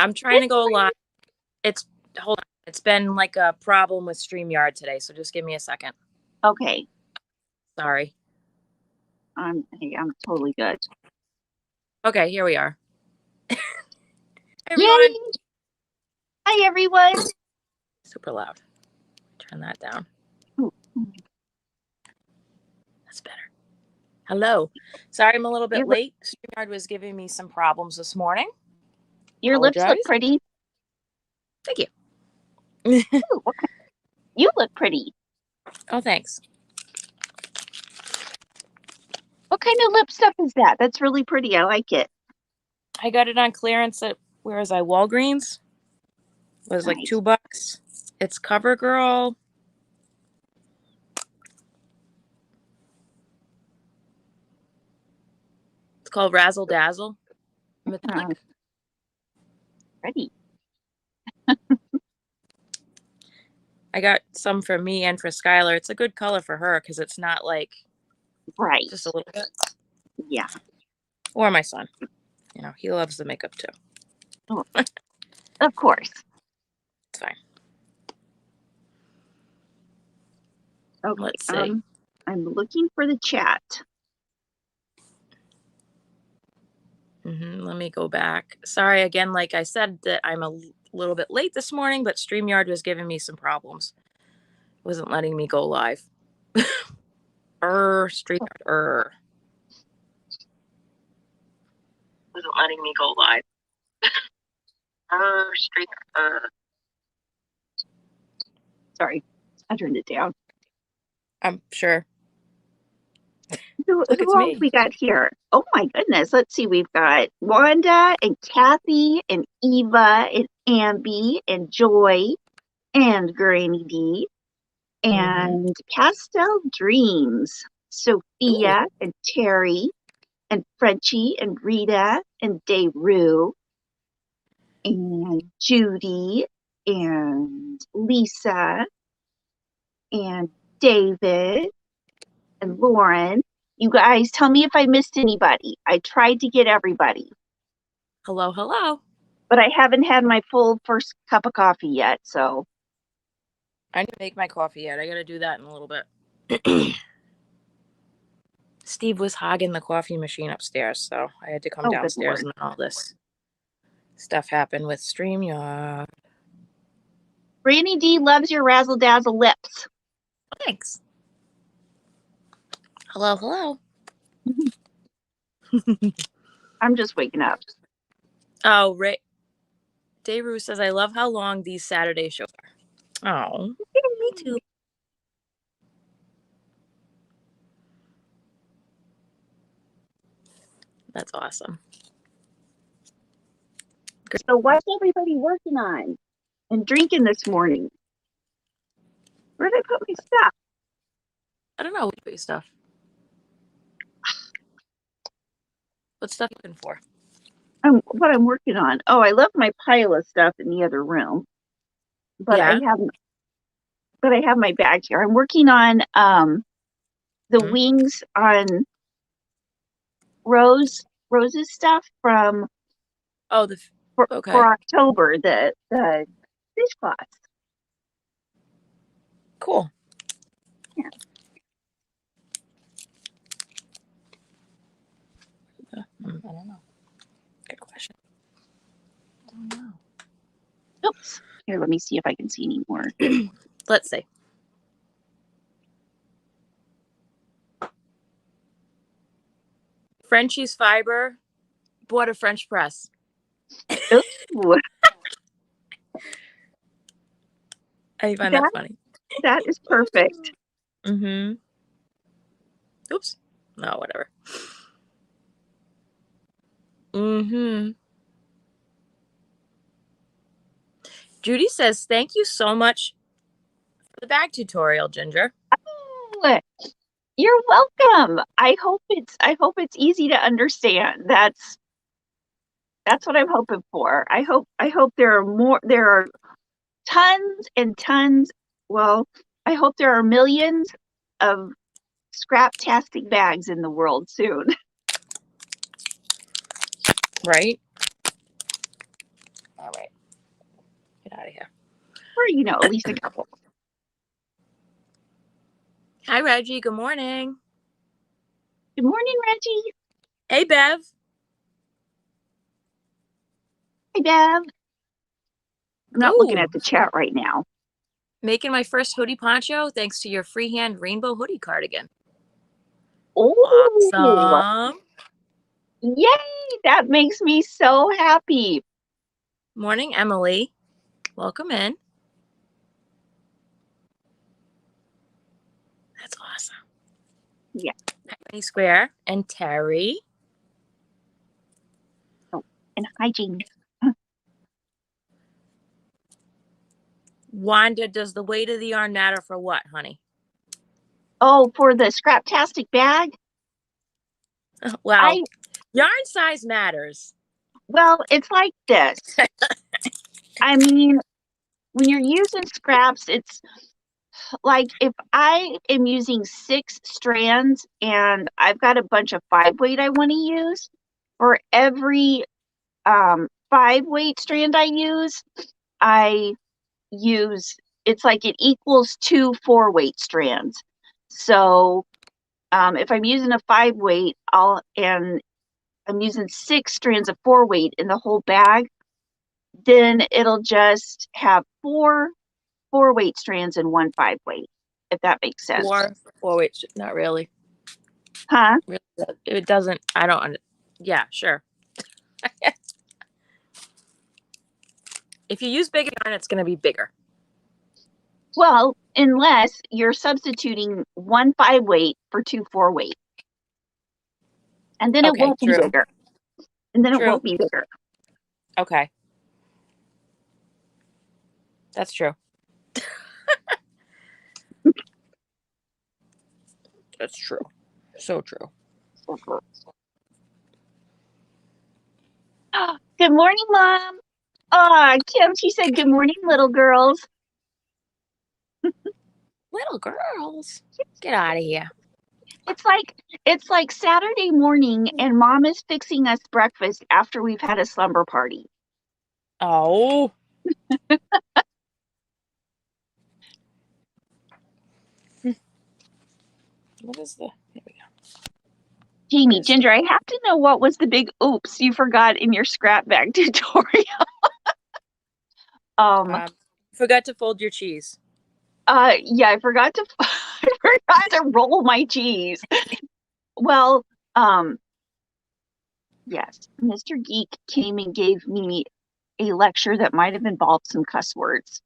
I'm trying to go live. Hold on. It's been like a problem with StreamYard today, so just give me a second. Okay. Sorry. I'm totally good. Okay, here we are. Everyone. Yay! Hi, everyone. Super loud. Turn that down. Ooh. That's better. Hello. Sorry I'm a little bit late. StreamYard was giving me some problems this morning. Your lips look pretty. Thank you. Ooh, okay. You look pretty. Oh, thanks. What kind of lip stuff is that? That's really pretty. I like it. I got it on clearance at, where was I? Walgreens. It was like $2. It's CoverGirl. It's called Razzle Dazzle. Metallic. Ready. I got some for me and for Skylar. It's a good color for her because it's not like just a little bit. Yeah. Or my son. You know, he loves the makeup too. Oh, of course. It's fine. Okay. Let's see. I'm looking for the chat. Let me go back. Sorry again, like I said, that I'm a little bit late this morning, but StreamYard was giving me some problems. It wasn't letting me go live. StreamYard. Wasn't letting me go live. StreamYard. Sorry, I turned it down. I'm sure. Who else we got here? Oh my goodness. Let's see. We've got Wanda and Kathy and Eva and Ambi and Joy and Granny D and Pastel Dreams. Sophia and Terry and Frenchie and Rita and Dayru and Judy and Lisa and David and Lauren. You guys, tell me if I missed anybody. I tried to get everybody. Hello, hello. But I haven't had my full first cup of coffee yet, so. I didn't make my coffee yet. I got to do that in a little bit. Steve was hogging the coffee machine upstairs, so I had to come downstairs and all this stuff happened with StreamYard. Granny D loves your razzle dazzle lips. Thanks. Hello, hello. I'm just waking up. Oh, Dayru says, I love how long these Saturday shows are. Oh, me too. That's awesome. So what's everybody working on and drinking this morning? Where did I put my stuff? I don't know. Where did you put your stuff? What stuff are you looking for? What I'm working on. Oh, I left my pile of stuff in the other room. But I have my bag here. I'm working on the wings on Rose's stuff from for October, the dishcloth. Cool. Yeah. I don't know. Good question. I don't know. Oops. Here, let me see if I can see any more. Let's see. Frenchie's Fiber bought a French press. Ooh. I find that funny. That is perfect. Oops. No, whatever. Judy says, thank you so much for the bag tutorial, Ginger. Oh, you're welcome. I hope it's easy to understand. That's what I'm hoping for. I hope there are tons and tons. Well, I hope there are millions of scrap-tastic bags in the world soon. Right? All right. Get out of here. Or, at least a couple. Hi, Reggie. Good morning. Good morning, Reggie. Hey, Bev. Hey, Bev. I'm not looking Ooh. at the chat right now. Making my first hoodie poncho thanks to your freehand rainbow hoodie cardigan. Oh, Awesome. yay! That makes me so happy. Morning, Emily. Welcome in. That's awesome. Yeah. Hi, Square and Terry. Oh, and hi, Jamie. Wanda, does the weight of the yarn matter for what, honey? Oh, for the Scraptastic bag? Well, yarn size matters. Well, it's like this. I mean, when you're using scraps, it's like if I am using 6 strands and I've got a bunch of 5-weight I want to use, for every 5-weight strand I use, it's like it equals 2 4-weight strands. So if I'm using a 5-weight, and I'm using 6 strands of 4-weight in the whole bag, then it'll just have 4 4-weight strands and 1 5-weight, if that makes sense. 4 weight, not really. Huh? It doesn't. I don't. Yeah, sure. If you use bigger yarn, it's going to be bigger. Well, unless you're substituting 1 5-weight for 2 4-weight. And then it won't be bigger. And then it won't be bigger. Okay. That's true. That's true. So true. Good morning, Mom. Kim, she said, good morning, little girls. Little girls? Get out of here. It's like Saturday morning and Mom is fixing us breakfast after we've had a slumber party. Oh. What is the... Here we go. Jamie, Ginger, I have to know what was the big oops you forgot in your scrap bag tutorial. Forgot to fold your cheese. Yeah, I forgot to roll my cheese. Well, yes, Mr. Geek came and gave me a lecture that might have involved some cuss words.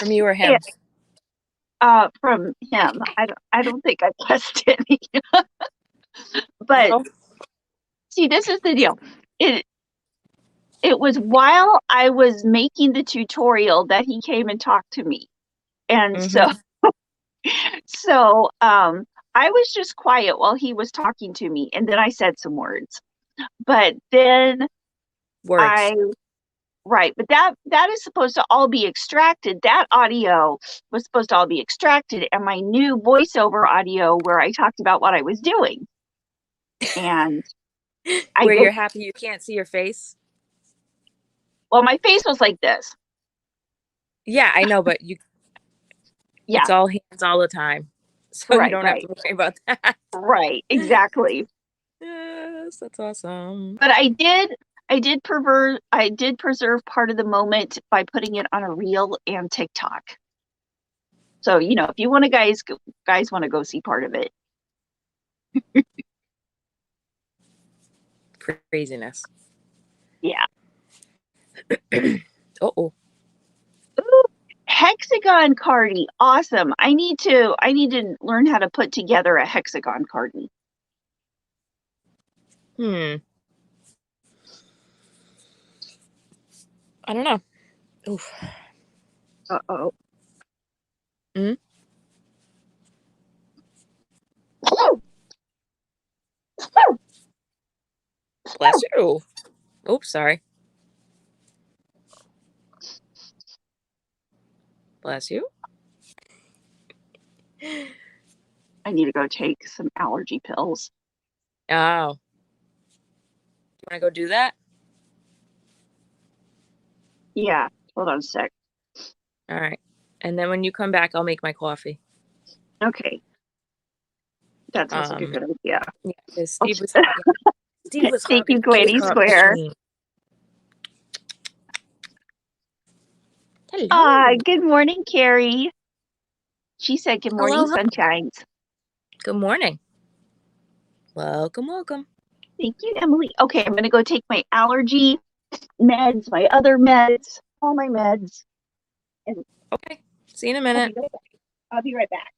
From you or him? From him. I don't think I cussed any. But no. See, this is the deal. It was while I was making the tutorial that he came and talked to me. And so I was just quiet while he was talking to me, and then I said some words. But then right, but that is supposed to all be extracted. That audio was supposed to all be extracted, and my new voiceover audio where I talked about what I was doing. And you're happy you can't see your face? Well, my face was like this. Yeah, I know, but it's all hands all the time. So you don't have to worry about that. Right, exactly. Yes, that's awesome. But I did preserve part of the moment by putting it on a reel and TikTok. So, if you want to guys want to go see part of it. Craziness. Yeah. Uh-oh. Ooh, hexagon cardie. Awesome. I need to learn how to put together a hexagon cardie. I don't know. Oof. Uh-oh. Bless you. Oops, sorry. Bless you. I need to go take some allergy pills. Oh. You want to go do that? Yeah. Hold on a sec. All right. And then when you come back, I'll make my coffee. Okay. That sounds like a good idea. Yeah, because Oh, Steve was thank hogging you, the Granny K-cup Square. machine. Hello. Good morning, Carrie. She said, good morning, Hello. sunshines. Good morning. Welcome, welcome. Thank you, Emily. Okay, I'm going to go take my allergy meds, my other meds, all my meds. And Okay. See you in a minute. I'll be right back.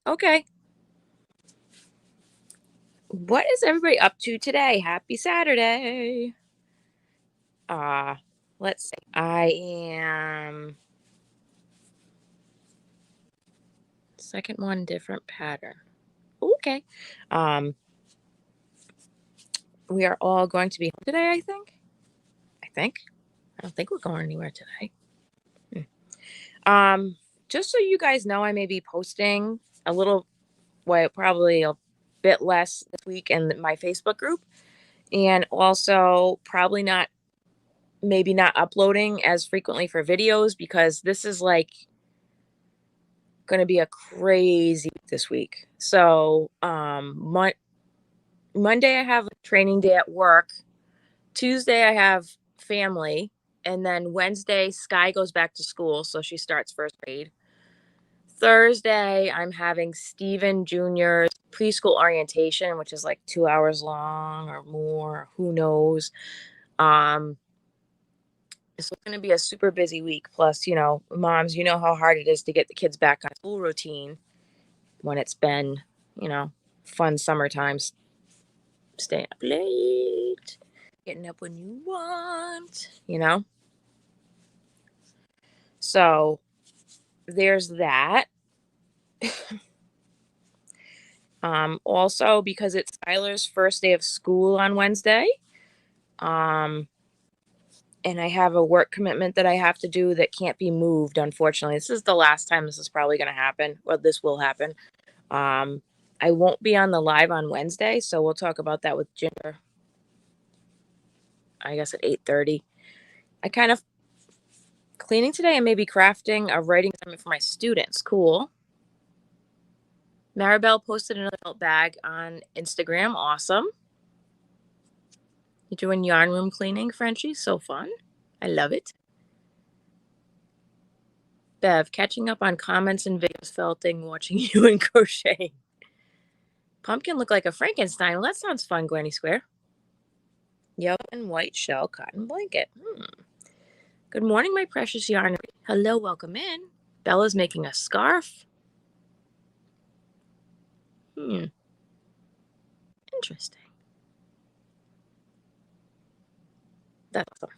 Okay. What is everybody up to today? Happy Saturday. Let's see. I am second one, different pattern. Okay. We are all going to be home today, I think. I don't think we're going anywhere today. Just so you guys know, I may be posting a little, well, probably a bit less this week in my Facebook group, and also probably not, maybe not uploading as frequently for videos because this is like going to be a crazy this week. So, Monday I have a training day at work. Tuesday I have family, and then Wednesday Sky goes back to school, so she starts first grade. Thursday, I'm having Steven Jr.'s preschool orientation, which is like 2 hours long or more. Who knows? So it's going to be a super busy week. Plus, moms, you know how hard it is to get the kids back on school routine when it's been, fun summer times. Staying up late, getting up when you want. So there's that. Also, because it's Skylar's first day of school on Wednesday, and I have a work commitment that I have to do that can't be moved, unfortunately. This is the last time this is probably going to happen. Well, this will happen. I won't be on the live on Wednesday, so we'll talk about that with Ginger, I guess, at 8:30. I kind of cleaning today and maybe crafting a writing assignment for my students. Cool. Maribel posted another belt bag on Instagram. Awesome. You're doing yarn room cleaning, Frenchie. So fun. I love it. Bev, catching up on comments and videos, felting, watching you and crocheting. Pumpkin look like a Frankenstein. Well, that sounds fun, Granny Square. Yellow and white shell cotton blanket. Good morning, my precious yarn. Hello, welcome in. Bella's making a scarf. Interesting. That's awesome.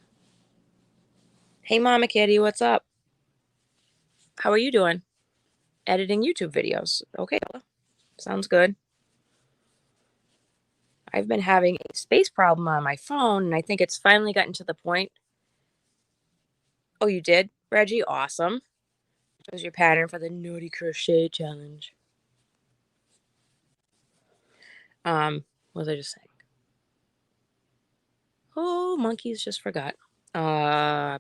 Hey, Mama Kitty, what's up? How are you doing? Editing YouTube videos. Okay, Bella. Sounds good. I've been having a space problem on my phone, and I think it's finally gotten to the point. Oh, you did, Reggie? Awesome. Shows your pattern for the Naughty Crochet Challenge. What was I just saying? Oh, monkeys, just forgot. Oh,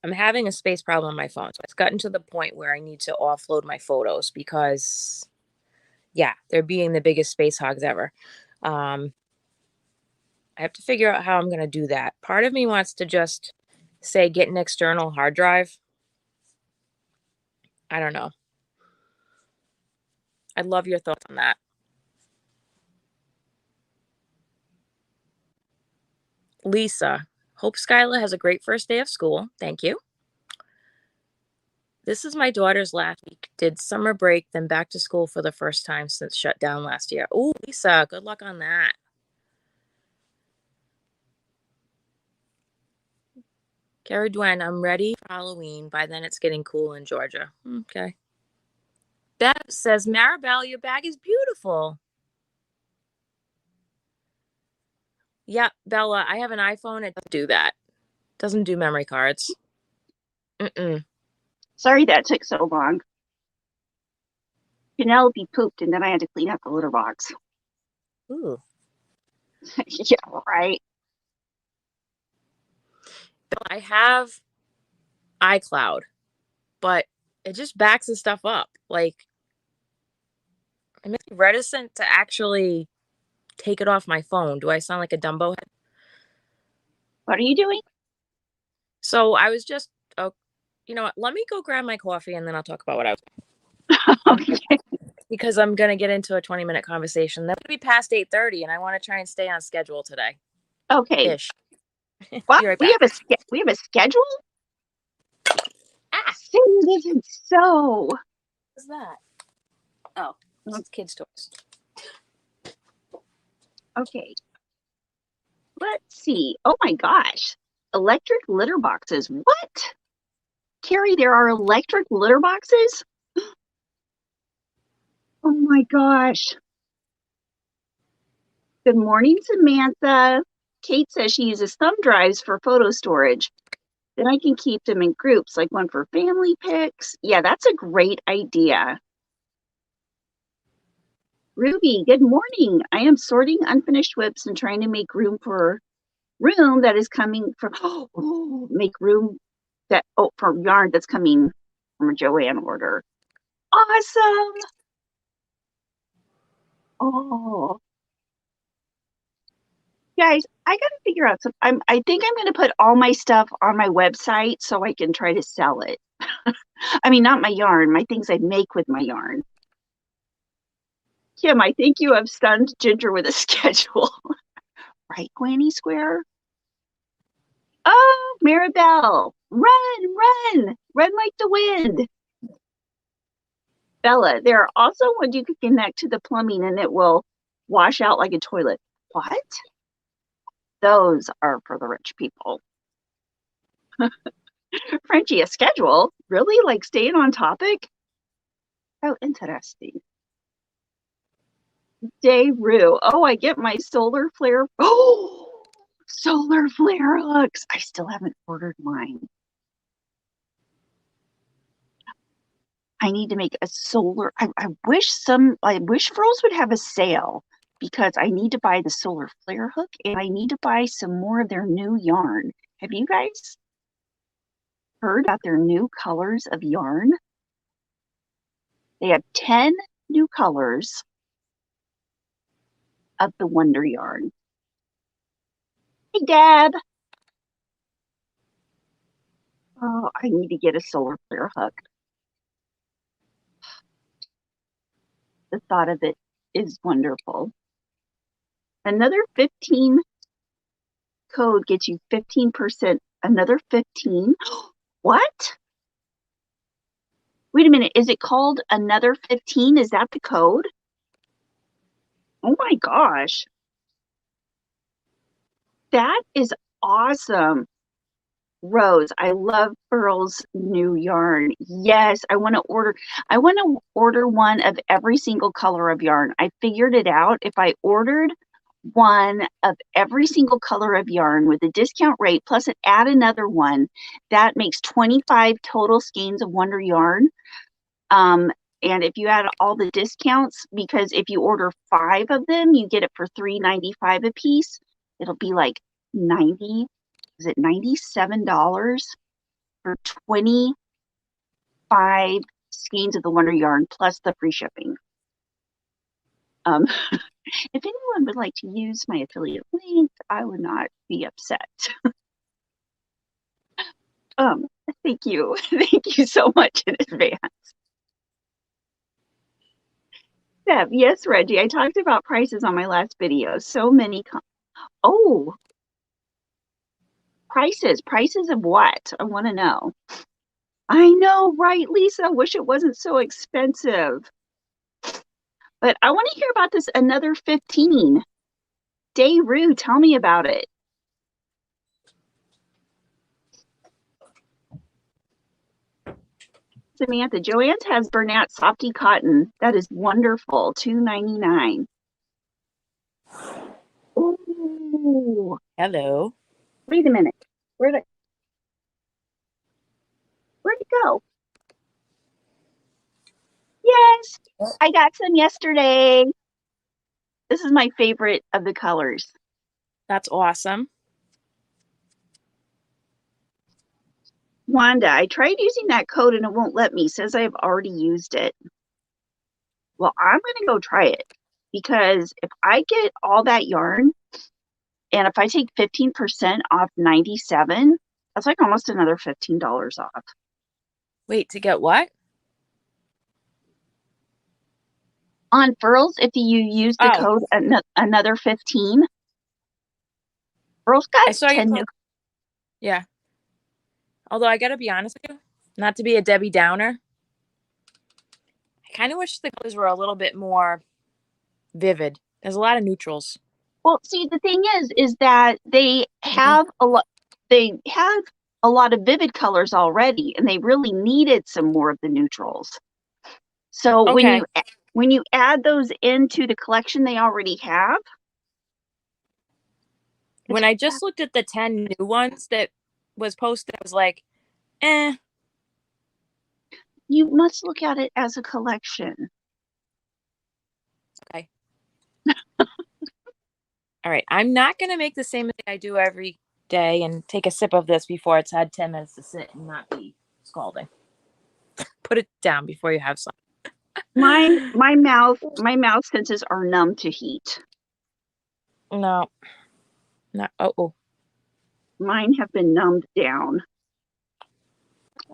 I'm having a space problem on my phone. So it's gotten to the point where I need to offload my photos because, yeah, they're being the biggest space hogs ever. I have to figure out how I'm going to do that. Part of me wants to just say get an external hard drive. I don't know. I'd love your thoughts on that. Lisa, hope Skyla has a great first day of school. Thank you. This is my daughter's last week. Did summer break, then back to school for the first time since shut down last year. Oh, Lisa, good luck on that. Carrie Dwen, I'm ready for Halloween. By then it's getting cool in Georgia. Okay. Bev says, Maribel, your bag is beautiful. Yeah, Bella, I have an iPhone. It doesn't do that. Doesn't do memory cards. Sorry that took so long. Penelope pooped, and then I had to clean up the litter box. Ooh. Yeah, right. I have iCloud, but it just backs the stuff up. Like, it makes me reticent to actually take it off my phone. Do I sound like a Dumbo head? What are you doing? So I was just, oh, you know what? Let me go grab my coffee and then I'll talk about what I was. Okay. Because I'm going to get into a 20-minute conversation. That would be past 8:30, and I want to try and stay on schedule today. Okay. Ish. What? Be right We back. have a schedule? Ah, Say it isn't so. what's that? Oh, it's kids' toys. Okay. Let's see. Oh my gosh. Electric litter boxes. What? Carrie, there are electric litter boxes? Oh my gosh. Good morning, Samantha. Kate says she uses thumb drives for photo storage. Then I can keep them in groups, like one for family pics. Yeah, that's a great idea. Ruby, good morning. I am sorting unfinished whips and trying to make room that is coming from make room that for yarn that's coming from a Joanne order. Awesome. Oh, guys, I gotta figure out some. I think I'm gonna put all my stuff on my website so I can try to sell it. I mean, not my yarn, my things I make with my yarn. Kim, I think you have stunned Ginger with a schedule. Right, Granny Square? Oh, Maribel, run like the wind. Bella, there are also ones you can connect to the plumbing and it will wash out like a toilet. What? Those are for the rich people. Frenchie, a schedule? Really? Like staying on topic? How interesting. Rue. Oh, I get my solar flare. Oh, solar flare hooks. I still haven't ordered mine. I need to make a solar. I wish Froze would have a sale because I need to buy the solar flare hook and I need to buy some more of their new yarn. Have you guys heard about their new colors of yarn? They have 10 new colors of the Wonder Yarn. Hey, Deb. Oh, I need to get a solar flare hook. The thought of it is wonderful. Another 15 code gets you 15%. Another 15. What? Wait a minute. Is it called another 15? Is that the code? Oh my gosh. That is awesome. Rose, I love Pearl's new yarn. Yes, I want to order one of every single color of yarn. I figured it out. If I ordered one of every single color of yarn with a discount rate plus add another one, that makes 25 total skeins of Wonder Yarn. And if you add all the discounts, because if you order 5 of them, you get it for $3.95 a piece. It'll be like $97 for 25 skeins of the Wonder Yarn plus the free shipping. If anyone would like to use my affiliate link, I would not be upset. Thank you. Thank you so much in advance. Deb, yes, Reggie, I talked about prices on my last video. So many. Oh, prices. Prices of what? I want to know. I know, right, Lisa? Wish it wasn't so expensive. But I want to hear about this another 15. Rue, tell me about it. Samantha, Joann's has Bernat Softy Cotton. That is wonderful. $2.99. Oh, Hello. wait a minute. Where'd it go? Yes, I got some yesterday. This is my favorite of the colors. That's awesome. Wanda, I tried using that code and it won't let me. It says I've already used it. Well, I'm going to go try it because if I get all that yarn and if I take 15% off 97, that's like almost another $15 off. Wait, to get what? On furls, if you use the code another 15, furls got I saw 10 you. Yeah. Although I got to be honest with you, not to be a Debbie Downer, I kind of wish the colors were a little bit more vivid. There's a lot of neutrals. Well, see, the thing is that they have a lot. They have a lot of vivid colors already, and they really needed some more of the neutrals. So when you add those into the collection they already have. When I just looked at the 10 new ones that was posted, I was like, eh. You must look at it as a collection. Okay. All right. I'm not going to make the same thing I do every day and take a sip of this before it's had 10 minutes to sit and not be scalding. Put it down before you have some. My mouth senses are numb to heat. No. Not. Oh. Mine have been numbed down.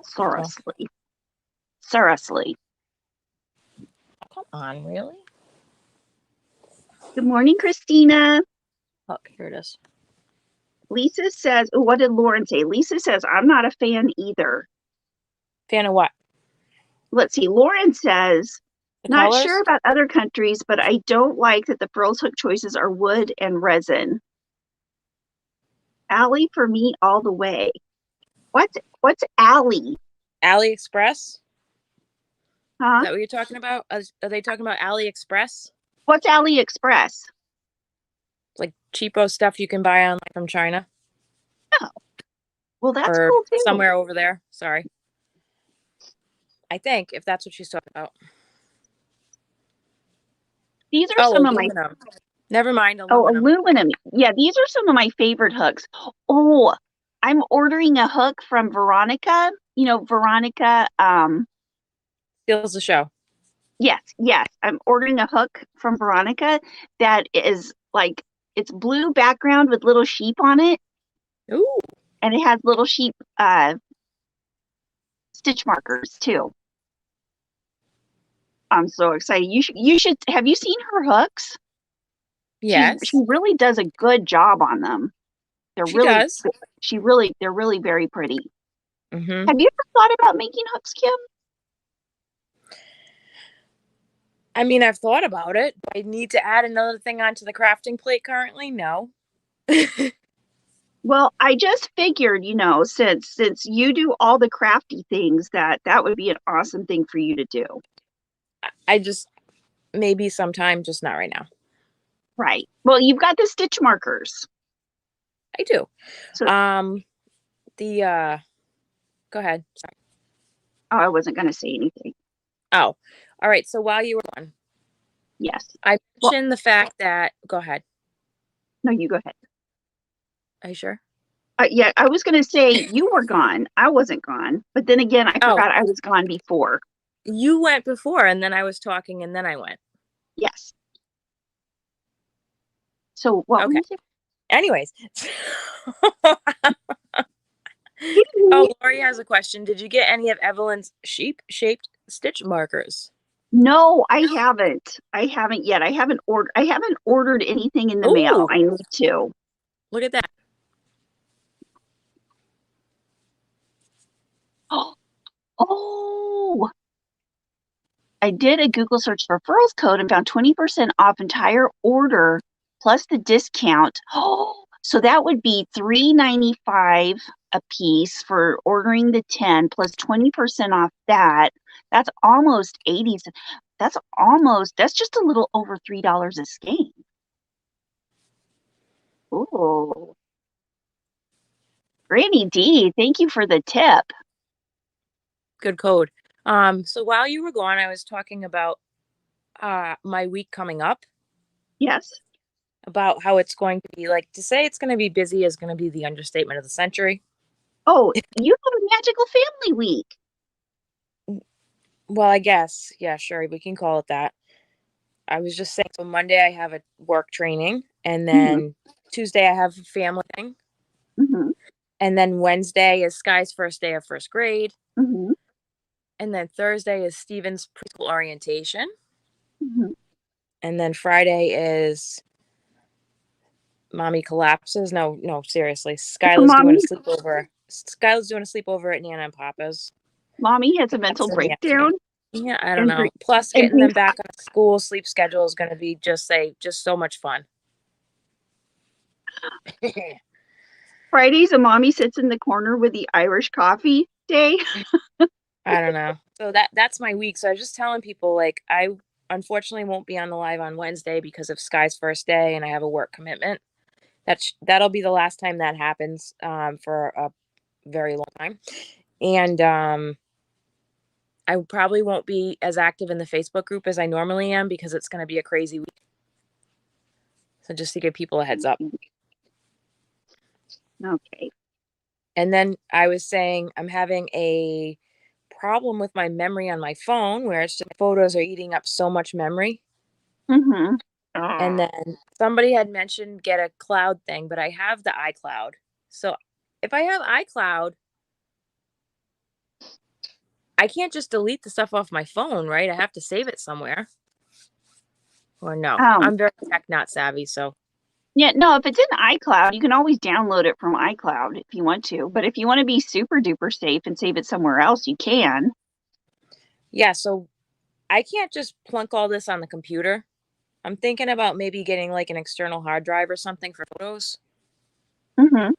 Seriously. Come on, really? Good morning, Christina. Oh, here it is. Lisa says, oh, what did Lauren say? Lisa says, I'm not a fan either. Fan of what? Let's see. Lauren says, not colors? sure about other countries, but I don't like that the furls hook choices are wood and resin. Allie for me all the way. What's Allie? AliExpress? Huh? Is that what you're talking about? Are they talking about AliExpress? What's AliExpress? It's like cheapo stuff you can buy online from China. Oh. Well, that's or cool too. Somewhere over there. Sorry. I think, if that's what she's talking about. These are some aluminum. of my... Never mind, aluminum. Oh, aluminum. Yeah, these are some of my favorite hooks. Oh, I'm ordering a hook from Veronica. You know, Veronica... Steals the show. Yes. I'm ordering a hook from Veronica that is like, it's blue background with little sheep on it. Ooh. And it has little sheep stitch markers too. I'm so excited. You should have you seen her hooks? Yes. She really does a good job on them. They're really very pretty. Mm-hmm. Have you ever thought about making hooks, Kim? I mean, I've thought about it. Do I need to add another thing onto the crafting plate currently? No. Well, I just figured, since you do all the crafty things, that would be an awesome thing for you to do. I just, maybe sometime, just not right now. Right. Well, you've got the stitch markers. I do. So, go ahead. Sorry. Oh, I wasn't going to say anything. Oh, all right. So while you were on. Yes. I mentioned the fact that, go ahead. No, you go ahead. Are you sure? Yeah, I was going to say you were gone. I wasn't gone. But then again, I forgot I was gone before. You went before, and then I was talking, and then I went. Yes. So what were you saying? Anyways. Lori has a question. Did you get any of Evelyn's sheep-shaped stitch markers? No, I haven't. I haven't yet. I haven't ordered anything in the mail. I need to. Look at that. Oh, I did a Google search for furls code and found 20% off entire order plus the discount. Oh, so that would be $3.95 a piece for ordering the 10 plus 20% off that. That's almost 80. That's just a little over $3 a skein. Oh, Granny D, thank you for the tip. Good code. So while you were gone, I was talking about my week coming up. Yes. About how it's going to be, like, to say it's going to be busy is going to be the understatement of the century. Oh, you have a magical family week. Well, I guess. Yeah, sure. We can call it that. I was just saying, so Monday I have a work training, and Mm-hmm. then Tuesday I have a family thing. Mm-hmm. And then Wednesday is Sky's first day of first grade. Mm-hmm. And then Thursday is Steven's preschool orientation. Mm-hmm. And then Friday is Mommy collapses. No, no, seriously. Skyla's doing Mommy, a sleepover. Skyla's doing a sleepover at Nana and Papa's. mommy has a That's mental in the afternoon. breakdown Yeah, I don't and know. Plus, and getting them thinks back on a school sleep schedule is going to be just so much fun. Fridays a mommy sits in the corner with the Irish coffee day. I don't know. So that's my week. So I was just telling people, like, I unfortunately won't be on the live on Wednesday because of Sky's first day and I have a work commitment. That'll be the last time that happens for a very long time. And I probably won't be as active in the Facebook group as I normally am because it's going to be a crazy week. So just to give people a heads up. Okay. And then I was saying I'm having a problem with my memory on my phone where it's just photos are eating up so much memory. Mm-hmm. And then somebody had mentioned get a cloud thing, but I have the iCloud. So if I have iCloud, I can't just delete the stuff off my phone, right? I have to save it somewhere. Or no. Um, I'm very tech not savvy, so yeah, no, if it's in iCloud, you can always download it from iCloud if you want to. But if you want to be super duper safe and save it somewhere else, you can. yeah, so I can't just plunk all this on the computer. I'm thinking about maybe getting like an external hard drive or something for photos. Mm-hmm.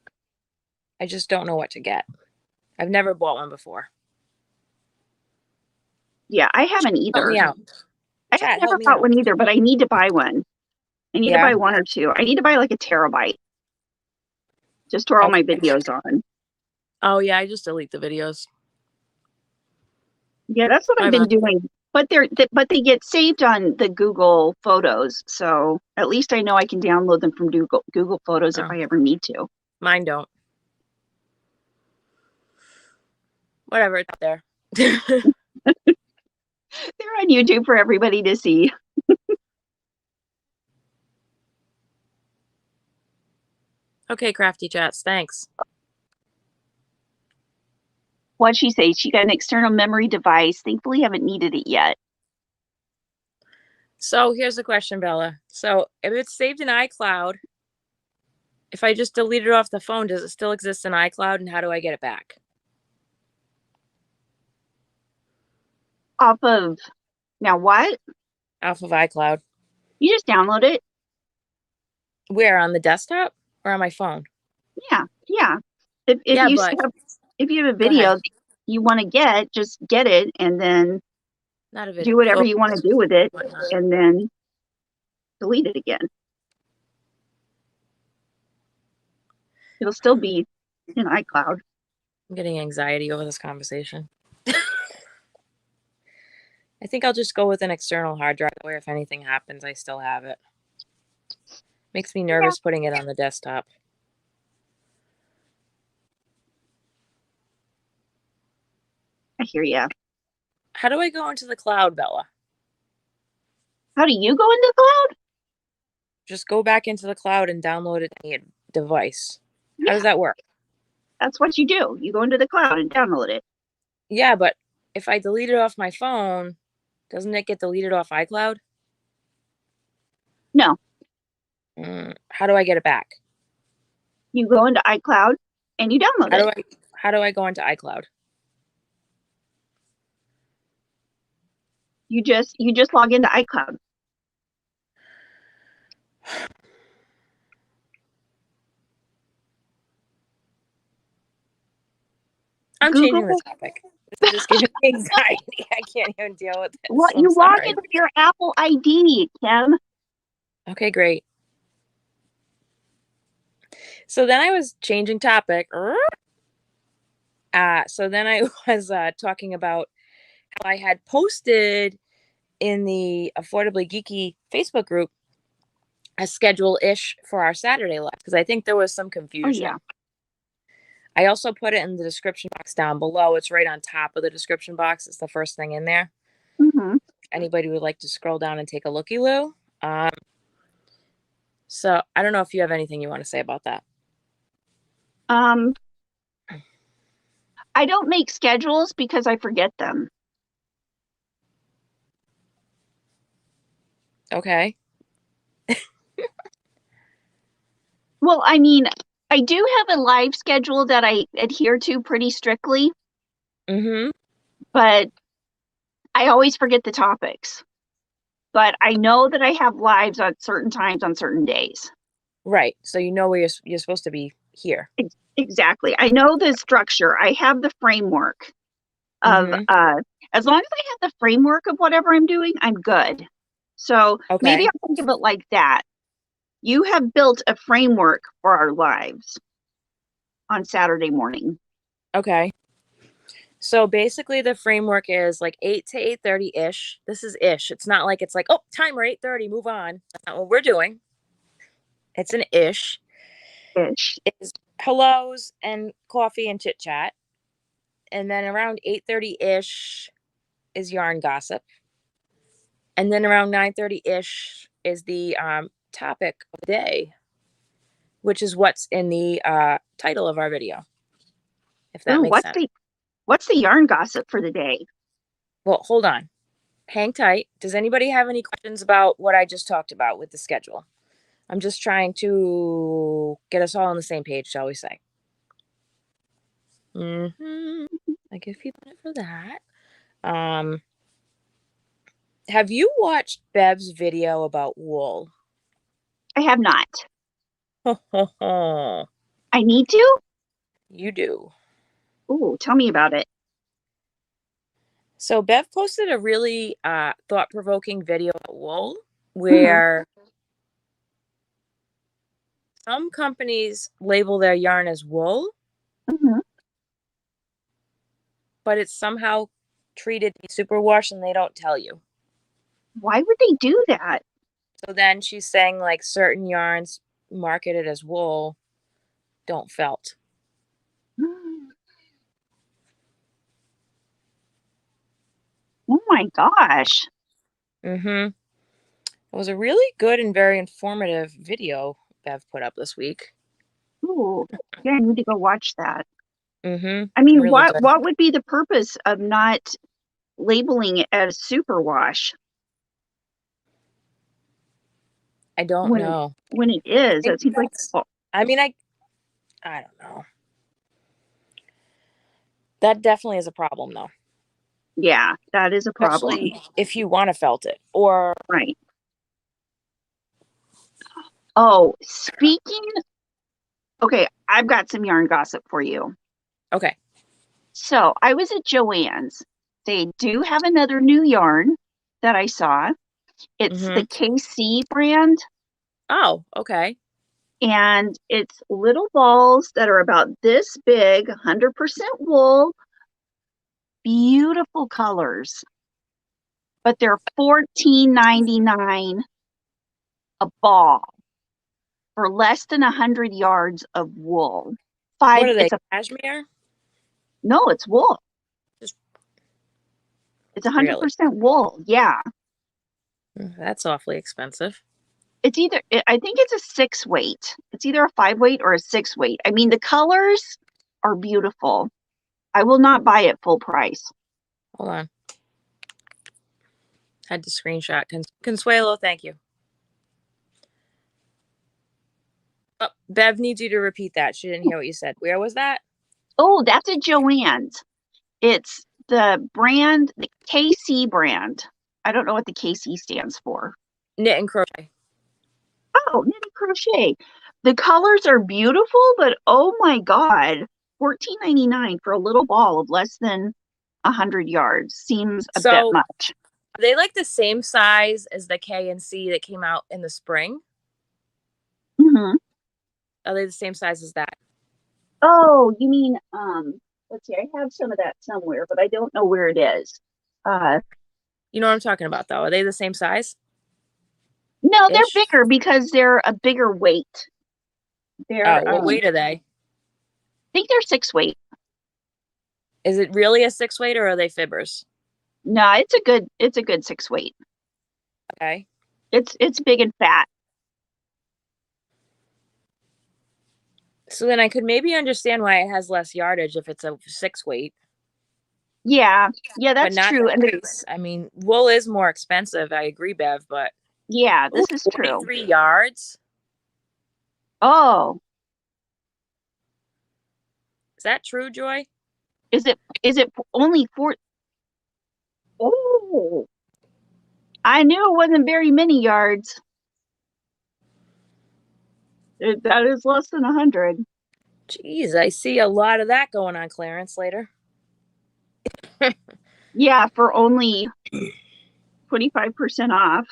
I just don't know what to get. I've never bought one before. Yeah, I haven't Help either. me out. I have Chat, never help me bought out. one either, but I need to buy one. I need to Yeah. buy one or two. I need to buy like a terabyte. Just store all my Okay. videos on. Oh yeah, I just delete the videos. Yeah, that's what I've My been bad. doing. But they get saved on the Google Photos, so at least I know I can download them from Google Photos if Oh, I ever need to. mine don't. Whatever, it's there. They're on YouTube for everybody to see. Okay, crafty chats, thanks. What'd she say? She got an external memory device. Thankfully, haven't needed it yet. So here's the question, Bella. So if it's saved in iCloud, if I just delete it off the phone, does it still exist in iCloud, and how do I get it back? Off of now what? Off of iCloud. You just download it. Where, on the desktop or on my phone? Yeah, yeah. Yeah, but If you have a go ahead. video that you want to get, just get it and then Not a video. do whatever you want to Photos. do with it, Whatnot. and then delete it again. It'll still be in iCloud. I'm getting anxiety over this conversation. I think I'll just go with an external hard drive where if anything happens, I still have it. Makes me Yeah, nervous putting it on the desktop. I hear ya. How do I go into the cloud, Bella? How do you go into the cloud? Just go back into the cloud and download it to your device. How Yeah, does that work? that's what you do. You go into the cloud and download it. Yeah, but if I delete it off my phone, doesn't it get deleted off iCloud? No, How do I get it back? you go into iCloud and you download How do it. I go into iCloud? You just log into iCloud. I'm changing the Google topic. This is just giving me anxiety. I can't even deal with this. what I'm you log sorry. into your Apple ID, Kim. Okay, great. So then I was changing topic. So then I was talking about how I had posted in the Affordably Geeky Facebook group a schedule-ish for our Saturday live because I think there was some Oh yeah. confusion. I also put it in the description box down below. It's right on top of the description box. It's the first thing in there. Mm-hmm. Anybody would like to scroll down and take a looky-loo. So I don't know if you have anything you want to say about that. I don't make schedules because I forget them. Okay. Well, I mean, I do have a live schedule that I adhere to pretty strictly, Mm-hmm. but I always forget the topics. But I know that I have lives at certain times on certain days. Right. So you know where you're supposed to be here. Exactly. I know the structure. I have the framework of as long as I have the framework of whatever I'm doing, I'm good. So maybe I'll think of it like that. You have built a framework for our lives on Saturday morning. Okay. So basically the framework is like 8 to 8:30-ish. This is ish. It's not like it's like, oh, timer 8:30, move on. That's not what we're doing. It's an ish. Ish. It's hellos and coffee and chit chat. And then around 8:30-ish is yarn gossip. And then around 9:30-ish is the topic of the day, which is what's in the title of our video. If that makes sense. What's the yarn gossip for the day? Well, hold on. Hang tight. Does anybody have any questions about what I just talked about with the schedule? I'm just trying to get us all on the same page, shall we say. I give you a minute for that. Have you watched Bev's video about wool? I have not. I need to? You do. Ooh, tell me about it. So Bev posted a really thought-provoking video about wool where some companies label their yarn as wool, but it's somehow treated superwash and they don't tell you. Why would they do that? So then she's saying like certain yarns marketed as wool don't felt. Oh my gosh. It was a really good and very informative video Bev put up this week. Ooh, yeah, I need to go watch that. I mean, really what would be the purpose of not labeling it as superwash? I don't know. When it is, it seems like. I mean, I don't know. That definitely is a problem, though. Yeah, that is a problem. Especially if you want to felt it, or right. Oh, speaking. Okay, I've got some yarn gossip for you. Okay. So I was at Joann's. They do have another new yarn that I saw. It's the KC brand. Oh, okay. And it's little balls that are about this big, 100% wool. Beautiful colors. But they're $14.99 a ball for less than 100 yards of wool. What are they? Cashmere? No, it's wool. It's 100% wool. Yeah. That's awfully expensive. It's either, I think it's a 6 weight. It's either a 5 weight or a 6 weight. I mean, the colors are beautiful. I will not buy it full price. Hold on. Had to screenshot. Consuelo, thank you. Oh, Bev needs you to repeat that. She didn't hear what you said. Where was that? Oh, that's at Joann's. It's the brand, the KC brand. I don't know what the KC stands for. Knit and crochet. Oh, knit and crochet. The colors are beautiful, but oh my God, $14.99 for a little ball of less than 100 yards seems a bit much. Are they like the same size as the K and C that came out in the spring? Are they the same size as that? Oh, you mean, let's see, I have some of that somewhere, but I don't know where it is. You know what I'm talking about, though. Are they the same size? No, they're bigger because they're a bigger weight. What weight are they? think they're 6 weight. Is it really a 6 weight or are they fibbers? No, it's a good 6 weight. Okay. It's big and fat. So then I could maybe understand why it has less yardage if it's a 6 weight. Yeah, But that's not true. the case. I mean, wool is more expensive. I agree, Bev, but Yeah, this is true. 43 yards. Oh, Is that true, Joy? is it only 4? Oh, I knew it wasn't very many yards. That is less than 100. Jeez, I see a lot of that going on clearance later. Yeah, for only 25% off.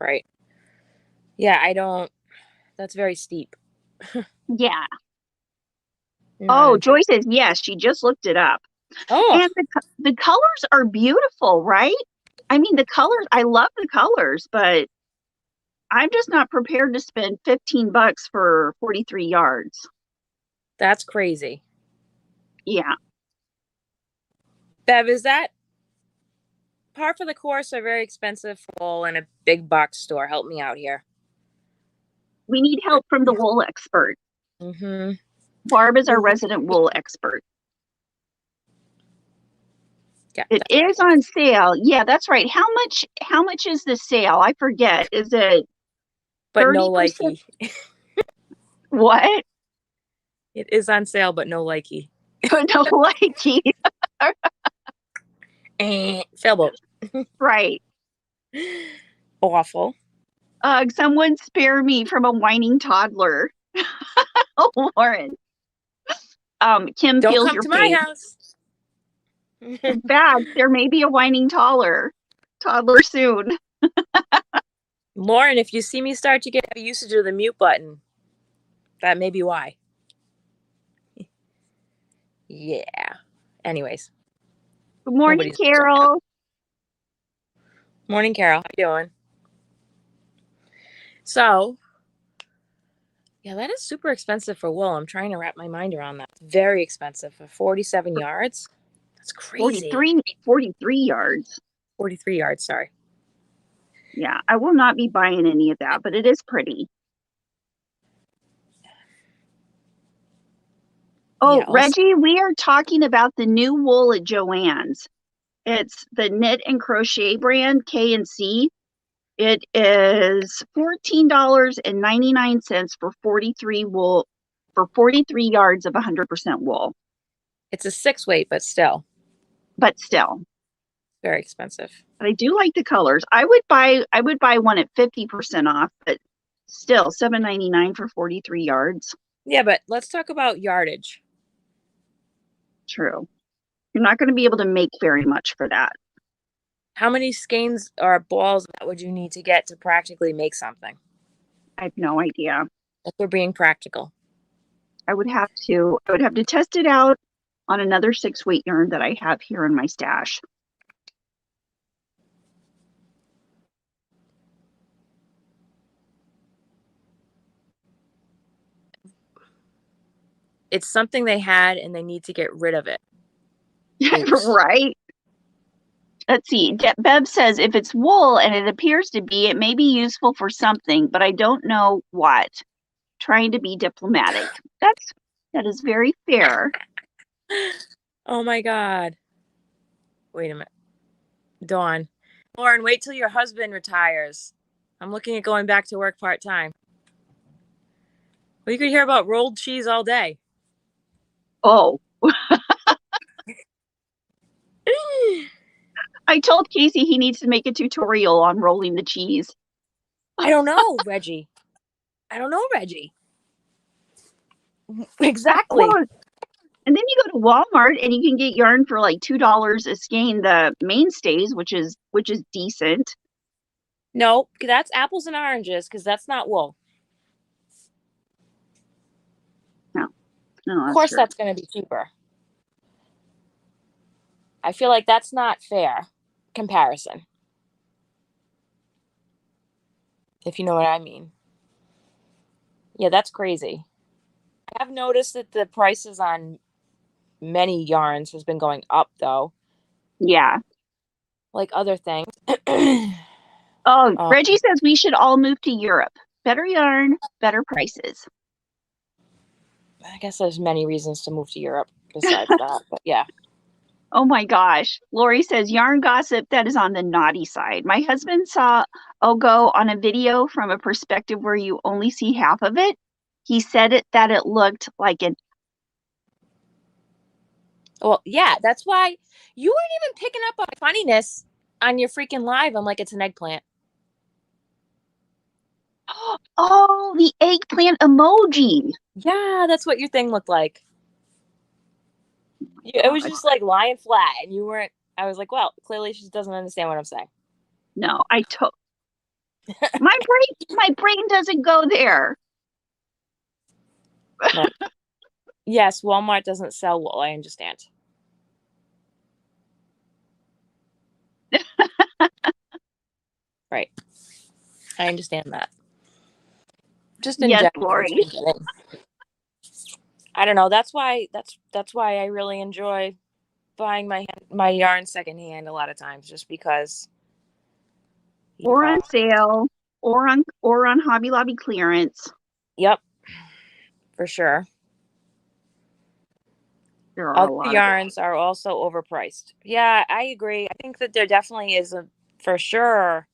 Right. Yeah, that's very steep. Yeah. No, Oh, Joy says yes. She just looked it up. oh, And the colors are beautiful, right? I mean, the colors, I love the colors, but I'm just not prepared to spend $15 for 43 yards. that's crazy. Yeah. Bev, is that par for the course or very expensive for wool in a big box store? Help me out here. We need help from the wool expert. Mm-hmm. Barb is our resident wool expert. Yeah, It is on sale. Yeah, that's right. How much is the sale? I forget. Is it but 30%? no likey. What? It is on sale, but no likey. No likey. Sailboat. Right. Awful. Someone spare me from a whining toddler. Lauren. Kim Don't feels come your to my pain. house. In fact, there may be a whining toddler soon. Lauren, if you see me start to get a usage of the mute button, that may be why. Yeah. Anyways. Good morning, Carol. Morning, Carol. How you doing? So, yeah, that is super expensive for wool. I'm trying to wrap my mind around that. Very expensive for 47 yards. That's crazy. 43 yards. 43 yards, sorry. Yeah, I will not be buying any of that, but it is pretty. Oh, Yeah, Reggie, we are talking about the new wool at Joann's. It's the knit and crochet brand K&C. It is $14.99 for 43 yards of 100% wool. it's a 6-weight, but still very expensive. But I do like the colors. I would buy one at 50% off, but still $7.99 for 43 yards. Yeah, but let's talk about yardage. True. You're not going to be able to make very much for that. How many skeins or balls would you need to get to practically make something? I have no idea. If we're being practical. I would have to test it out on another 6-weight yarn that I have here in my stash. It's something they had and they need to get rid of it. Right? Let's see. Bev says if it's wool and it appears to be, it may be useful for something, but I don't know what. Trying to be diplomatic. That is very fair. Oh my God. Wait a minute. Dawn. Lauren, wait till your husband retires. I'm looking at going back to work part-time. Well, you could hear about rolled cheese all day. Oh. I told Casey he needs to make a tutorial on rolling the cheese. I don't know, Reggie. Exactly. Well, and then you go to Walmart and you can get yarn for like $2 a skein, the mainstays, which is decent. No, that's apples and oranges because that's not wool. No, of course, true. that's going to be cheaper. I feel like that's not fair comparison. If you know what I mean. Yeah, that's crazy. I have noticed that the prices on many yarns has been going up though, Yeah. like other things. Oh, um, Reggie says we should all move to Europe. Better yarn, better prices. I guess there's many reasons to move to Europe besides that, but yeah. Oh my gosh. Lori says yarn gossip, that is on the naughty side. My husband saw Ogo on a video from a perspective where you only see half of it. He said that it looked like an Well, yeah, that's why you weren't even picking up on funniness on your freaking live. I'm like, it's an eggplant. oh, the eggplant emoji. Yeah, that's what your thing looked like. It was just like lying flat, and you weren't. I was like, well, clearly she doesn't understand what I'm saying. No, my brain doesn't go there. But, yes, Walmart doesn't sell wool. I understand. Right. I understand that. Just in Yes, general. Lori. I don't know. That's why I really enjoy buying my yarn secondhand a lot of times, just because. Or on sale, or on Hobby Lobby clearance. Yep, for sure. There are Other a lot yarns are also overpriced. Yeah, I agree. I think that there definitely is for sure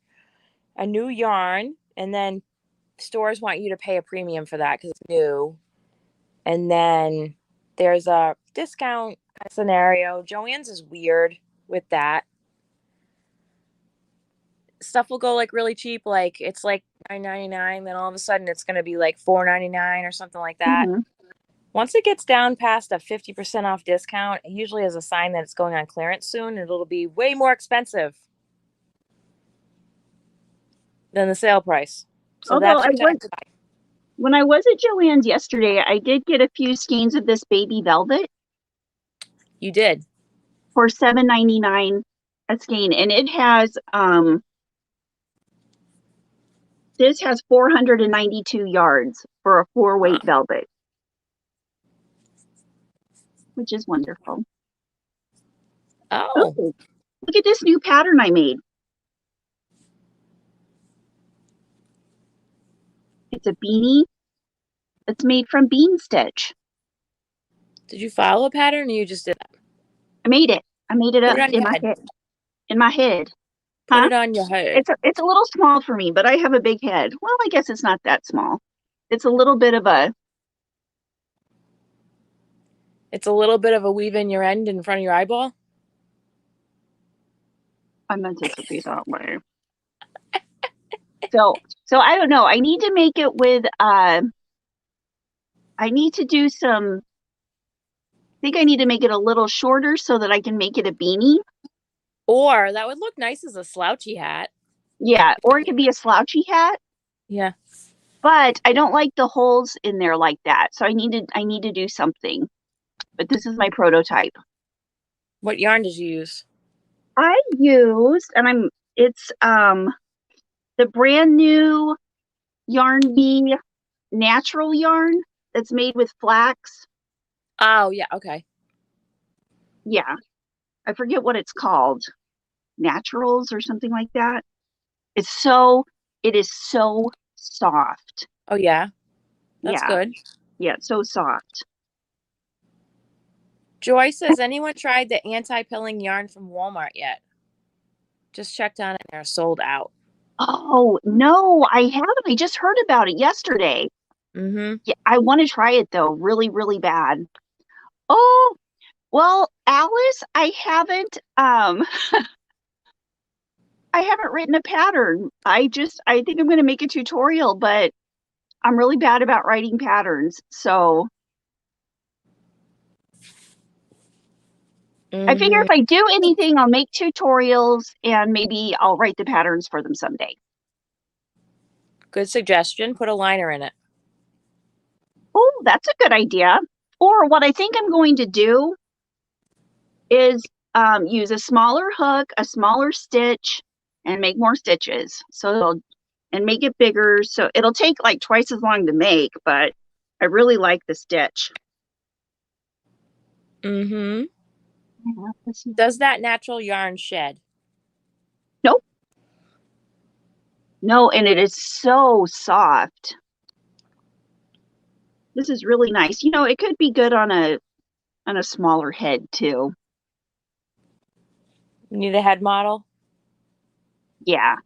a new yarn, and then stores want you to pay a premium for that because it's new. And then there's a discount scenario. Joann's is weird with that. Stuff will go like really cheap, like it's like $9.99, then all of a sudden it's going to be like $4.99 or something like that. Mm-hmm. Once it gets down past a 50% off discount, it usually is a sign that it's going on clearance soon, and it'll be way more expensive than the sale price. So Although that's your time to buy. when I was at Joann's yesterday, I did get a few skeins of this baby velvet. You did. For $7.99 a skein, and it has this has 492 yards for a 4-weight velvet, which is wonderful. Oh. Ooh, look at this new pattern I made. It's a beanie. It's made from bean stitch. Did you follow a pattern or you just did that? I made it. I made it up in my head. In my head. Put it on your head. It's a little small for me, but I have a big head. Well, I guess it's not that small. It's a little bit of a weave in your end in front of your eyeball. I meant it to be that way. So I don't know. I need to make it with I need to do some I think I need to make it a little shorter so that I can make it a beanie. Or that would look nice as a slouchy hat. Yeah, or it could be a slouchy hat. Yeah. But I don't like the holes in there like that. So I need to do something. But this is my prototype. What yarn did you use? I used it's the brand new Yarn Bee natural yarn that's made with flax. Oh, yeah, okay. Yeah. I forget what it's called. Naturals or something like that. It is so soft. Oh, yeah. That's good. Yeah, it's so soft. Joy says, anyone tried the anti-pilling yarn from Walmart yet? Just checked on it and they're sold out. Oh, no, I haven't. I just heard about it yesterday. Mm-hmm. Yeah, I want to try it though, really, really bad. Oh, well, Alice, I haven't written a pattern. I think I'm going to make a tutorial, but I'm really bad about writing patterns. So I figure if I do anything, I'll make tutorials and maybe I'll write the patterns for them someday. Good suggestion. Put a liner in it. Oh, that's a good idea. Or what I think I'm going to do is use a smaller hook, a smaller stitch, and make more stitches. And make it bigger. So it'll take like twice as long to make, but I really like the stitch. Mm-hmm. Yeah, Does that natural yarn shed? nope. No, and it is so soft. This is really nice. You know, it could be good on a smaller head too. You need a head model? Yeah.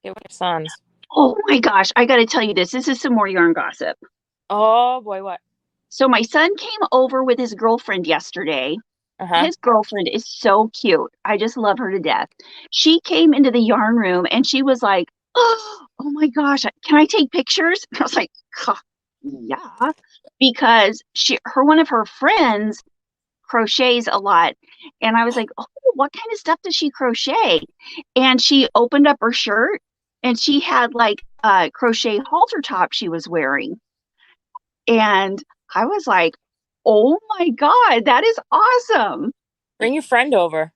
Get with your sons. Oh my gosh, I got to tell you this. This is some more yarn gossip. Oh boy, what? So my son came over with his girlfriend yesterday. Uh-huh. His girlfriend is so cute. I just love her to death. She came into the yarn room and she was like, "Oh my gosh, can I take pictures?" I was like, "Yeah," because one of her friends crochets a lot, and I was like, "Oh, what kind of stuff does she crochet?" And she opened up her shirt, and she had like a crochet halter top she was wearing, and I was like, "Oh my God, that is awesome." Bring your friend over.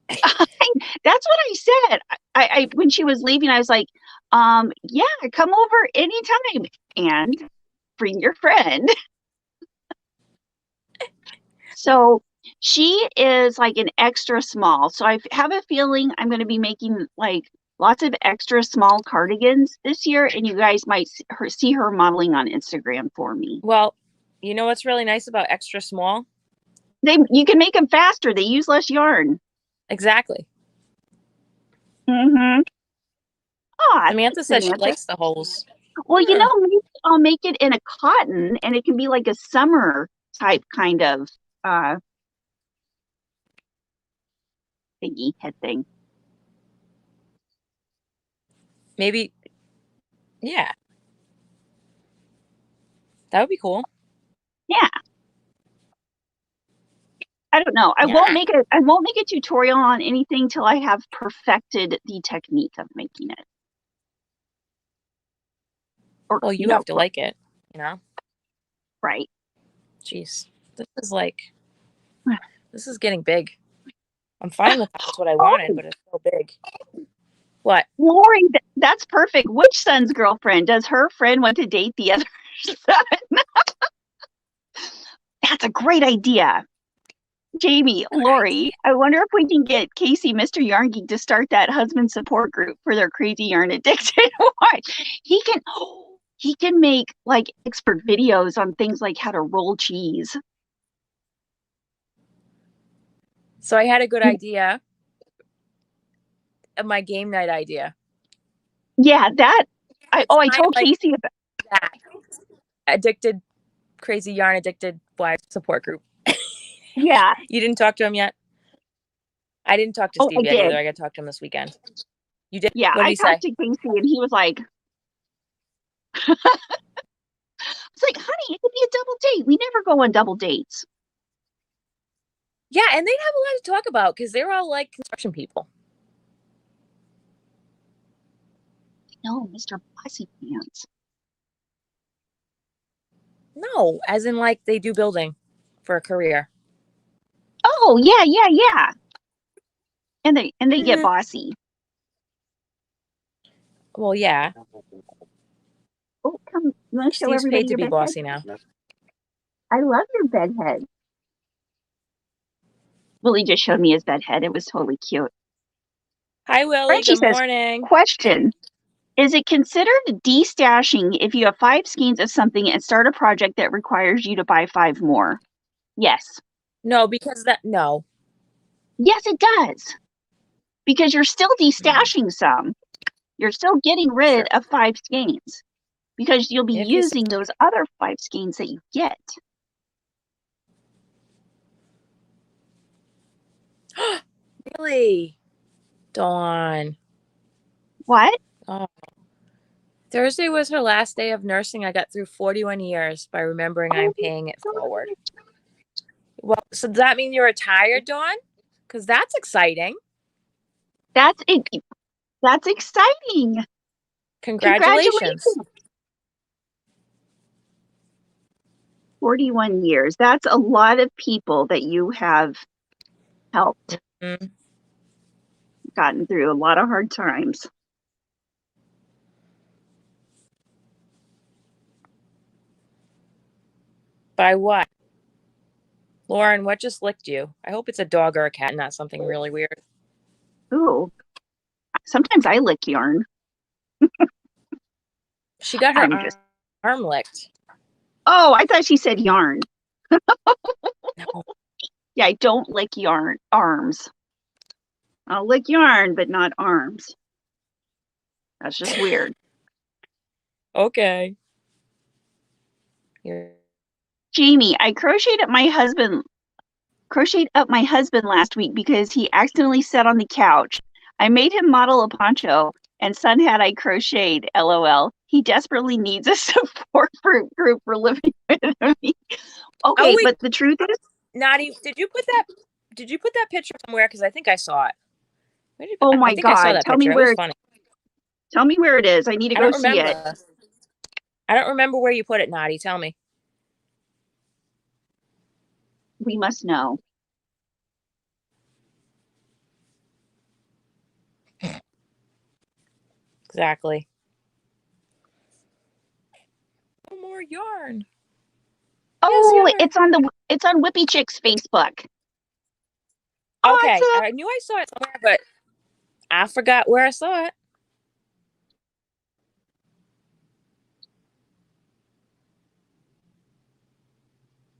That's what I said. I when she was leaving, I was like, yeah, come over anytime and bring your friend. So she is like an extra small. So I have a feeling I'm going to be making like lots of extra small cardigans this year, and you guys might see her modeling on Instagram for me. Well, you know what's really nice about extra small? You can make them faster. They use less yarn. Exactly. Mm-hmm. Oh, Samantha says she Samantha. likes the holes. Well, you know, maybe I'll make it in a cotton, and it can be like a summer type kind of uh thingy head thing. Maybe, yeah, that would be cool. Yeah. I don't know. Yeah. I won't make a tutorial on anything till I have perfected the technique of making it. Or, Well, you you know, have to like it, you know? right. Jeez. This is getting big. I'm fine with that's what I Oh, wanted, but it's so big. What? Lori, that's perfect. Which son's girlfriend? Does her friend want to date the other son? That's a great idea. Jamie, Lori, I wonder if we can get Casey, Mr. Yarn Geek, to start that husband support group for their crazy yarn addicted wife. He can make like expert videos on things like how to roll cheese. So I had a good idea of my game night idea. Yeah, It's I kind of told like Casey about that. Crazy yarn addicted wives support group. yeah. You didn't talk to him yet? I didn't talk to Oh, I Steve yet did. either. I got to talk to him this weekend. You did? Yeah, What did I he say? talked to Casey and he was like, it's like, honey, it could be a double date. We never go on double dates. Yeah, and they'd have a lot to talk about because they're all like construction people. No, Mr. Bossy Pants. No, as in like they do building for a career. Oh, yeah. And they get bossy. Well, yeah. Oh, come, you want to show Steve's everybody paid to your be bed head? bossy now. I love your bed head. Willie just showed me his bed head. It was totally cute. Hi, Willie. Frenchie Good says, morning. question. Is it considered destashing if you have 5 skeins of something and start a project that requires you to buy 5 more? Yes. No, because no. Yes, it does. Because you're still destashing some. You're still getting rid of 5 skeins because you'll be If you using those other 5 skeins that you get. really, Dawn. What? Oh. Thursday was her last day of nursing. I got through 41 years by remembering I'm paying it forward. Well, so does that mean you're retired, Dawn? Because that's exciting. That's it. That's exciting. Congratulations. 41 years. That's a lot of people that you have helped, gotten through a lot of hard times. By what? Lauren, what just licked you? I hope it's a dog or a cat, not something really weird. Ooh, sometimes I lick yarn. She got her I'm just. arm licked. Oh, I thought she said yarn. No. Yeah, I don't lick yarn arms. I'll lick yarn, but not arms. That's just weird. Okay. You're... Jamie, I crocheted up my husband last week because he accidentally sat on the couch. I made him model a poncho and son had I crocheted, LOL. He desperately needs a support group for living with me. Okay, but the truth is, Nadi, did you put that picture somewhere? Because I think I saw it. oh my I think I saw God, that tell me picture. where It was funny. Tell me where it is. I need to go see it. I don't remember where you put it, Nadi. Tell me. We must know. Exactly. No more yarn. Oh, yes, yarn. it's on Whippy Chick's Facebook. Okay, Awesome. I knew I saw it somewhere, but I forgot where I saw it.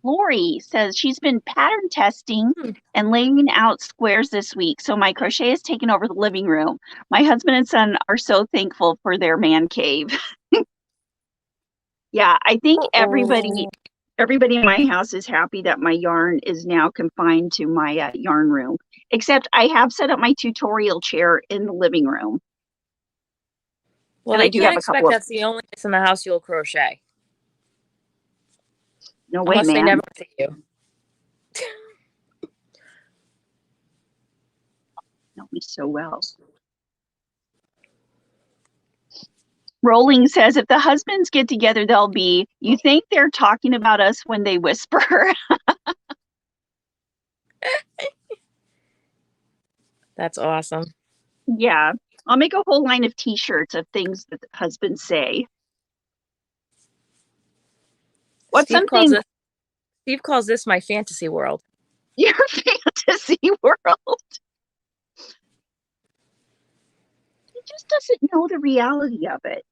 Lori says she's been pattern testing and laying out squares this week. So my crochet has taken over the living room. My husband and son are so thankful for their man cave. Yeah, I think everybody in my house is happy that my yarn is now confined to my yarn room. Except I have set up my tutorial chair in the living room. Well, they can't expect that's the only place in the house you'll crochet. No way, unless man. They never see you. Know me so well. Rolling says if the husbands get together, they'll be, you think they're talking about us when they whisper. That's awesome. Yeah. I'll make a whole line of t-shirts of things that the husbands say. Steve calls this my fantasy world. Your fantasy world. He just doesn't know the reality of it.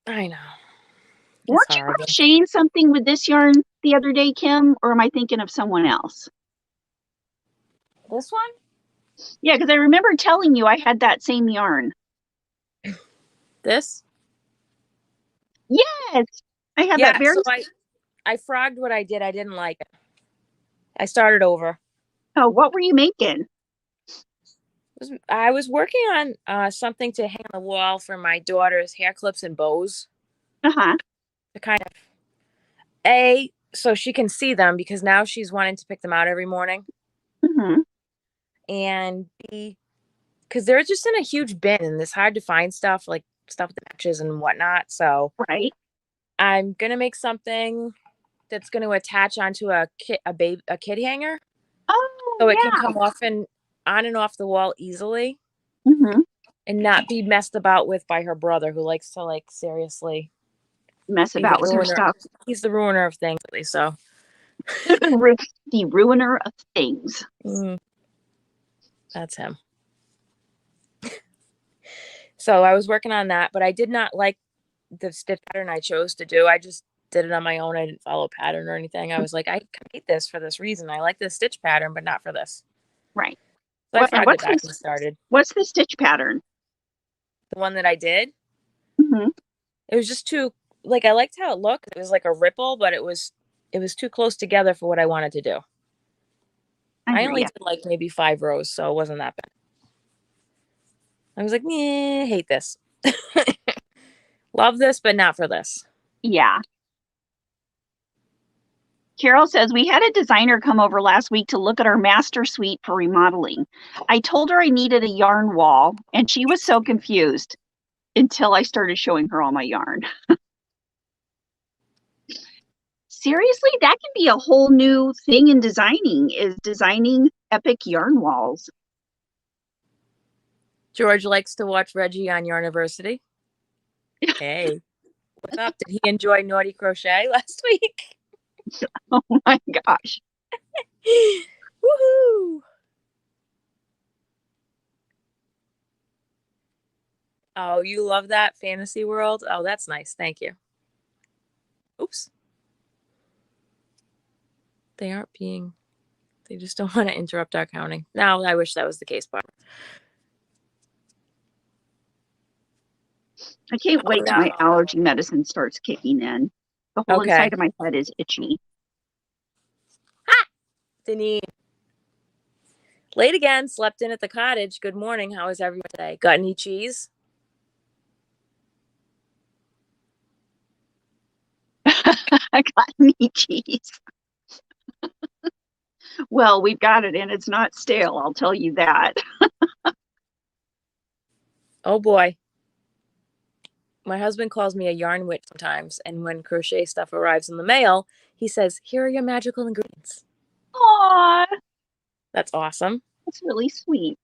I know. Weren't you crocheting something with this yarn the other day, Kim? Or am I thinking of someone else? This one? Yeah, because I remember telling you I had that same yarn. This? Yes. I had that very... So I frogged what I did. I didn't like it. I started over. Oh, what were you making? I was working on something to hang on the wall for my daughter's hair clips and bows. Uh-huh. To kind of, so she can see them because now she's wanting to pick them out every morning. Mm-hmm. And B, because they're just in a huge bin and it's hard to find stuff like stuff that matches and whatnot. So right. I'm going to make something that's going to attach onto a kid hanger. Oh, so it can come off and on and off the wall easily. Mm-hmm. And not be messed about with by her brother, who likes to like seriously mess about with her stuff. He's the ruiner of things, so the ruiner of things. That's him. So I was working on that, but I did not like the stitch pattern I chose to do. I just did it on my own. I didn't follow a pattern or anything. I was like, I hate this for this reason. I like the stitch pattern, but not for this. Right. So I frogged it back and started. What's the stitch pattern? The one that I did? Mm-hmm. It was just too, like, I liked how it looked. It was like a ripple, but it was too close together for what I wanted to do. I only did like maybe 5 rows, so it wasn't that bad. I was like, hate this. Love this, but not for this. Yeah. Carol says, we had a designer come over last week to look at our master suite for remodeling. I told her I needed a yarn wall, and she was so confused until I started showing her all my yarn. Seriously, that can be a whole new thing in designing, is designing epic yarn walls. George likes to watch Reggie on Yarniversity. Hey, what's up? Did he enjoy Naughty Crochet last week? Oh my gosh. Woohoo! Oh, you love that fantasy world? Oh, that's nice. Thank you. Oops. They aren't being, they just don't want to interrupt our counting. Now, I wish that was the case, but. I can't wait till my allergy medicine starts kicking in. The whole inside of my head is itchy. Ha! Denise. Late again, slept in at the cottage. Good morning. How is everyone today? Got any cheese? I got any cheese. Well, we've got it and it's not stale, I'll tell you that. Oh boy. My husband calls me a yarn witch sometimes, and when crochet stuff arrives in the mail, he says, "Here are your magical ingredients." Aww. That's awesome. That's really sweet.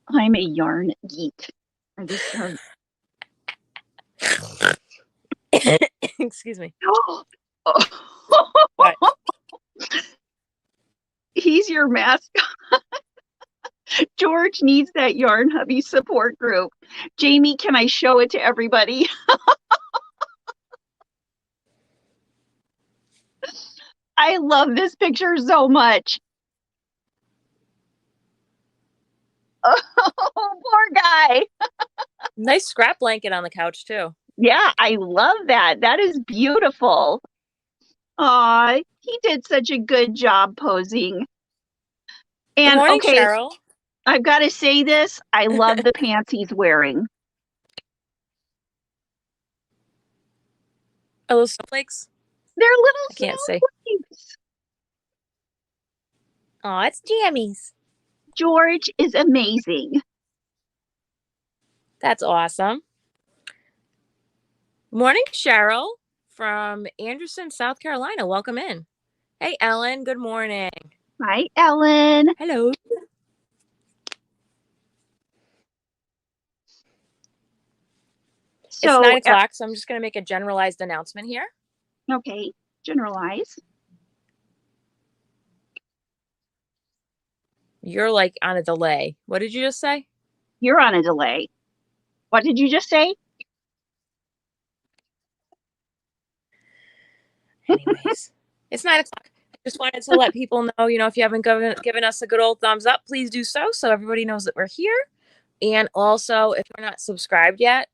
I'm a yarn geek. I just have... Excuse me. What? He's your mascot. George needs that Yarn Hubby support group. Jamie, can I show it to everybody? I love this picture so much. Oh, poor guy. Nice scrap blanket on the couch, too. Yeah, I love that. That is beautiful. Aw, he did such a good job posing. And Good morning, okay, Cheryl. I've got to say this. I love the pants he's wearing. Are those snowflakes? They're little I can't see. Oh, it's jammies. George is amazing. That's awesome. Morning, Cheryl from Anderson, South Carolina. Welcome in. Hey, Ellen. Good morning. Hi, Ellen. Hello. So, it's 9 o'clock, so I'm just going to make a generalized announcement here. Okay, generalize. You're like on a delay. What did you just say? You're on a delay. What did you just say? Anyways, it's 9 o'clock. I just wanted to let people know, if you haven't given us a good old thumbs up, please do so everybody knows that we're here. And also, if you're not subscribed yet,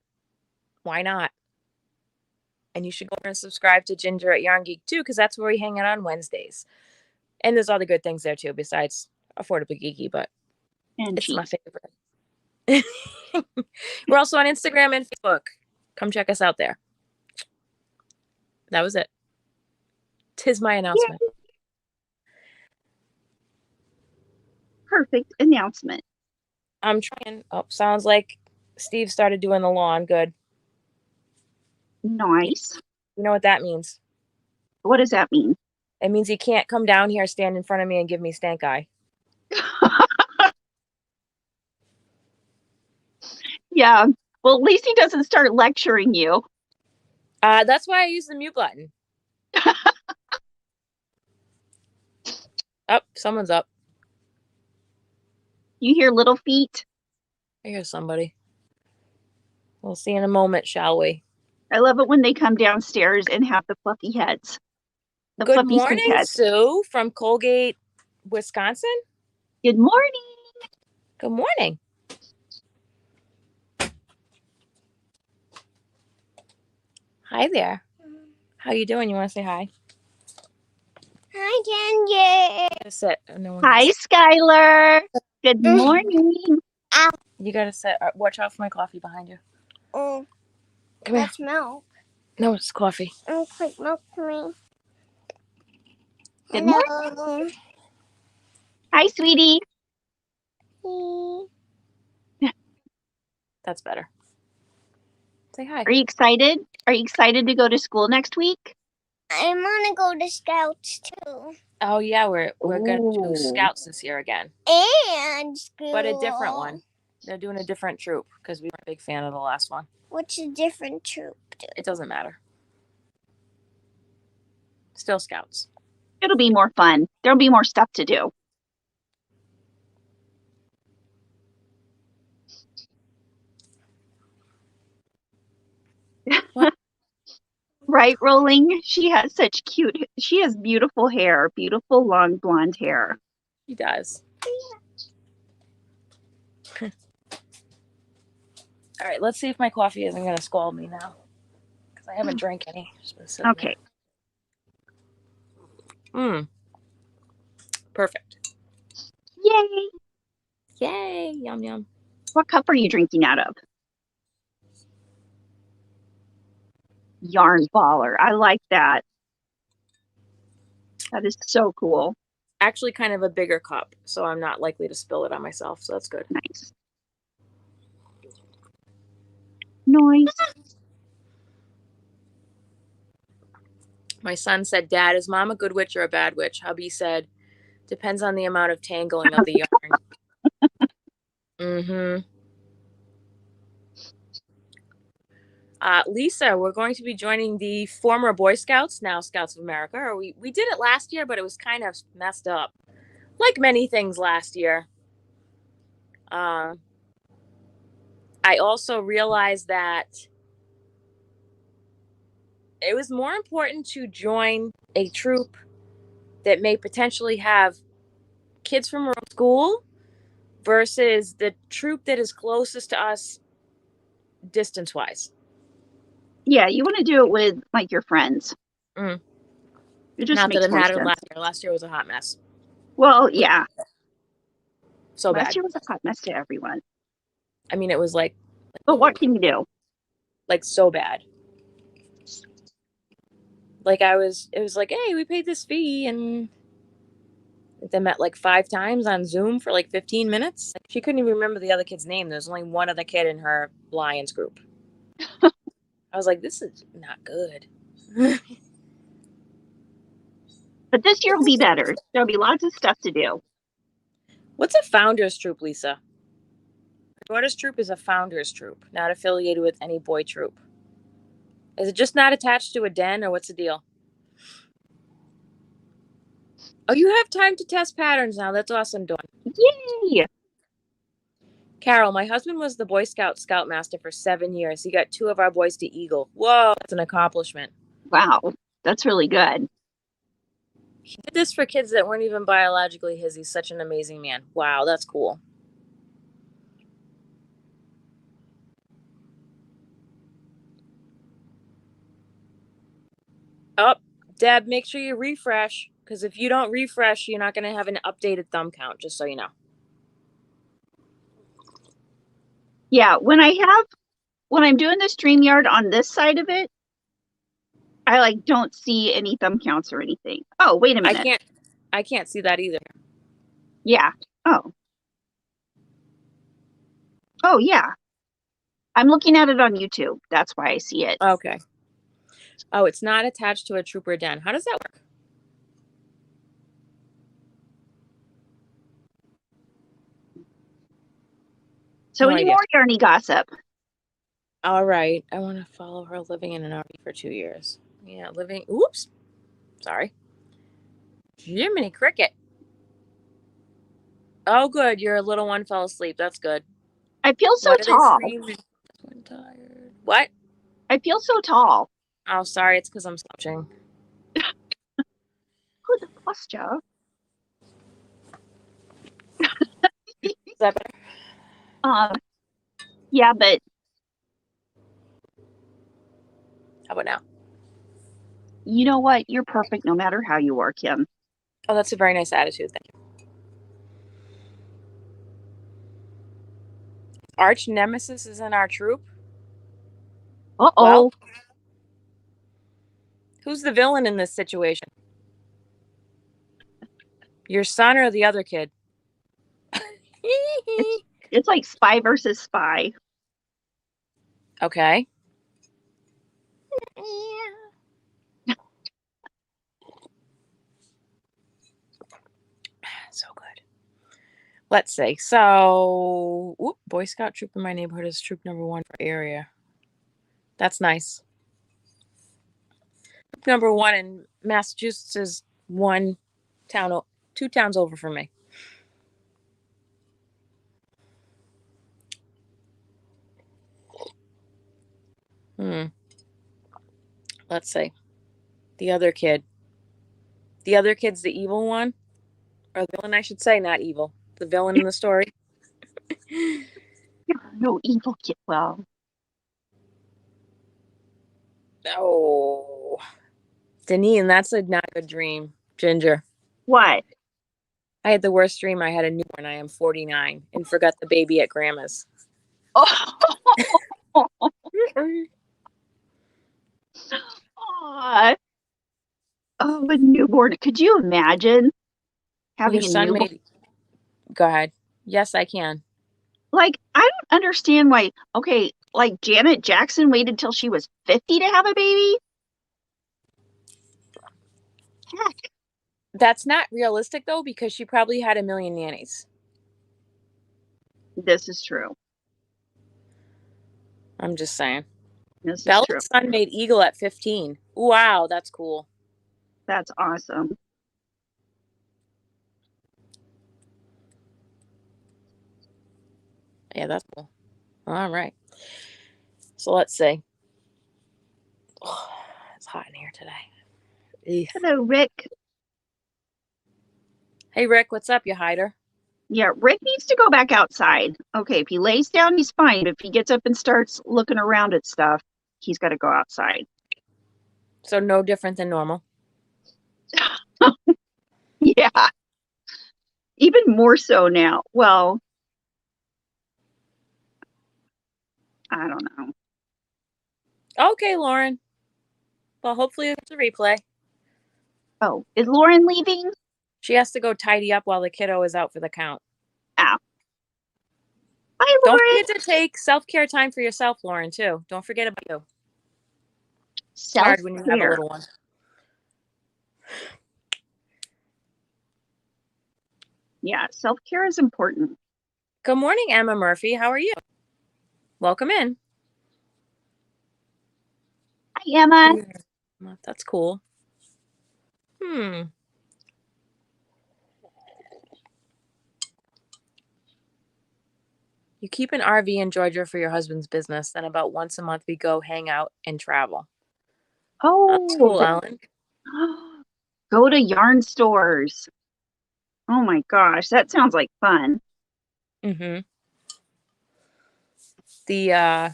why not? And you should go over and subscribe to Ginger at Yarn Geek too, because that's where we hang out on Wednesdays. And there's other good things there too, besides Affordably Geeky, but it's my favorite. We're also on Instagram and Facebook. Come check us out there. That was it. 'Tis my announcement. Yay. Perfect announcement. I'm trying. Oh, sounds like Steve started doing the lawn. Good. Nice. You know what that means? What does that mean? It means he can't come down here, stand in front of me, and give me stank eye. Yeah. Well, at least he doesn't start lecturing you. That's why I use the mute button. Oh, someone's up. You hear little feet? I hear somebody. We'll see in a moment, shall we? I love it when they come downstairs and have the fluffy heads. Good morning, Sue from Colgate, Wisconsin. Good morning. Good morning. Hi there. How you doing? You want to say hi? Hi, Ginger. Sit. No one Hi, Skylar. Good morning. You gotta sit. Watch out for my coffee behind you. Oh, come here. That's milk. No, it's coffee. Oh, quick milk to me. Good morning. Hi, sweetie. That's better. Say hi. Are you excited? Are you excited to go to school next week? I want to go to Scouts too. Oh yeah, we're gonna do Scouts this year again. And school. But a different one. They're doing a different troop because we were a big fan of the last one. What's a different troop do? It doesn't matter. Still Scouts. It'll be more fun. There'll be more stuff to do. Right, Rolling? She has beautiful hair, beautiful long blonde hair. She does. All right, let's see if my coffee isn't going to scold me now. Because I haven't drank any. Okay. Perfect. Yay! Yay! Yum, yum. What cup are you drinking out of? Yarn baller. I like that. That is so cool. Actually kind of a bigger cup, so I'm not likely to spill it on myself, so that's good. Nice. Nice. My son said, Dad, is Mom a good witch or a bad witch? Hubby said, depends on the amount of tangling of the yarn. Lisa, we're going to be joining the former Boy Scouts, now Scouts of America. Or we did it last year, but it was kind of messed up. Like many things last year. I also realized that it was more important to join a troop that may potentially have kids from our school versus the troop that is closest to us distance-wise. Yeah, you want to do it with like your friends. It just Not makes that it more mattered sense. last year. Last year was a hot mess. Well, yeah. So Last bad. year was a hot mess to everyone. I mean, it was like But what can you do? Like so bad. Like it was like, hey, we paid this fee and they met like 5 times on Zoom for like 15 minutes. She couldn't even remember the other kid's name. There's only one other kid in her Lions group. I was like, this is not good. But this year will be better. There'll be lots of stuff to do. What's a founder's troop, Lisa? Her daughter's troop is a founder's troop, not affiliated with any boy troop. Is it just not attached to a den, or what's the deal? Oh, you have time to test patterns now. That's awesome, Dawn. Yay! Carol, my husband was the Boy Scout Scoutmaster for 7 years. He got 2 of our boys to Eagle. Whoa, that's an accomplishment. Wow, that's really good. He did this for kids that weren't even biologically his. He's such an amazing man. Wow, that's cool. Oh, Deb, make sure you refresh, because if you don't refresh, you're not going to have an updated thumb count, just so you know. Yeah, when I'm doing the StreamYard on this side of it, I like don't see any thumb counts or anything. Oh, wait a minute. I can't see that either. Yeah. Oh, yeah. I'm looking at it on YouTube. That's why I see it. Okay. Oh, it's not attached to a trooper den. How does that work? So No any idea. more Yarnie gossip? All right. I want to follow her living in an RV for 2 years. Yeah, oops. Sorry. Jiminy Cricket. Oh, good. Your little one fell asleep. That's good. I feel so What are they tall. screaming? I'm tired. What? I feel so tall. Oh, sorry. It's because I'm slouching. Good posture. Is that better? Yeah, but How about now? you know what? You're perfect no matter how you are, Kim. Oh, that's a very nice attitude. Thank you. Arch Nemesis is in our troop. Uh-oh. Well, who's the villain in this situation? Your son or the other kid? It's like spy versus spy. Okay. So good. Let's see. So, Boy Scout troop in my neighborhood is troop number 1 for area. That's nice. Troop number 1 in Massachusetts is 2 towns over from me. Let's see. The other kid's the evil one, or the villain, I should say, not evil. The villain in the story. No evil kid. Well, Oh, Deneen, that's not a good dream, Ginger. what? I had the worst dream. I had a newborn. I am 49 and forgot the baby at grandma's. Oh, Aw. Oh, a newborn. Could you imagine having Your a son newborn? Go ahead. Yes, I can. Like, I don't understand why. Okay, like Janet Jackson waited till she was 50 to have a baby. Heck, That's not realistic, though, because she probably had a million nannies. this is true. I'm just saying. This is Bella's true. son made Eagle at 15. Wow, that's cool. That's awesome. Yeah, that's cool. All right. So let's see. Oh, it's hot in here today. Eugh. Hello, Rick. Hey, Rick, what's up, you hider? Yeah, Rick needs to go back outside. Okay, if he lays down, he's fine. But if he gets up and starts looking around at stuff, he's got to go outside. So no different than normal. Yeah, even more so now. Well, I don't know. Okay, Lauren. Well, hopefully it's a replay. Oh, is Lauren leaving? She has to go tidy up while the kiddo is out for the count. Ow. Bye, Don't Lauren. forget to take self-care time for yourself, Lauren, too. Don't forget about you. It's hard when you have a little one. Yeah, self-care is important. Good morning, Emma Murphy. How are you? Welcome in. Hi, Emma. That's cool. You keep an RV in Georgia for your husband's business, then about once a month we go hang out and travel. That's cool, Ellen. Go to yarn stores. Oh my gosh, that sounds like fun. Mm-hmm. The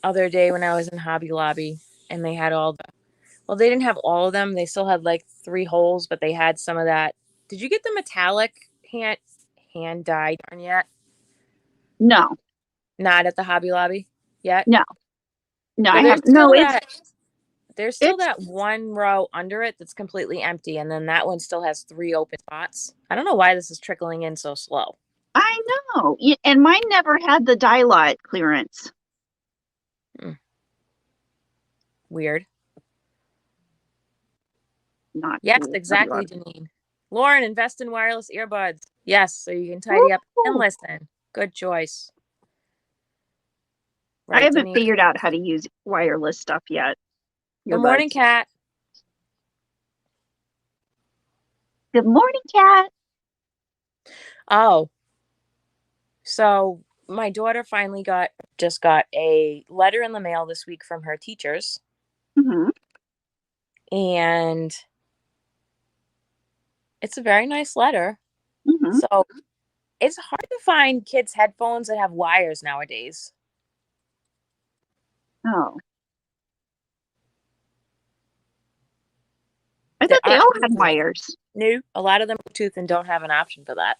other day when I was in Hobby Lobby and they had they didn't have all of them. They still had like 3 holes, but they had some of that. Did you get the metallic hand dyed yarn yet? No, Not at the Hobby Lobby yet? no, So I haven't. No, there's still that one row under it that's completely empty, and then that one still has 3 open spots. I don't know why this is trickling in so slow. I know. And mine never had the dye lot clearance. Weird. Not Yes, cool. exactly, Janine. Lauren, invest in wireless earbuds. Yes, so you can tidy up and listen. Good choice. Right, I haven't Janine? figured out how to use wireless stuff yet. Good morning, Kat. Good morning, Kat. Oh, so my daughter finally just got a letter in the mail this week from her teachers. Mm-hmm. And it's a very nice letter. Mm-hmm. So it's hard to find kids' headphones that have wires nowadays. Oh. I thought they all had wires. No, a lot of them Bluetooth and don't have an option for that.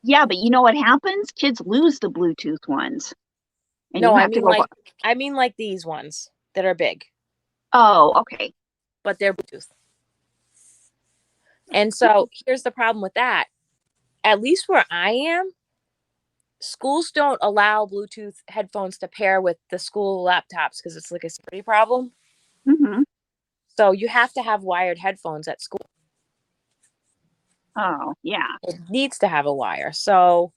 Yeah, but you know what happens? Kids lose the Bluetooth ones. And No, you have to go I mean like these ones that are big. Oh, okay. But they're Bluetooth. And so here's the problem with that. At least where I am, schools don't allow Bluetooth headphones to pair with the school laptops because it's like a security problem. Mm-hmm. So you have to have wired headphones at school. Oh, yeah. It needs to have a wire. So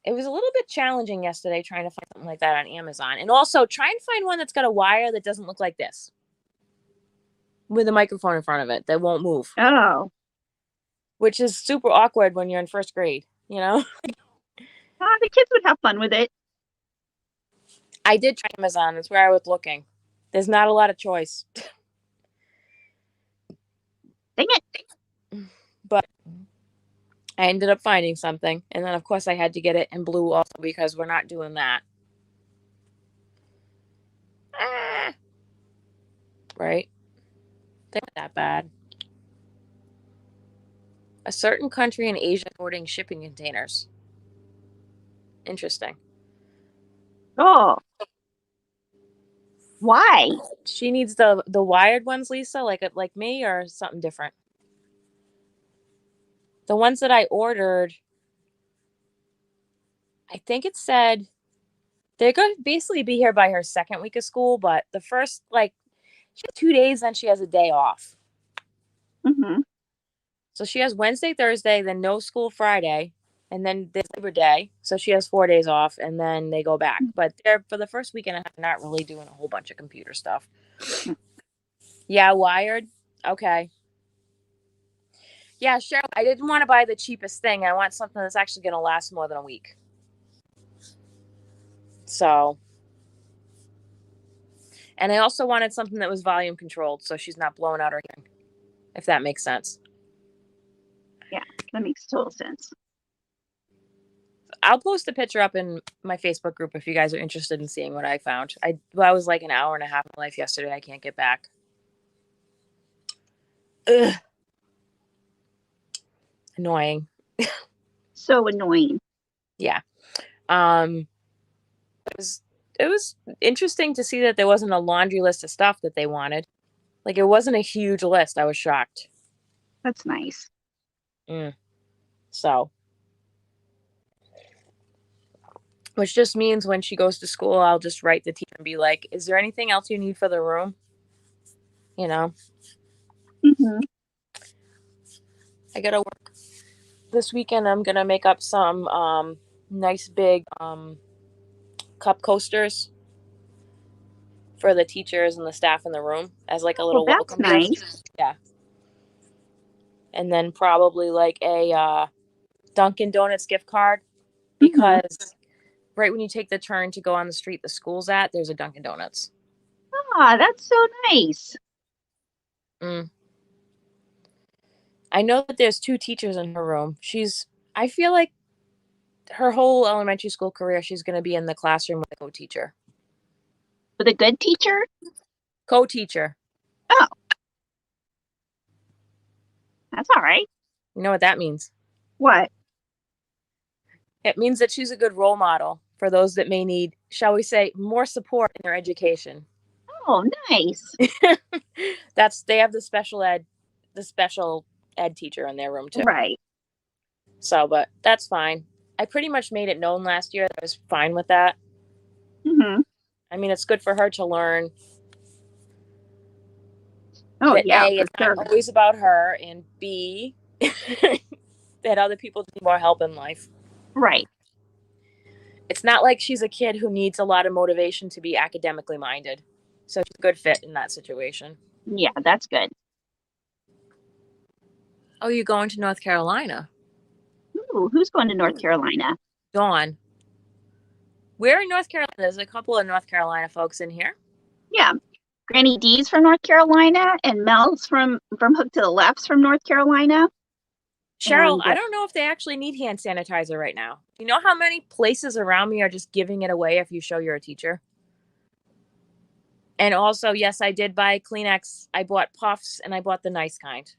it was a little bit challenging yesterday trying to find something like that on Amazon. And also try and find one that's got a wire that doesn't look like this, with a microphone in front of it that won't move, Oh. which is super awkward when you're in first grade, you know? The kids would have fun with it. I did try Amazon. That's where I was looking. There's not a lot of choice. Dang it. But I ended up finding something. And then, of course, I had to get it in blue also because we're not doing that. Right? They're not that bad. A certain country in Asia hoarding shipping containers. Interesting. Oh. Why? She needs the wired ones, Lisa, like me, or something different? The ones that I ordered, I think it said they're going to basically be here by her second week of school, but the first, she has 2 days, then she has a day off. Mm-hmm. So she has Wednesday, Thursday, then no school Friday, and then there's Labor Day. So she has 4 days off, and then they go back. But they're, for the first weekend, I'm not really doing a whole bunch of computer stuff. Yeah, wired. Okay. Yeah, Cheryl, I didn't want to buy the cheapest thing. I want something that's actually going to last more than a week. So, and I also wanted something that was volume controlled so she's not blowing out her hearing, if that makes sense. Yeah, that makes total sense. I'll post a picture up in my Facebook group if you guys are interested in seeing what I found. I was like an hour and a half of my life yesterday. I can't get back. Ugh. Annoying. So annoying. Yeah. It was interesting to see that there wasn't a laundry list of stuff that they wanted. Like, it wasn't a huge list. I was shocked. That's nice. So, which just means when she goes to school, I'll just write the teacher and be like, is there anything else you need for the room? You know? Mm-hmm. I gotta work this weekend. I'm gonna make up some nice big cup coasters for the teachers and the staff in the room as like a little welcome nice. gift. Yeah. And then probably like a Dunkin' Donuts gift card, because right when you take the turn to go on the street the school's at, there's a Dunkin' Donuts. Ah, that's so nice. I know that there's 2 teachers in her room. I feel like her whole elementary school career, she's going to be in the classroom with a co-teacher. With a good teacher? Co-teacher. Oh. That's all right. You know what that means? What? It means that she's a good role model for those that may need, shall we say, more support in their education. Oh, nice. They have the special ed teacher in their room too. Right. So, but that's fine. I pretty much made it known last year that I was fine with that. Mm-hmm. I mean, it's good for her to learn. Oh, that yeah, A, it's not always about her, and B, that other people need more help in life. Right. It's not like she's a kid who needs a lot of motivation to be academically minded. So she's a good fit in that situation. Yeah, that's good. Oh, you're going to North Carolina? Ooh, who's going to North Carolina? Dawn. We're in North Carolina. There's a couple of North Carolina folks in here. Yeah. Granny D's from North Carolina, and Mel's from Hook to the Left's from North Carolina. Cheryl, I don't know if they actually need hand sanitizer right now. You know how many places around me are just giving it away if you show you're a teacher? And also, yes, I did buy Kleenex. I bought Puffs, and I bought the nice kind.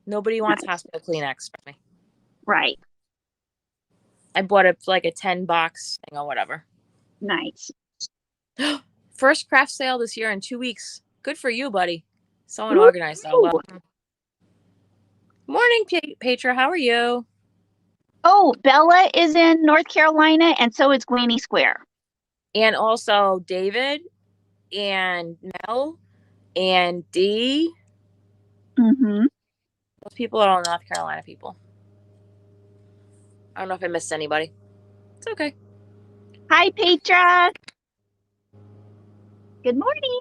Nobody wants hospital Kleenex from me. Right. I bought it like a 10 box thing or whatever. Nice. First craft sale this year in 2 weeks. Good for you, buddy. Someone organized that well. Morning, Petra. How are you? Oh, Bella is in North Carolina, and so is Granny Square. And also David and Mel and Dee. Mm-hmm. Those people are all North Carolina people. I don't know if I missed anybody. It's okay. Hi, Petra. Good morning.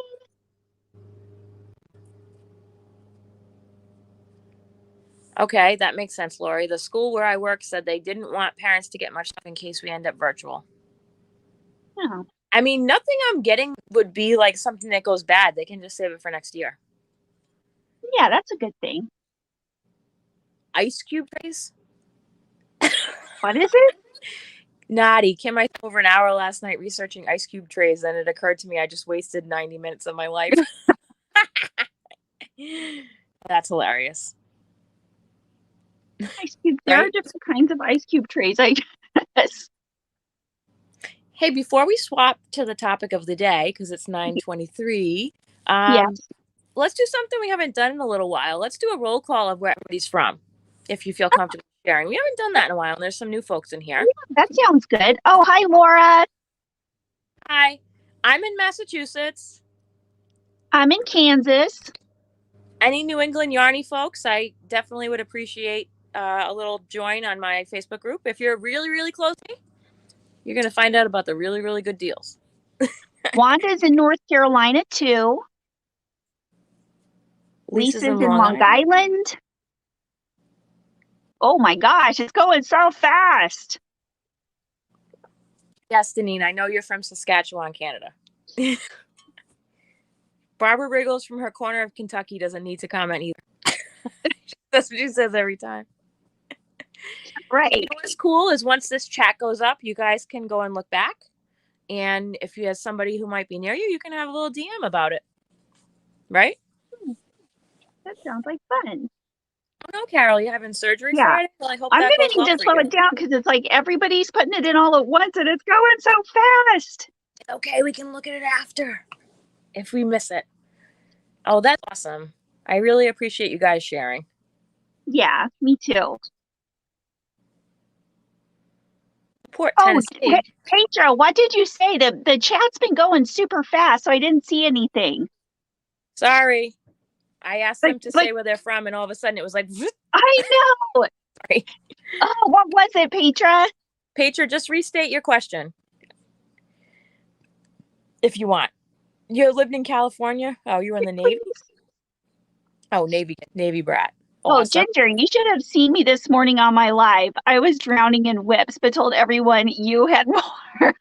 Okay, that makes sense, Lori. The school where I work said they didn't want parents to get much stuff in case we end up virtual. Oh, I mean, nothing I'm getting would be like something that goes bad. They can just save it for next year. yeah, that's a good thing. Ice cube trays? What is it? Naughty. Kim, I spent over an hour last night researching ice cube trays, and it occurred to me I just wasted 90 minutes of my life. That's hilarious. Ice cube. There are different kinds of ice cube trays, I guess. Hey, before we swap to the topic of the day, because it's 9:23, Yes. let's do something we haven't done in a little while. Let's do a roll call of where everybody's from, if you feel comfortable sharing. We haven't done that in a while, and there's some new folks in here. Yeah, that sounds good. Oh, hi, Laura. Hi, I'm in Massachusetts. I'm in Kansas. Any New England Yarnie folks, I definitely would appreciate a little join on my Facebook group. If you're really, really close to me, you're going to find out about the really, really good deals. Wanda's in North Carolina, too. Lisa's in Long Island. Oh, my gosh, it's going so fast. Yes, Deneen, I know you're from Saskatchewan, Canada. Barbara Wriggles from her corner of Kentucky doesn't need to comment either. That's what she says every time. Right. And what's cool is once this chat goes up, you guys can go and look back. And if you have somebody who might be near you, you can have a little DM about it. Right? That sounds like fun. Oh no, Carol, you having surgery Yeah. Friday? Well, I hope I'm that going goes to need well to for slow you. it down because it's like everybody's putting it in all at once and it's going so fast. Okay, we can look at it after if we miss it. Oh, that's awesome. I really appreciate you guys sharing. Yeah, me too. Port Oh, Tennessee. Petra, what did you say? The chat's been going super fast, so I didn't see anything. Sorry. I asked them to say where they're from, and all of a sudden it was like, I know. Sorry. Oh, what was it, Petra? Petra, just restate your question. If you want. You lived in California? Oh, you were in the Navy? Oh, Navy brat. Awesome. Oh, Ginger, you should have seen me this morning on my live. I was drowning in whips, but told everyone you had more.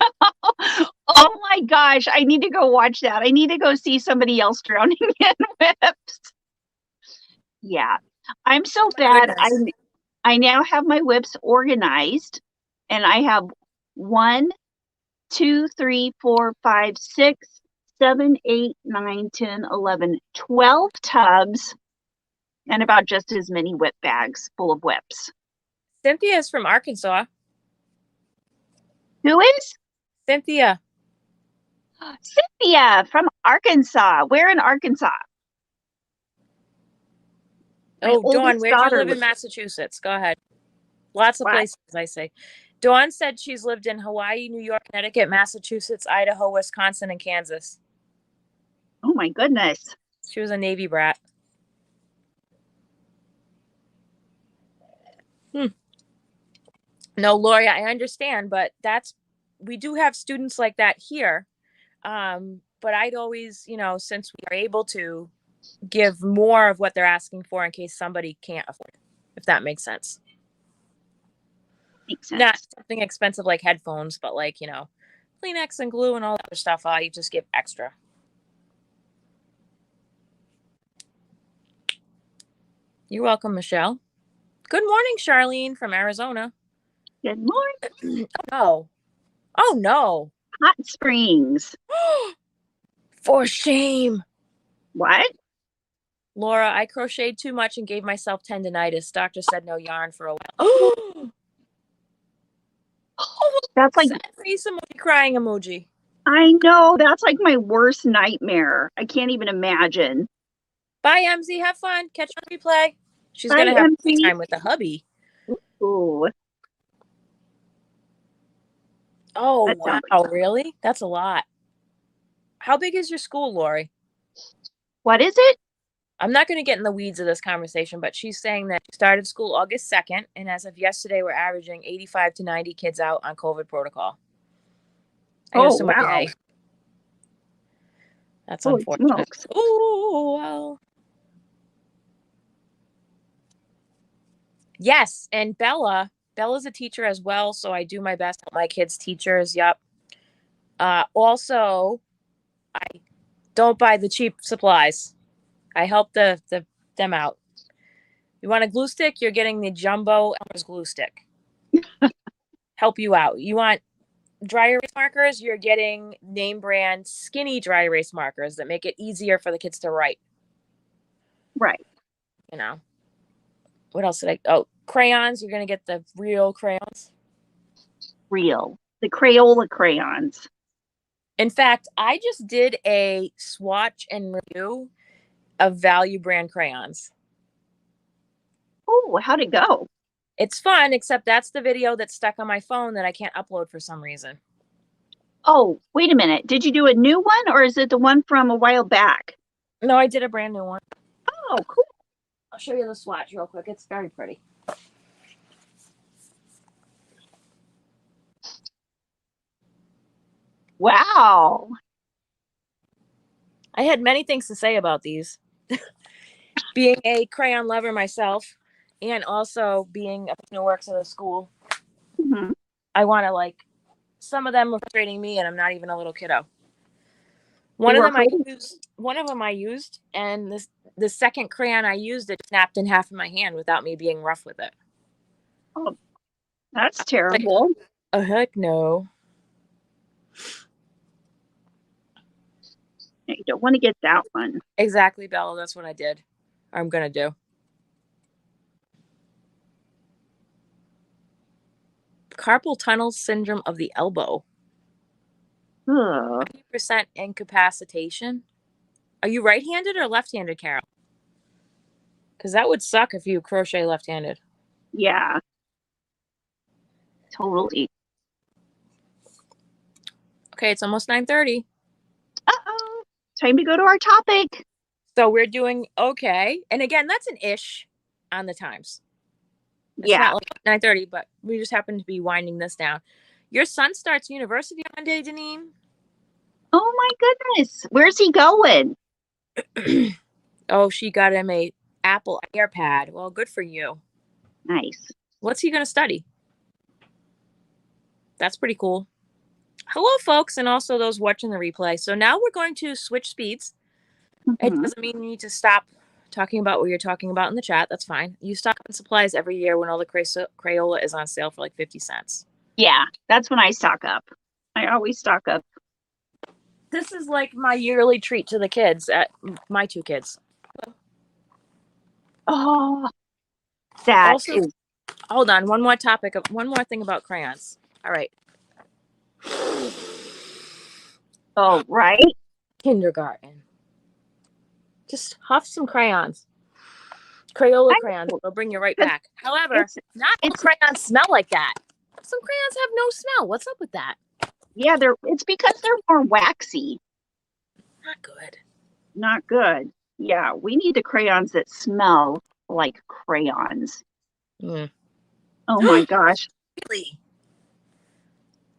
Oh my gosh, I need to go watch that. I need to go see somebody else drowning in whips. Yeah, I'm so bad. I now have my whips organized, and I have 1, 2, 3, 4, 5, 6, 7, 8, 9, 10, 11, 12 tubs, and about just as many whip bags full of whips. Cynthia is from Arkansas. Who is? Cynthia. Cynthia from Arkansas. Where in Arkansas? Oh, Dawn, where do you live in Massachusetts? Go ahead. Lots of places, I say. Dawn said she's lived in Hawaii, New York, Connecticut, Massachusetts, Idaho, Wisconsin, and Kansas. Oh my goodness. She was a Navy brat. No, Lori, I understand, but we do have students like that here. But I'd always, since we are able to give more of what they're asking for in case somebody can't afford it, if that makes sense. Makes sense. Not something expensive like headphones, but like, Kleenex and glue and all that other stuff. You just give extra. You're welcome, Michelle. Good morning, Charlene from Arizona. Good morning. Oh, no. Oh, no. Hot Springs. For shame. What? Laura, I crocheted too much and gave myself tendinitis. Doctor said no yarn for a while. That's like face emoji, crying emoji. I know. That's like my worst nightmare. I can't even imagine. Bye, MZ. Have fun. Catch on replay. She's going to have time with the hubby. Ooh. Oh, wow. Really? That's a lot. How big is your school, Lori? What is it? I'm not going to get in the weeds of this conversation, but she's saying that she started school August 2nd, and as of yesterday, we're averaging 85 to 90 kids out on COVID protocol. Oh, wow. That's Holy unfortunate. smokes. Oh, well. Yes, and Bella's a teacher as well, so I do my best with my kids' teachers. Yep. Also, I don't buy the cheap supplies. I help them out. You want a glue stick? You're getting the Jumbo Elmer's glue stick. Help you out. You want dry erase markers? You're getting name brand skinny dry erase markers that make it easier for the kids to write. Right. You know. What else did I? Oh, crayons. You're going to get the real crayons. Real. The Crayola crayons. In fact, I just did a swatch and review of Value brand crayons. Oh, how'd it go? It's fun, except that's the video that's stuck on my phone that I can't upload for some reason. Oh, wait a minute. Did you do a new one or is it the one from a while back? No, I did a brand new one. Oh, cool. I'll show you the swatch real quick. It's very pretty. Wow. I had many things to say about these. Being a crayon lover myself, and also being a person who works at a school, Mm-hmm. I want to some of them are frustrating me, and I'm not even a little kiddo. One of them I used, and the second crayon I used, it snapped in half in my hand without me being rough with it. Oh, that's terrible. Oh, heck no. You don't want to get that one. Exactly, Bella. That's what I did. I'm going to do. Carpal tunnel syndrome of the elbow. Ugh. 90% incapacitation. Are you right-handed or left-handed, Carol? Because that would suck if you crochet left-handed. Yeah. Totally. Okay, it's almost 9:30. Uh-oh. Time to go to our topic. So we're doing okay. And again, that's an ish on the times. It's Yeah. not like 9:30, but we just happen to be winding this down. Your son starts university Monday, Deneen. Oh my goodness. Where's he going? Oh, she got him a Apple AirPad. Well, good for you. Nice. What's he going to study? That's pretty cool. Hello, folks, and also those watching the replay. So now we're going to switch speeds. It Mhm. doesn't mean you need to stop talking about what you're talking about in the chat. That's fine. You stock up on supplies every year when all the Crayola is on sale for like 50 cents. Yeah, that's when I stock up. I always stock up. This is like my yearly treat to the kids, at my two kids. Oh, that Also, is. hold on. One more thing about crayons. All right. Oh, right. Kindergarten. Just huff some crayons. Crayola crayons. They'll bring you right back. However, not all crayons smell like that. Some crayons have no smell. What's up with that? Yeah, it's because they're more waxy. Not good. Not good. Yeah, we need the crayons that smell like crayons. Mm. Oh my gosh. Really?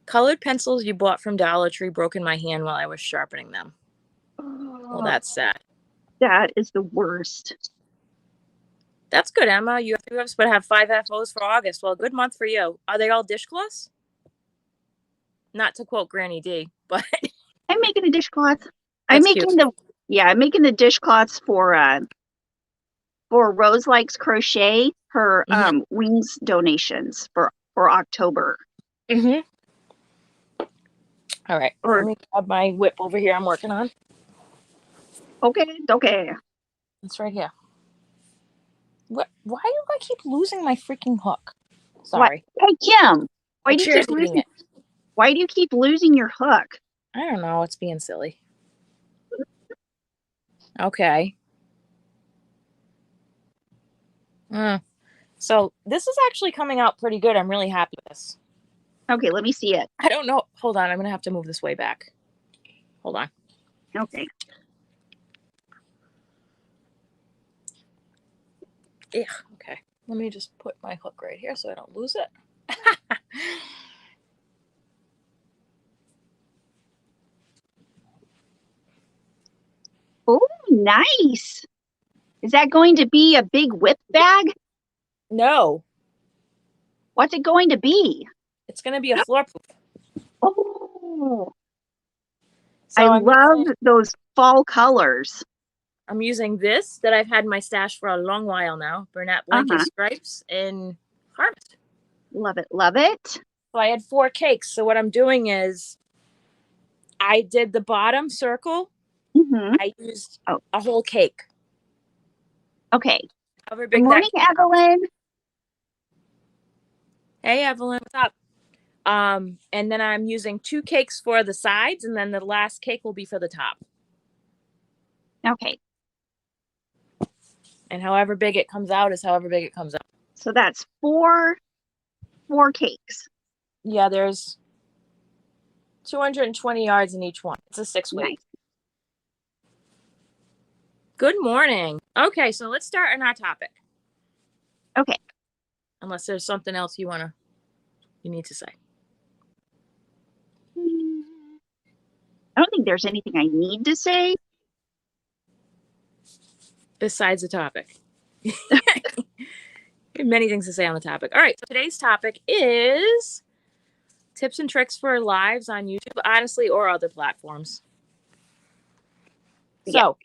Colored pencils you bought from Dollar Tree broke in my hand while I was sharpening them. Well, that's sad. That is the worst. That's good, Emma. You have 5 FOs for August. Well, good month for you. Are they all dishcloths? Not to quote Granny D, but I'm making a dishcloth. I'm making the dishcloths for Rose Likes Crochet, her wings donations for October. Mm-hmm. All right. Let me grab my whip over here I'm working on. Okay. It's right here. Why do I keep losing my freaking hook? Sorry. Hey, Kim, why do you keep losing your hook? I don't know. It's being silly. Okay. So this is actually coming out pretty good. I'm really happy with this. Okay, let me see it. I don't know. Hold on. I'm going to have to move this way back. Hold on. Okay. Yeah, okay. Let me just put my hook right here so I don't lose it. Oh, nice. Is that going to be a big whip bag? No, What's it going to be? it's going to be a floor proof. Oh, So I love those fall colors. I'm using this that I've had in my stash for a long while now. Bernat Blanket Stripes in Harvest. Love it. Love it. So I had 4 cakes. So what I'm doing is I did the bottom circle. Mm-hmm. I used a whole cake. Okay. However Good big morning, that Evelyn. Hey, Evelyn, what's up? And then I'm using 2 cakes for the sides, and then the last cake will be for the top. Okay. And however big it comes out is however big it comes out. So that's four cakes. Yeah, there's 220 yards in each one. It's a 6-week. Nice. Good morning. Okay, so let's start on our topic. Okay. Unless there's something else you need to say. I don't think there's anything I need to say. Besides the topic. Many things to say on the topic. All right, so today's topic is tips and tricks for lives on YouTube, honestly, or other platforms. Yeah. So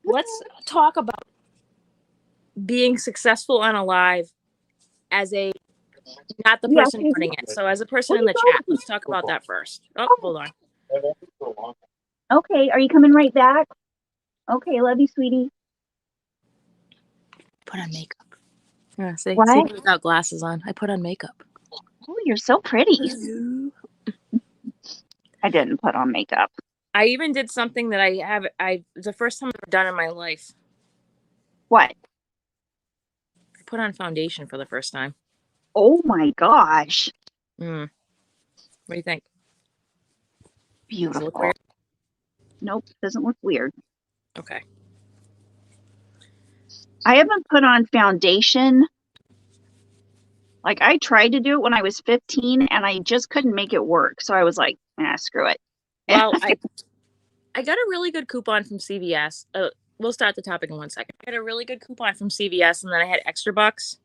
let's talk about being successful on a live as not the person running it. So as a person in the chat, let's talk about that first. Oh, hold on. Okay, are you coming right back? Okay, love you, sweetie. Put on makeup. Yeah, see What? me without glasses on. I put on makeup. Oh, you're so pretty. I didn't put on makeup. I even did something that it's the first time I've ever done in my life. What? I put on foundation for the first time. Oh my gosh. What do you think? Beautiful. Does it look weird? Nope, doesn't look weird. Okay. I haven't put on foundation. Like, I tried to do it when I was 15 and I just couldn't make it work. So I was like, screw it. Well, I got a really good coupon from CVS. We'll start the topic in 1 second. I got a really good coupon from CVS, and then I had extra bucks.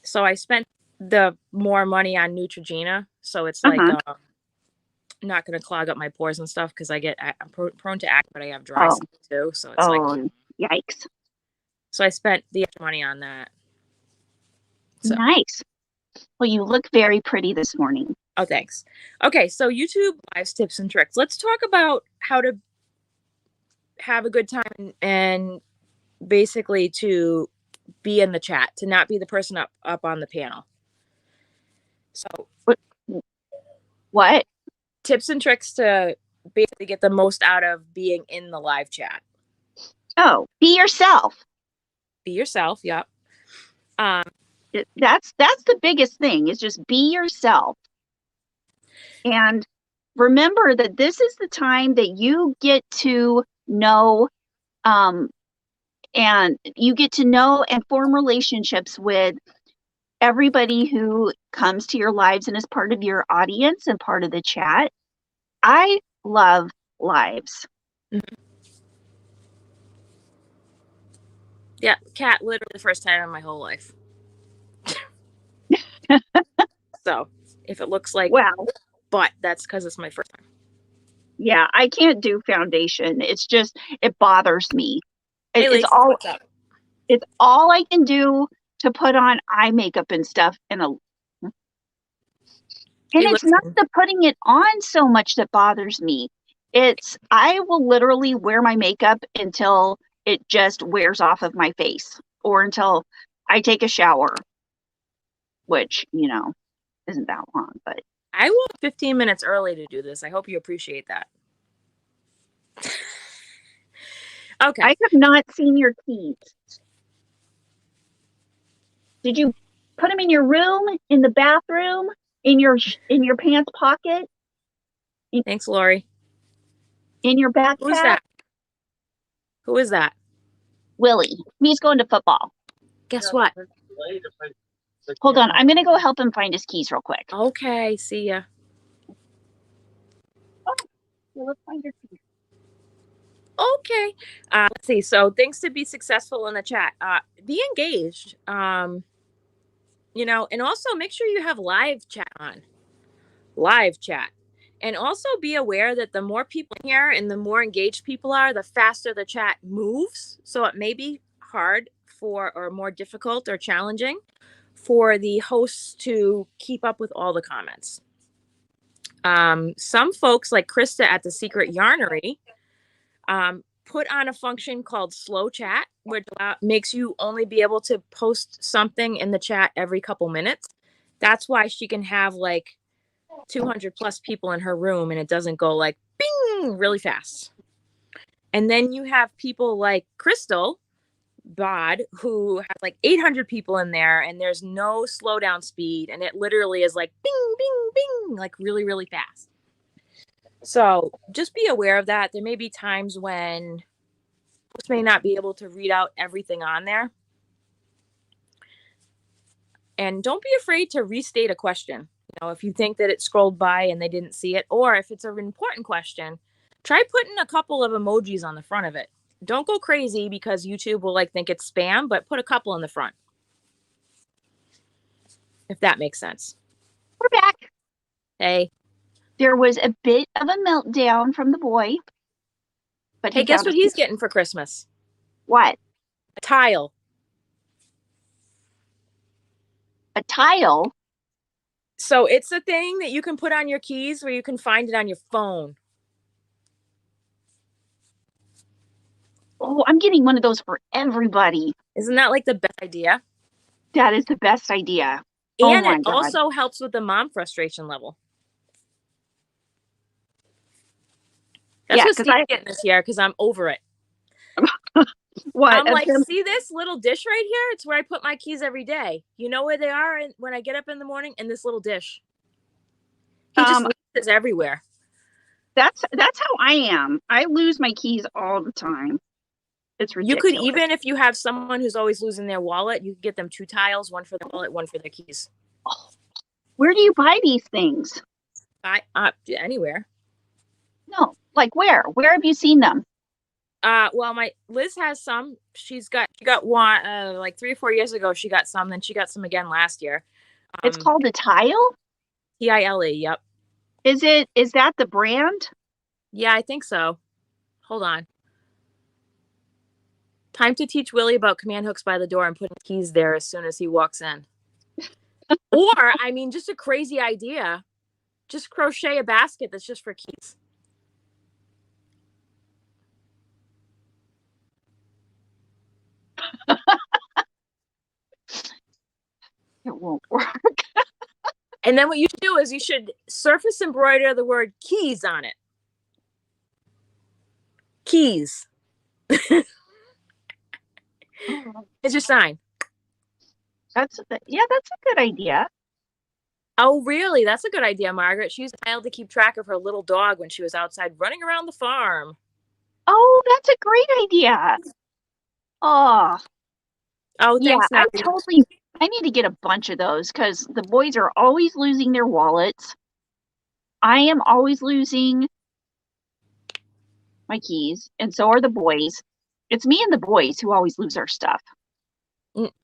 So I spent the more money on Neutrogena. So it's like not going to clog up my pores and stuff because I'm prone to acne, but I have dry skin too. So it's Yikes. So I spent the extra money on that. So. Nice. Well, you look very pretty this morning. Oh, thanks. Okay, so YouTube Lives tips and tricks. Let's talk about how to have a good time and basically to be in the chat, to not be the person up on the panel. So what? Tips and tricks to basically get the most out of being in the live chat. Oh, be yourself. Be yourself, yep. That's the biggest thing, is just be yourself. And remember that this is the time that you get to know and you get to know and form relationships with everybody who comes to your lives and is part of your audience and part of the chat. I love lives. Mm-hmm. Yeah, cat, literally the first time in my whole life. So if it looks like but that's because it's my first time. Yeah, I can't do foundation. It's just, it bothers me. Hey, Lacey, what's up? It's all I can do to put on eye makeup and stuff it's not the putting it on so much that bothers me. I will literally wear my makeup until it just wears off of my face or until I take a shower, which, isn't that long, but. I woke 15 minutes early to do this. I hope you appreciate that. Okay. I have not seen your keys. Did you put them in your room, in the bathroom, in your pants pocket? Thanks, Lori. In your backpack? Who's that? Who is that? Willie. He's going to football. Guess what? Hold on. I'm going to go help him find his keys real quick. Okay, see ya. Let's find your keys. Okay. Let's see. So things to be successful in the chat. Be engaged. And also make sure you have live chat on. Live chat. And also be aware that the more people here and the more engaged people are, the faster the chat moves. So it may be hard or more difficult or challenging for the hosts to keep up with all the comments. Some folks like Krista at the Secret Yarnery put on a function called slow chat, which makes you only be able to post something in the chat every couple minutes. That's why she can have like 200 plus people in her room and it doesn't go like bing really fast. And then you have people like Crystal Bod who has like 800 people in there and there's no slowdown speed and it literally is like bing bing bing like really really fast. So just be aware of that. There may be times when folks may not be able to read out everything on there. And don't be afraid to restate a question. If you think that it scrolled by and they didn't see it, or if it's an important question, try putting a couple of emojis on the front of it. Don't go crazy because YouTube will think it's spam, but put a couple in the front. If that makes sense. We're back. Hey. There was a bit of a meltdown from the boy. But hey, guess what he's getting for Christmas? What? A tile. A tile? So it's a thing that you can put on your keys where you can find it on your phone. Oh, I'm getting one of those for everybody. Isn't that the best idea? That is the best idea. And it also helps with the mom frustration level. That's what Steve's getting this year because I'm over it. What? I'm like, see this little dish right here? It's where I put my keys every day. You know where they are when I get up in the morning? In this little dish. He just leaves it everywhere. That's how I am. I lose my keys all the time. It's ridiculous. You could, even if you have someone who's always losing their wallet, you could get them 2 tiles, one for the wallet, one for their keys. Oh. Where do you buy these things? Anywhere. No, where? Where have you seen them? Well, my Liz has some. She got one 3 or 4 years ago. She got some, then she got some again last year. It's called a tile? Tile, yep. Is that the brand? Yeah, I think so. Hold on. Time to teach Willie about command hooks by the door and putting keys there as soon as he walks in. Or, just a crazy idea. Just crochet a basket that's just for keys. It won't work. And then what you should do is you should surface embroider the word keys on it. Keys. It's your sign. That's a good idea. Oh, really? That's a good idea, Margaret. She used a tile to keep track of her little dog when she was outside running around the farm. Oh, that's a great idea. Oh, thanks. Yeah, I need to get a bunch of those because the boys are always losing their wallets. I am always losing my keys, and so are the boys. It's me and the boys who always lose our stuff.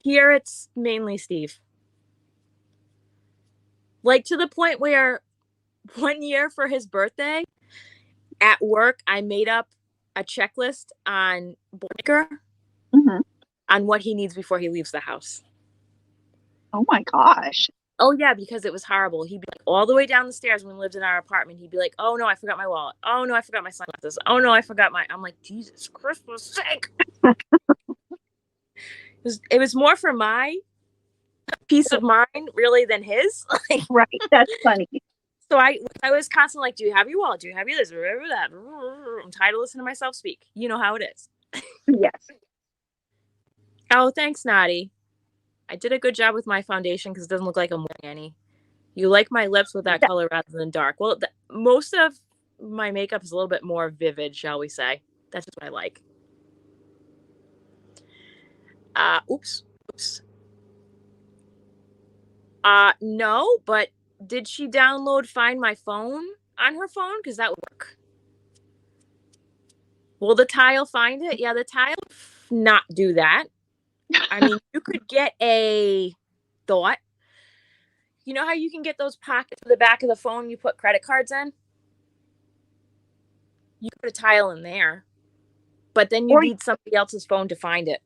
Here it's mainly Steve. To the point where 1 year for his birthday at work, I made up a checklist on Boyker on what he needs before he leaves the house. Oh my gosh. Oh yeah, because it was horrible. He'd be all the way down the stairs when we lived in our apartment. He'd be like, "Oh no, I forgot my wallet. Oh no, I forgot my sunglasses. Oh no, I forgot my." I'm like, Jesus Christmas sake. It was more for my peace of mind, really, than his. Right, that's funny. So I was constantly like, "Do you have your wallet? Do you have your this? Remember that?" I'm tired of listening to myself speak. You know how it is. Yes. Oh, thanks, Naughty. I did a good job with my foundation because it doesn't look like I'm wearing any. You like my lips with that color rather than dark. Well, most of my makeup is a little bit more vivid, shall we say. That's just what I like. Oops. No, but did she download Find My Phone on her phone? Because that would work. Will the tile find it? Yeah, the tile not do that. I mean, you could get a thought. You know how you can get those pockets at the back of the phone you put credit cards in? You put a tile in there, but then you need somebody else's phone to find it.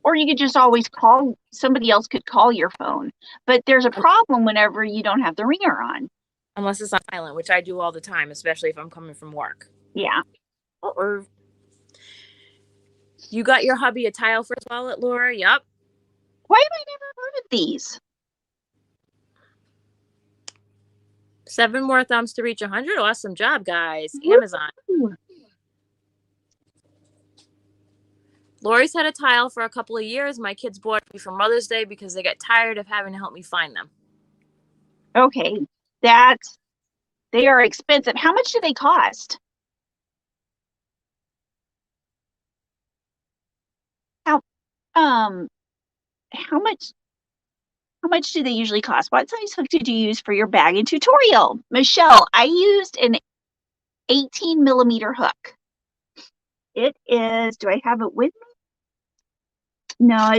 Or you could just always call, somebody else could call your phone. But there's a problem whenever you don't have the ringer on. Unless it's on silent, which I do all the time, especially if I'm coming from work. Yeah. Or you got your hubby a tile for his wallet, Laura? Yep. Why have I never heard of these? 7 more thumbs to reach 100. Awesome job, guys. Amazon. Ooh. Lori's had a tile for a couple of years. My kids bought me for Mother's Day because they got tired of having to help me find them. Okay. They are expensive. How much do they cost? How much do they usually cost? What size hook did you use for your bag and tutorial? Michelle, I used an 18 millimeter hook. It is, do I have it with me? No,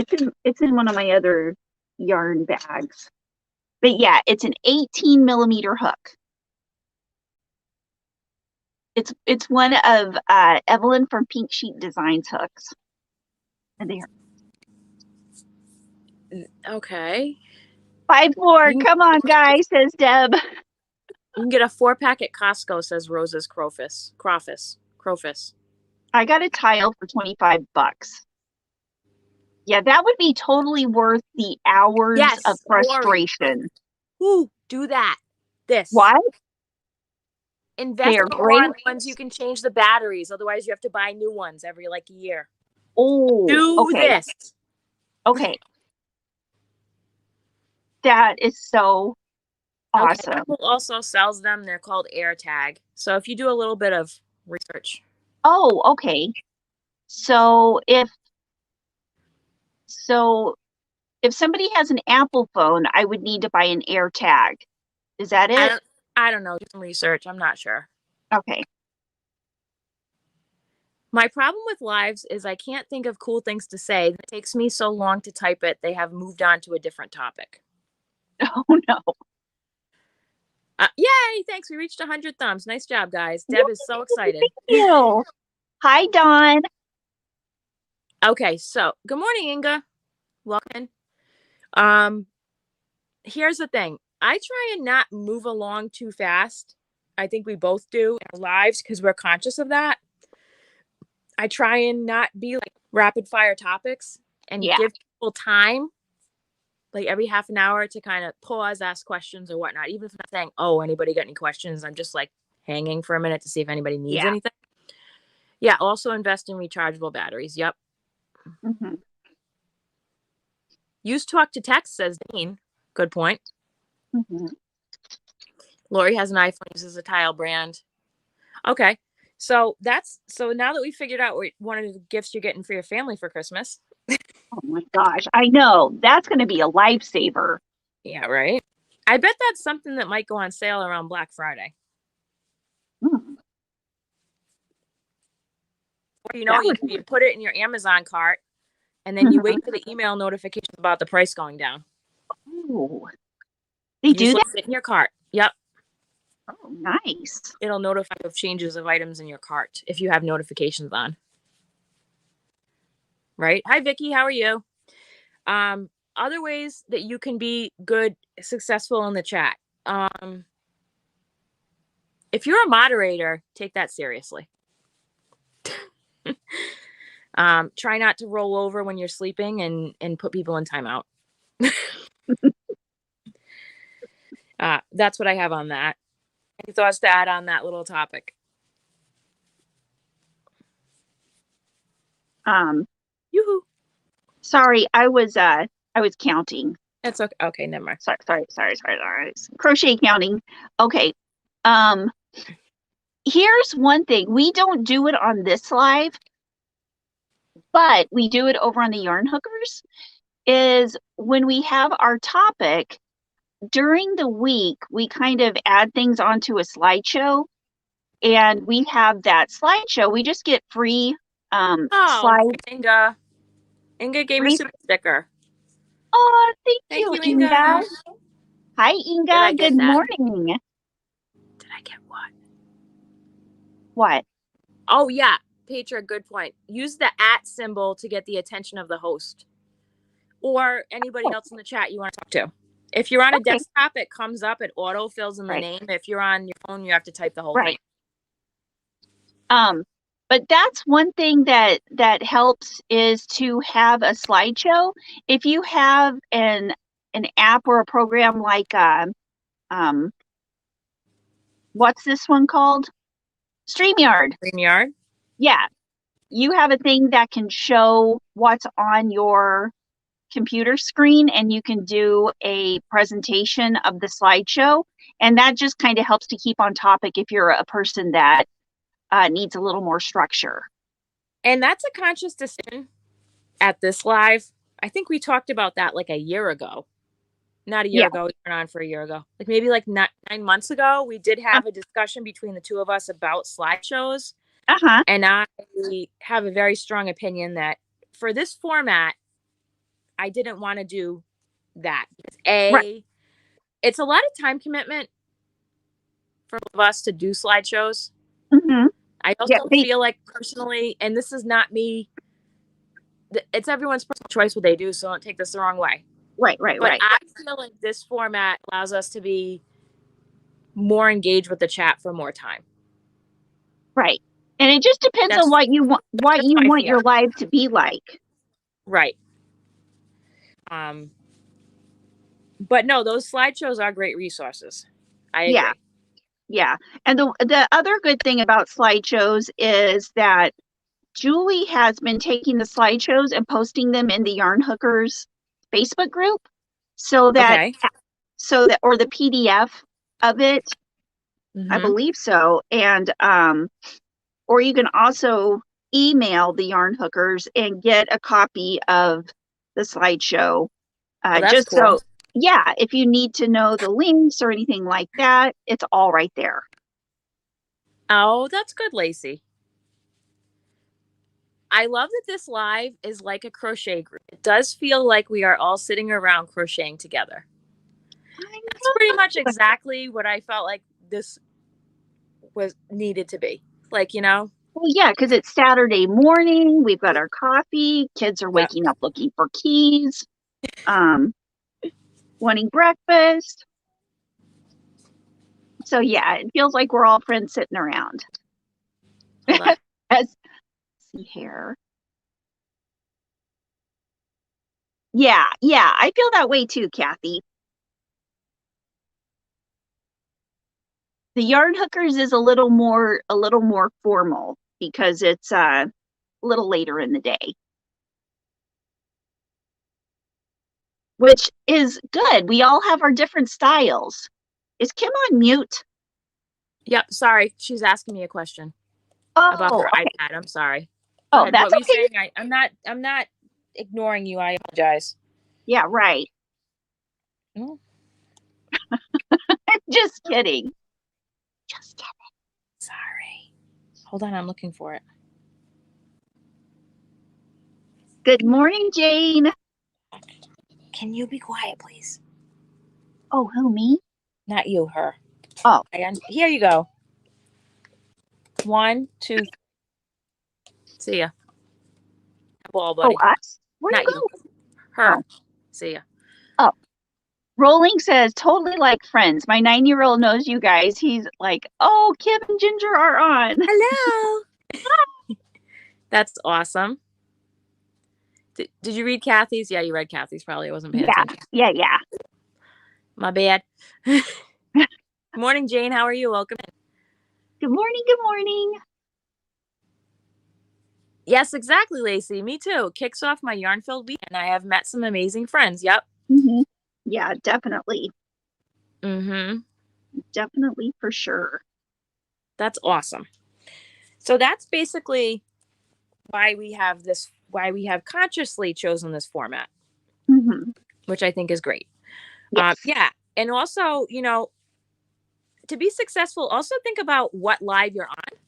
it's in one of my other yarn bags. But yeah, it's an 18 millimeter hook. It's one of Evelyn from Pink Sheep Designs hooks. And they are okay. 5 more. Come on, guys, says Deb. You can get a 4-pack at Costco, says Rose's Crowfish. I got a tile for $25. Yeah, that would be totally worth the hours of frustration. Ooh, do that. This. What? Invest more in ones you can change the batteries. Otherwise, you have to buy new ones every like a year. Oh, do this. Okay. That is so awesome. Apple also sells them. They're called AirTag. So if you do a little bit of research. Oh, okay. So if somebody has an Apple phone, I would need to buy an AirTag. Is that it? I don't know. Do some research. I'm not sure. Okay. My problem with lives is I can't think of cool things to say. It takes me so long to type it. They have moved on to a different topic. Oh, no. Yay! Thanks. We reached 100 thumbs. Nice job, guys. Deb is so excited. Thank you. Hi, Dawn. Okay, so good morning, Inga. Welcome. Here's the thing. I try and not move along too fast. I think we both do in our lives because we're conscious of that. I try and not be like rapid fire topics and give people time, like every half an hour to kind of pause, ask questions or whatnot. Even if I'm not saying, oh, anybody got any questions? I'm just like hanging for a minute to see if anybody needs anything. Yeah. Also invest in rechargeable batteries. Yep. Mm-hmm. Use talk to text, says Dean. Good point. Mm-hmm. Lori has an iPhone, uses a tile brand. Okay. So now that we figured out one of the gifts you're getting for your family for Christmas. Oh my gosh. I know. That's going to be a lifesaver. Yeah, right. I bet that's something that might go on sale around Black Friday. Hmm. Or, you put it in your Amazon cart and then you wait for the email notifications about the price going down. Oh, they do that? Sit in your cart. Yep. Oh, nice. It'll notify of changes of items in your cart if you have notifications on. Right? Hi, Vicky. How are you? Other ways that you can be good, successful in the chat. If you're a moderator, take that seriously. Try not to roll over when you're sleeping and put people in timeout. That's what I have on that. Any thoughts to add on that little topic? Yoo-hoo. Sorry, I was counting. That's okay. Okay, never mind. Sorry. Crochet counting. Okay. Here's one thing. We don't do it on this live, but we do it over on the Yarn Hookers, is when we have our topic, during the week, we kind of add things onto a slideshow, and we have that slideshow. We just get free slides. Inga gave me a super sticker. Oh, thank Thank you, you, Inga. Inga. Hi, Did I Inga. get Good that? morning. Did I get what? What? Oh, yeah. Petra, good point. Use the @ symbol to get the attention of the host or anybody else in the chat you want to talk to. If you're on a desktop, it comes up, it auto fills in the name. If you're on your phone, you have to type the whole thing. But that's one thing that helps is to have a slideshow. If you have an app or a program like what's this one called? StreamYard. StreamYard? Yeah. You have a thing that can show what's on your computer screen, and you can do a presentation of the slideshow. And that just kind of helps to keep on topic if you're a person that needs a little more structure. And that's a conscious decision at this live. I think we talked about that like a year ago. Not a year ago. We went on for a year ago. Like maybe like 9 months ago, we did have a discussion between the two of us about slideshows. And I have a very strong opinion that for this format, I didn't want to do that. It's a lot of time commitment for us to do slideshows. I also feel like personally, and this is not me, it's everyone's personal choice what they do, so don't take this the wrong way. But I feel like this format allows us to be more engaged with the chat for more time. Right. And it just depends on what you want your live to be like. Right. But no, those slideshows are great resources. I agree. Yeah. And the other good thing about slideshows is that Julie has been taking the slideshows and posting them in the Yarn Hookers Facebook group so that or the PDF of it. I believe so. And or you can also email the Yarn Hookers and get a copy of the slideshow. Just cool. So if you need to know the links or anything like that, it's all right there. Oh, that's good, Lacey. I love that this live is like a crochet group. It does feel like we are all sitting around crocheting together. That's pretty much exactly what I felt like this was needed to be. Like, you know? Well, yeah, because it's Saturday morning. We've got our coffee. Kids are waking up looking for keys. Wanting breakfast. So yeah, it feels like we're all friends sitting around. See here. Yeah, I feel that way too, Kathy. The Yarn Hookers is a little more formal because it's a little later in the day. Which is good. We all have our different styles. Is Kim on mute? Yep, sorry. She's asking me a question about her iPad. I'm sorry. Oh, that's what were you saying? I'm not ignoring you. I apologize. Yeah, right. Oh. I'm just kidding. Just kidding. Sorry. Hold on, I'm looking for it. Good morning, Jane. Can you be quiet, please? Oh, who, me? Not you, her. Oh. Here you go. 1, 2, 3. See ya. Ball, buddy. Oh, us? Where'd Not you go? Her. Oh. See ya. Oh. Rolling says, totally like friends. My 9-year-old knows you guys. He's like, oh, Kim and Ginger are on. Hello. That's awesome. Did you read Kathy's? Yeah, you read Kathy's probably. I wasn't paying attention. Yeah. My bad. Morning, Jane. How are you? Welcome in. Good morning. Yes, exactly, Lacey. Me too. Kicks off my yarn-filled week, and I have met some amazing friends. Yep. Yeah, definitely. Definitely, for sure. That's awesome. So that's basically why we have this why we have consciously chosen this format, Mm-hmm. which I think is great. Yes. Yeah. And also, you know, to be successful, also think about what live you're on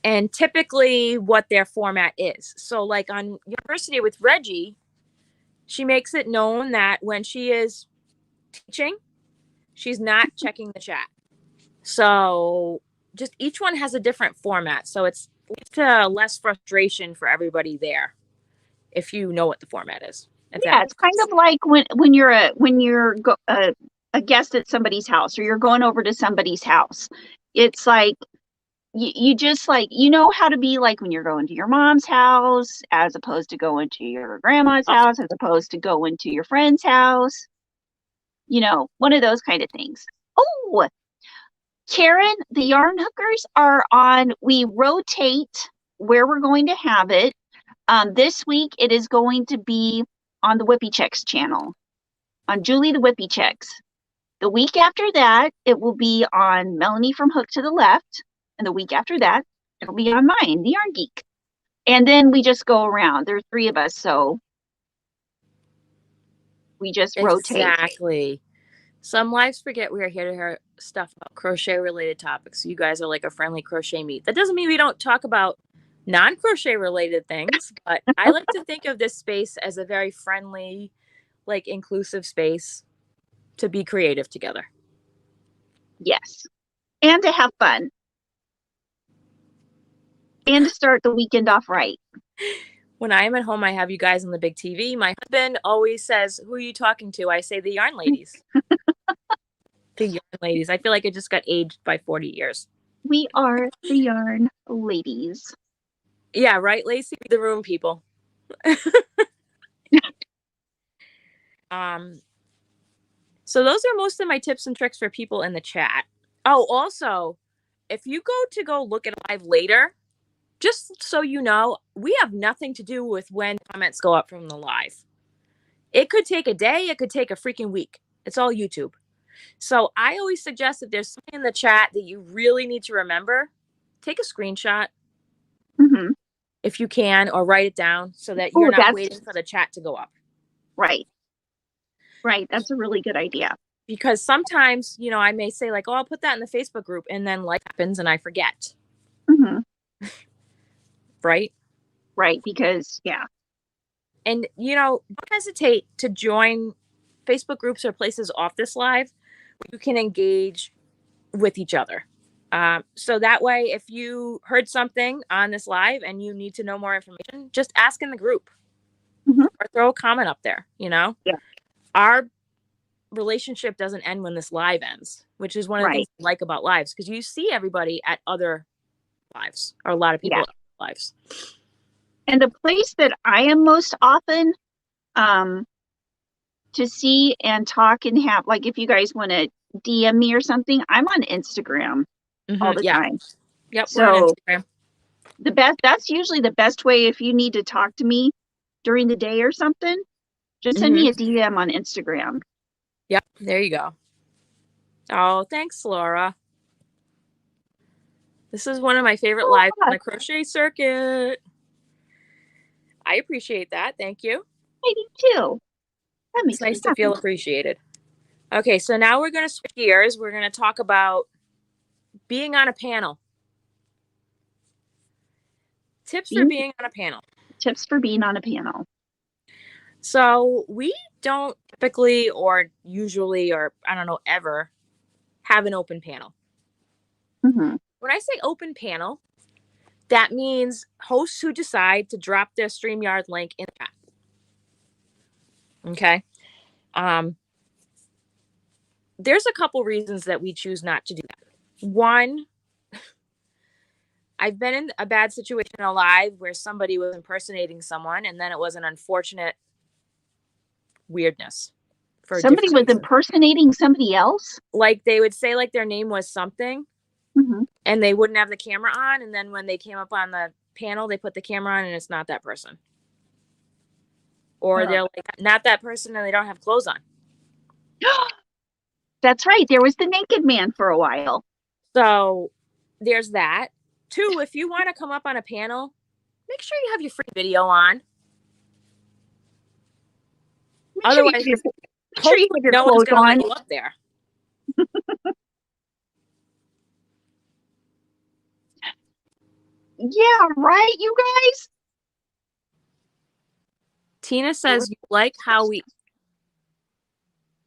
and typically what their format is. So like on University with Reggie, she makes it known that when she is teaching, she's not checking the chat. So just each one has a different format. So it's leads to less frustration for everybody there if you know what the format is. Yeah, it's kind of like when you're a guest at somebody's house, or you're going over to somebody's house. It's like you just like, you know how to be like when you're going to your mom's house, as opposed to going to your grandma's house, as opposed to going to your friend's house. You know, one of those kind of things. Oh, Karen, the yarn hookers are on. We rotate where we're going to have it. This week it is going to be on the Whippy Checks channel, on Julie the Whippy Checks. The week after that, it will be on Melanie from Hook to the Left. And the week after that, it'll be on mine, the Yarn Geek. And then we just go around. There's 3 of us, so we just rotate. Exactly. Some lives forget we are here to hear stuff about crochet related topics. You guys are like a friendly crochet meet. That doesn't mean we don't talk about non-crochet related things, but I like to think of this space as a very friendly, like inclusive space to be creative together. Yes. And to have fun. And to start the weekend off right. When I am at home, I have you guys on the big TV. My husband always says, "Who are you talking to?" I say, "The Yarn Ladies." The Yarn Ladies. I feel like I just got aged by 40 years. We are the Yarn Ladies. Yeah, right, Lacey? The room, people. So those are most of my tips and tricks for people in the chat. Oh, also, if you go look at a live later, just so you know, we have nothing to do with when comments go up from the live. It could take a day. It could take a freaking week. It's all YouTube. So I always suggest if there's something in the chat that you really need to remember, take a screenshot if you can, or write it down so that you're not waiting for the chat to go up. Right. Right. That's a really good idea. Because sometimes, you know, I may say like, "Oh, I'll put that in the Facebook group," and then life happens and I forget. Right? Right. Because, yeah. And, you know, don't hesitate to join Facebook groups or places off this live where you can engage with each other. So that way, if you heard something on this live and you need to know more information, just ask in the group or throw a comment up there, you know? Yeah. Our relationship doesn't end when this live ends, which is one of the things I like about lives, because you see everybody at other lives, or a lot of people at lives. And the place that I am most often to see and talk and have, like if you guys want to DM me or something, I'm on Instagram all the time. Yep. So we're on Instagram. That's usually the best way if you need to talk to me during the day or something. Just send me a DM on Instagram. Yep. There you go. Oh, thanks, Laura. This is one of my favorite lives on the crochet circuit. I appreciate that. Thank you. I do too. That makes it's nice to feel appreciated. Okay, so now we're going to switch gears. We're going to talk about being on a panel. Tips for being on a panel. Tips for being on a panel. So we don't typically or usually, or I don't know, ever have an open panel. When I say open panel, that means hosts who decide to drop their StreamYard link in the chat. Okay. There's a couple reasons that we choose not to do that. One, I've been in a bad situation in a live where somebody was impersonating someone, and then it was an unfortunate weirdness. Somebody was impersonating somebody else? Like they would say like their name was something, and they wouldn't have the camera on, and then when they came up on the panel, they put the camera on and it's not that person. Or they're like, not that person, and they don't have clothes on. That's right. There was the naked man for a while. So there's that. Two, if you want to come up on a panel, make sure you have your free video on. Make sure you Otherwise, have your, make sure you have your no one's clothes going to let on. you up there. Yeah, right, you guys? Tina says, you like how we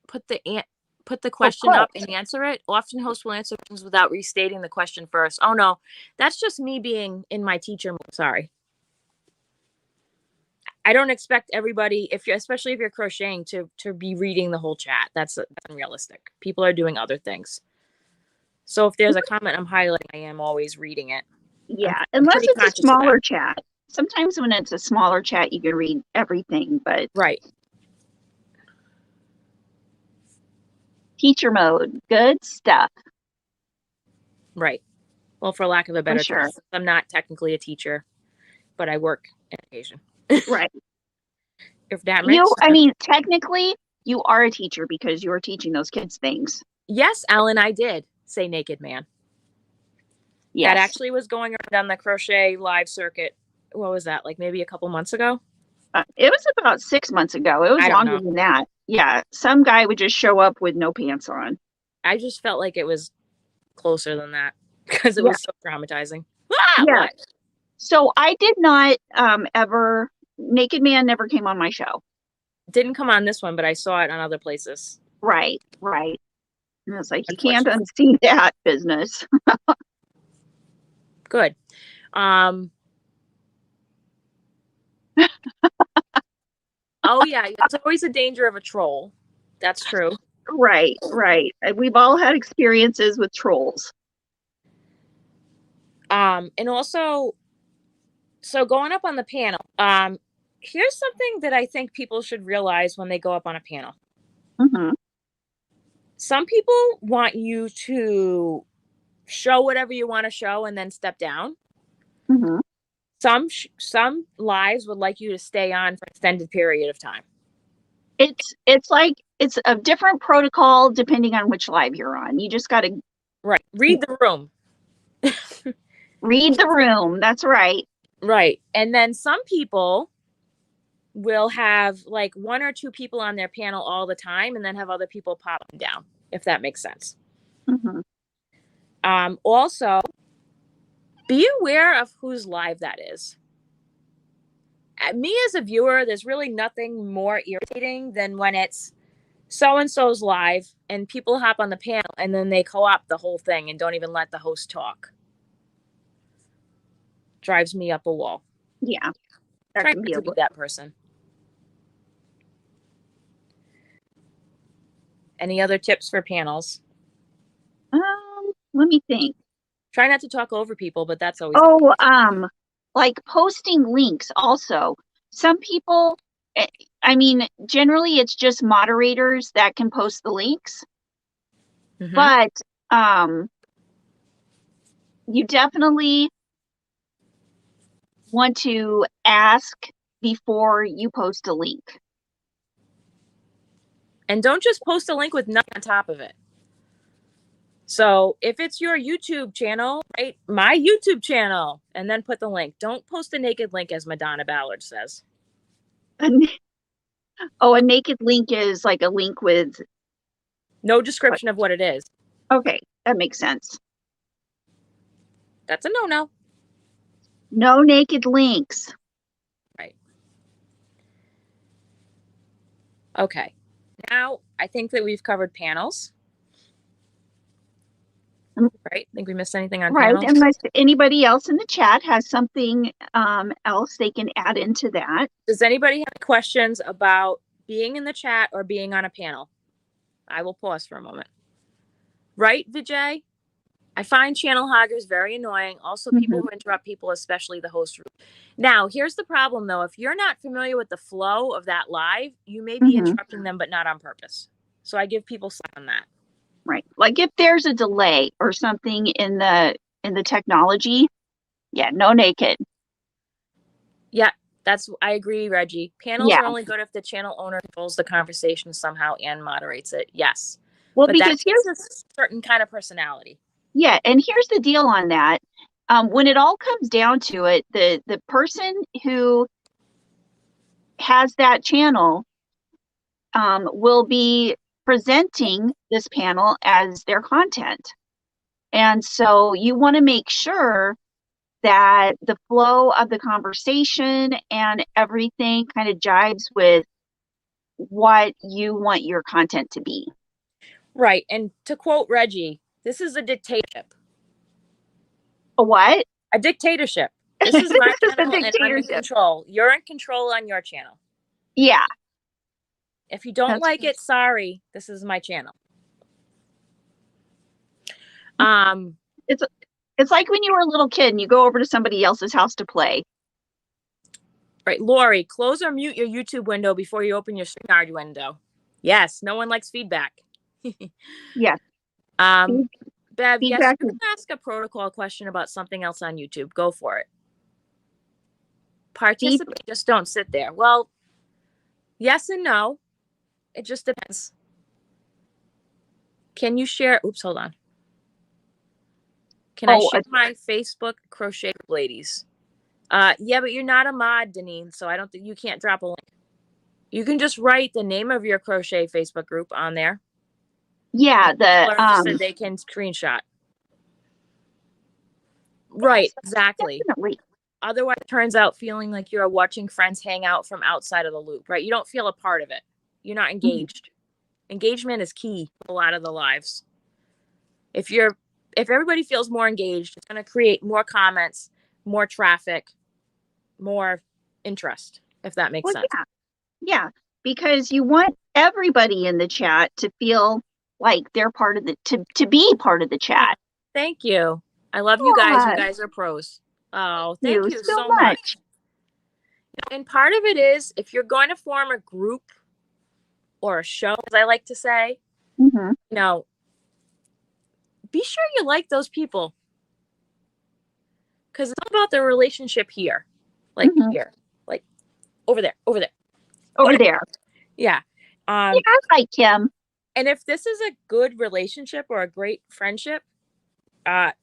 put the question up and answer it. Often hosts will answer questions without restating the question first. Oh no, that's just me being in my teacher mode. Sorry. I don't expect everybody, especially if you're crocheting, to be reading the whole chat. That's unrealistic. People are doing other things. So if there's a comment I'm highlighting, I am always reading it. Yeah, I'm unless pretty it's a conscious of that. smaller chat. Sometimes when it's a smaller chat, you can read everything, but Right. teacher mode, good stuff. Right. Well, for lack of a better sure. term, I'm not technically a teacher, but I work in education. Right. If that makes sense. I mean, technically, you are a teacher because you're teaching those kids things. Yes, Ellen, I did say naked man. Yes. That actually was going around on the crochet live circuit. What was that? Like maybe a couple months ago? It was about 6 months ago. It was longer than that. Yeah. Some guy would just show up with no pants on. I just felt like it was closer than that because it was so traumatizing. Ah, yeah. what? So I did not ever, Naked Man never came on my show. Didn't come on this one, but I saw it on other places. Right. And it's like, you can't unsee that business. Good. Oh yeah, it's always a danger of a troll. That's true. Right. We've all had experiences with trolls. And also, so going up on the panel, here's something that I think people should realize when they go up on a panel. Mm-hmm. Some people want you to show whatever you want to show and then step down. Mm-hmm. Some lives would like you to stay on for an extended period of time. It's like it's a different protocol depending on which live you're on. You just got to read the room. Read the room. That's right. Right. And then some people will have like one or two people on their panel all the time and then have other people pop down, if that makes sense. Mm-hmm. Also, be aware of whose live that is. Me as a viewer, there's really nothing more irritating than when it's so-and-so's live and people hop on the panel and then they co-opt the whole thing and don't even let the host talk. Drives me up a wall. Yeah. Try not to be that person. Any other tips for panels? Let me think. Try not to talk over people, but that's always like posting links also. Some people, I mean, generally it's just moderators that can post the links. Mm-hmm. But you definitely want to ask before you post a link. And don't just post a link with nothing on top of it. So if it's your YouTube channel, right? My YouTube channel, and then put the link. Don't post a naked link, as Madonna Ballard says. A naked link is like a link with no description of what it is. Okay, that makes sense. That's a no-no. No naked links. Right. Okay. Now, I think that we've covered panels. Right? Think we missed anything on panels? Right, unless anybody else in the chat has something else they can add into that. Does anybody have questions about being in the chat or being on a panel? I will pause for a moment. Right, Vijay? I find channel hoggers very annoying. Also, people who interrupt people, especially the host group. Now, here's the problem, though. If you're not familiar with the flow of that live, you may be interrupting them, but not on purpose. So I give people slack on that. Right. Like if there's a delay or something in the technology, yeah, no naked. Yeah, I agree, Reggie. Panels are only good if the channel owner controls the conversation somehow and moderates it. Yes. Well, but because here's a certain kind of personality. Yeah, and here's the deal on that. When it all comes down to it, the person who has that channel will be presenting this panel as their content. And so you want to make sure that the flow of the conversation and everything kind of jives with what you want your content to be. Right. And to quote Reggie, this is a dictatorship. A what? A dictatorship. This is my This is a channel and I'm in dictatorship. control. You're in control on your channel. Yeah. If you don't That's like it, sorry. This is my channel. It's like when you were a little kid and you go over to somebody else's house to play. Right. Lori, close or mute your YouTube window before you open your StreamYard window. Yes, no one likes feedback. Yeah. Bev, yes, Feedback you can ask a protocol question about something else on YouTube. Go for it. Participate, just don't sit there. Well, yes and no. It just depends. Can you share? Oops, hold on. Can I share my Facebook crochet group, ladies? Yeah, but you're not a mod, Deneen, so I don't think you can't drop a link. You can just write the name of your crochet Facebook group on there. Yeah, so they can screenshot. Right, exactly. Definitely. Otherwise, it turns out feeling like you're watching friends hang out from outside of the loop, right? You don't feel a part of it. You're not engaged. Engagement is key to a lot of the lives. If everybody feels more engaged, it's going to create more comments, more traffic, more interest, if that makes sense. Yeah, because you want everybody in the chat to feel like they're part of to be part of the chat. Thank you. I love you guys. You guys are pros. Oh, thank you so much. And part of it is, if you're going to form a group or a show, as I like to say, be sure you like those people. Because it's all about the relationship here. Like here. Like over there. Over there. Over there. Yeah. I like him. And if this is a good relationship or a great friendship,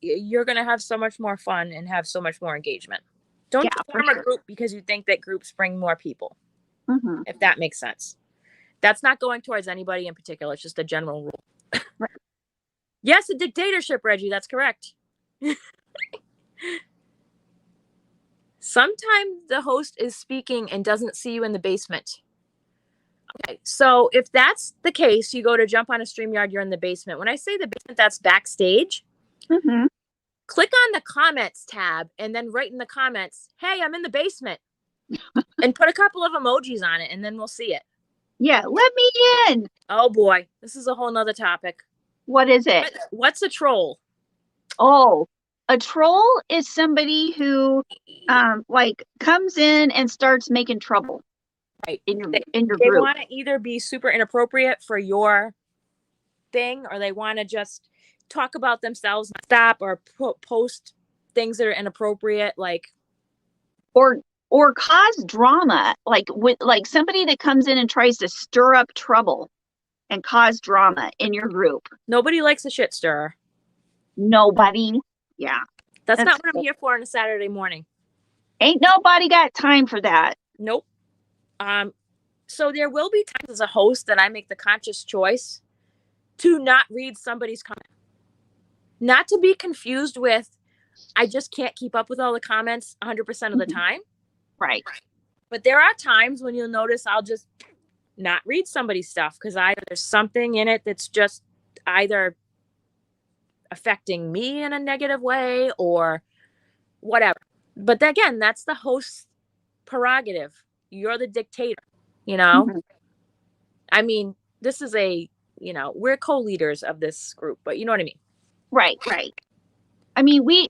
you're going to have so much more fun and have so much more engagement. Don't form a group because you think that groups bring more people. If that makes sense. That's not going towards anybody in particular. It's just a general rule. Right. Yes, a dictatorship, Reggie. That's correct. Sometimes the host is speaking and doesn't see you in the basement. Okay, so if that's the case, you go to jump on a StreamYard, you're in the basement. When I say the basement, that's backstage. Click on the comments tab and then write in the comments, hey, I'm in the basement. And put a couple of emojis on it and then we'll see it. Yeah, let me in. Oh boy, this is a whole nother topic. What is it? What's a troll? Oh, a troll is somebody who like comes in and starts making trouble. Right. In your they group. They want to either be super inappropriate for your thing, or they want to just talk about themselves, stop, or post things that are inappropriate, like or cause drama, like somebody that comes in and tries to stir up trouble and cause drama in your group. Nobody likes a shit stirrer. Nobody. Yeah. That's not what I'm here for on a Saturday morning. Ain't nobody got time for that. Nope. So there will be times as a host that I make the conscious choice to not read somebody's comment. Not to be confused with, I just can't keep up with all the comments 100% of the time. Right. But there are times when you'll notice I'll just not read somebody's stuff because either there's something in it that's just either affecting me in a negative way or whatever. But again, that's the host's prerogative. You're the dictator, I mean, this is we're co-leaders of this group, but you know what I mean? Right. I mean, we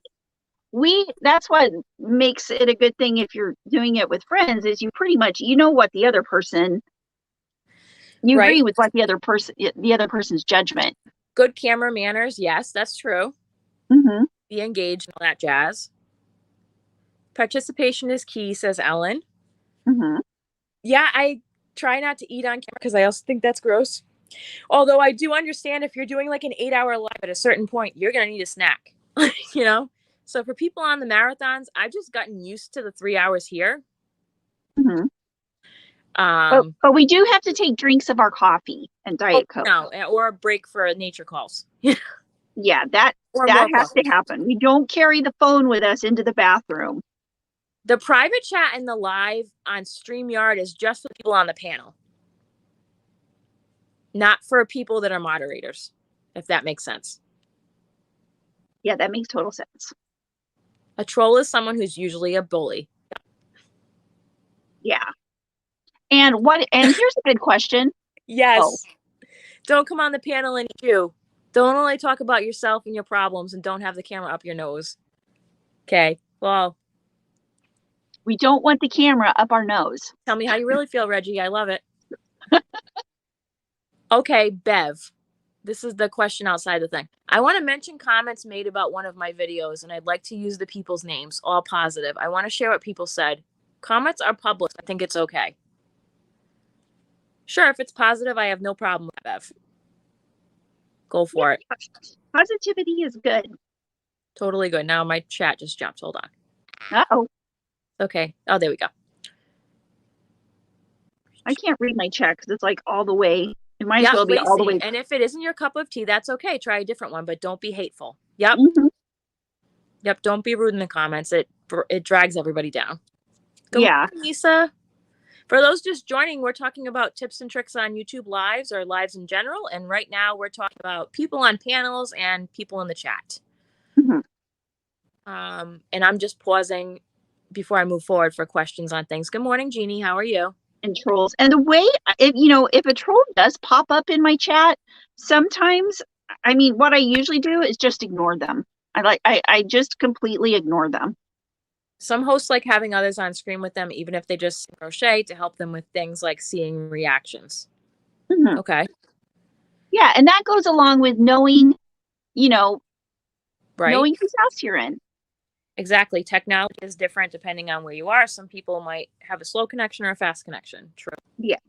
that's what makes it a good thing if you're doing it with friends, is you pretty much, what the other person, you agree with what the other person's judgment. Good camera manners. Yes, that's true. Be engaged and all that jazz. Participation is key, says Ellen. Yeah, I try not to eat on camera because I also think that's gross. Although I do understand if you're doing like an 8-hour live, at a certain point, you're going to need a snack, So for people on the marathons, I've just gotten used to the 3 hours here. But we do have to take drinks of our coffee and Diet Coke. No, or a break for nature calls. Yeah, that has to happen. We don't carry the phone with us into the bathroom. The private chat and the live on StreamYard is just for people on the panel, not for people that are moderators, if that makes sense. Yeah, that makes total sense. A troll is someone who's usually a bully. Yeah. And here's a good question. Yes. Oh. Don't come on the panel and you. Don't only talk about yourself and your problems and don't have the camera up your nose. Okay. Well, we don't want the camera up our nose. Tell me how you really feel, Reggie. I love it. Okay, Bev. This is the question outside the thing. I want to mention comments made about one of my videos, and I'd like to use the people's names, all positive. I want to share what people said. Comments are public. I think it's okay. Sure, if it's positive, I have no problem with Bev. Go for it. Positivity is good. Totally good. Now my chat just jumped. Hold on. Uh-oh. Okay. Oh, there we go. I can't read my chat because it's like all the way. It might as well be all the way. And if it isn't your cup of tea, that's okay. Try a different one, but don't be hateful. Yep. Mm-hmm. Yep. Don't be rude in the comments. It drags everybody down. Good morning, Lisa. For those just joining, we're talking about tips and tricks on YouTube lives or lives in general. And right now we're talking about people on panels and people in the chat. Mm-hmm. And I'm just pausing before I move forward for questions on things. Good morning, Jeannie. How are you? And trolls. And the way, if a troll does pop up in my chat, sometimes, what I usually do is just ignore them. I just completely ignore them. Some hosts like having others on screen with them, even if they just crochet, to help them with things like seeing reactions. Mm-hmm. Okay. Yeah, and that goes along with knowing, right, knowing whose house you're in. Exactly. Technology is different depending on where you are. Some people might have a slow connection or a fast connection. True. Yeah.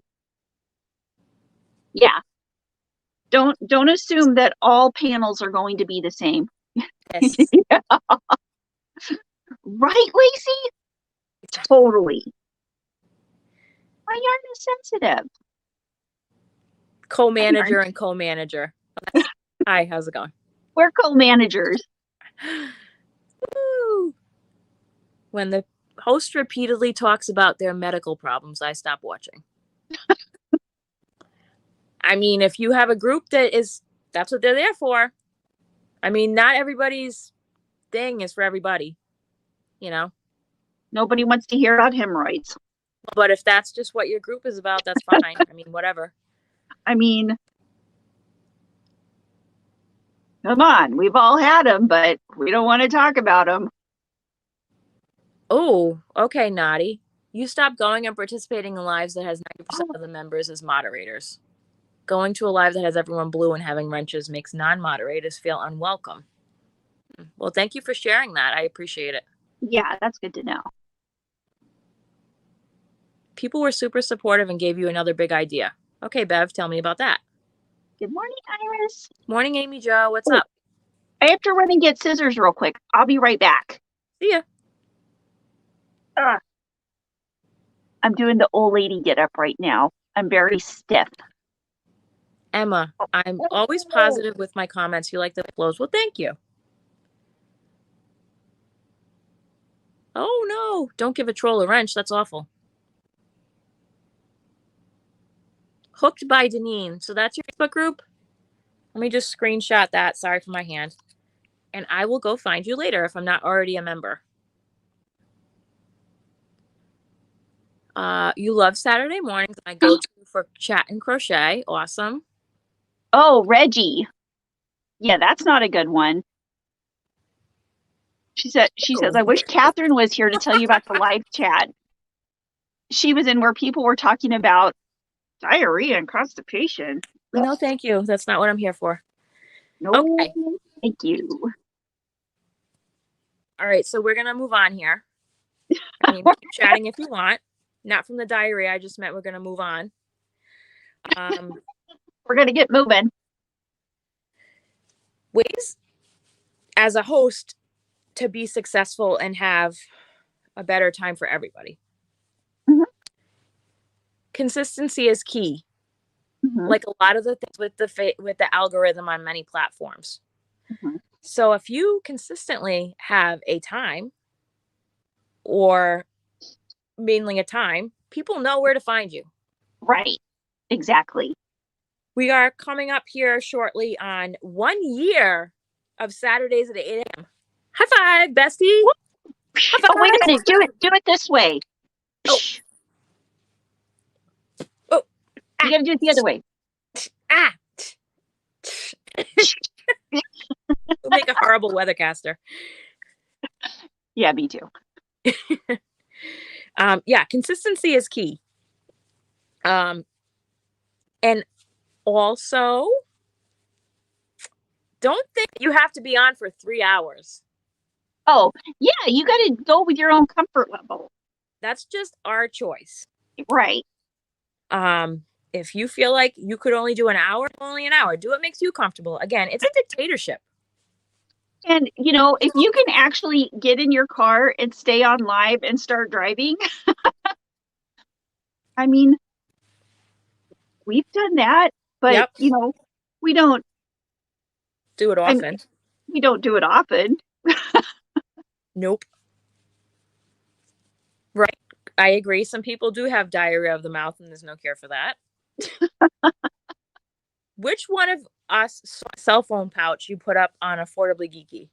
Yeah. Don't assume that all panels are going to be the same. Yes. Yeah. Right, Lacey? Totally. My yarn is sensitive. Co-manager and co-manager. Hi, how's it going? We're co-managers. Woo! When the host repeatedly talks about their medical problems, I stop watching. If you have a group that's what they're there for. Not everybody's thing is for everybody, Nobody wants to hear about hemorrhoids. But if that's just what your group is about, that's fine. Whatever. Come on, we've all had them, but we don't want to talk about them. Oh, okay, Naughty. You stop going and participating in lives that has 90% of the members as moderators. Going to a live that has everyone blue and having wrenches makes non-moderators feel unwelcome. Well, thank you for sharing that. I appreciate it. Yeah, that's good to know. People were super supportive and gave you another big idea. Okay, Bev, tell me about that. Good morning, Iris. Morning, Amy Jo. What's up? I have to run and get scissors real quick. I'll be right back. See ya. I'm doing the old lady get up right now. I'm very stiff. Emma, I'm always positive with my comments. You like the flows. Well, thank you. Oh, no. Don't give a troll a wrench. That's awful. Hooked by Deneen. So that's your Facebook group? Let me just screenshot that. Sorry for my hand. And I will go find you later if I'm not already a member. You love Saturday mornings. I go to for chat and crochet. Awesome. Oh, Reggie. Yeah, that's not a good one. She says, I wish Catherine was here to tell you about the live chat. She was in where people were talking about diarrhea and constipation. No, thank you. That's not what I'm here for. No, okay. Thank you. All right, so we're going to move on here. Keep chatting if you want. Not from the diarrhea. I just meant we're going to move on. We're going to get moving. Ways as a host to be successful and have a better time for everybody. Mm-hmm. consistency is key. Mhm. Like a lot of the things with the algorithm on many platforms. Mhm. So if you consistently have a time, or mainly a time, people know where to find you. Right. Exactly. We are coming up here shortly on 1 year of Saturdays at 8 a.m. High five, bestie. High Oh, wait a five. minute. Do it this way. Oh. Oh. You got to do it the other way. Ah. We'll make a horrible weathercaster. Yeah, me too. Yeah, consistency is key. And also, don't think you have to be on for 3 hours. Oh, yeah, you got to go with your own comfort level. That's just our choice. Right. If you feel like you could only do an hour, only an hour. Do what makes you comfortable. Again, it's a dictatorship. And, if you can actually get in your car and stay on live and start driving, I mean, we've done that, but, Yep. we don't Do it often. we don't do it often. Nope. Right. I agree. Some people do have diarrhea of the mouth, and there's no cure for that. Which one of us saw a cell phone pouch you put up on Affordably Geeky?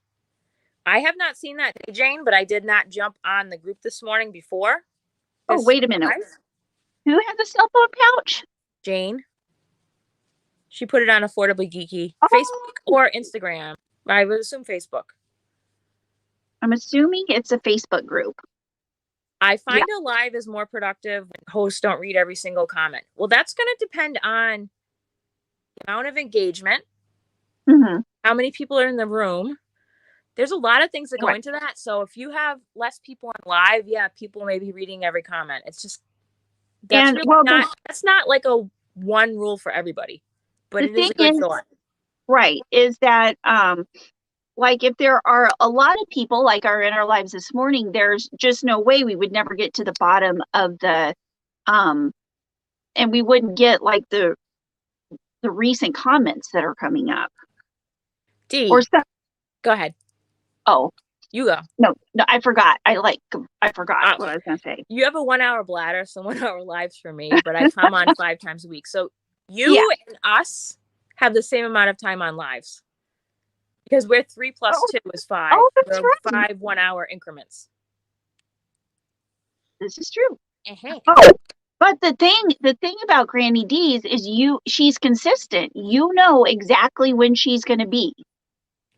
I have not seen that, Jane, but I did not jump on the group this morning before. Oh, wait a minute. Who has a cell phone pouch? Jane. She put it on Affordably Geeky. Oh. Facebook or Instagram. I would assume Facebook. I'm assuming it's a Facebook group. I find a live is more productive when hosts don't read every single comment. Well, that's going to depend on the amount of engagement, Mm-hmm. how many people are in the room. There's a lot of things that go Right. into that. So if you have less people on live, people may be reading every comment. It's just that's not like a one rule for everybody, but it is a good thought. Right, is that like if there are a lot of people like are in our lives this morning, there's just no way we would never get to the bottom of the and we wouldn't get like the recent comments that are coming up. Or go ahead. Oh, you go. No, I forgot. I forgot what I was gonna say. You have a 1 hour bladder, so 1 hour lives for me, but I come on 5 times a week. So you and us have the same amount of time on lives. Because we're 3 plus 2 is 5. Oh, that's we're right. 5 1 hour increments. This is true. Uh-huh. Oh, but the thing about Granny D's is she's consistent. You know exactly when she's going to be.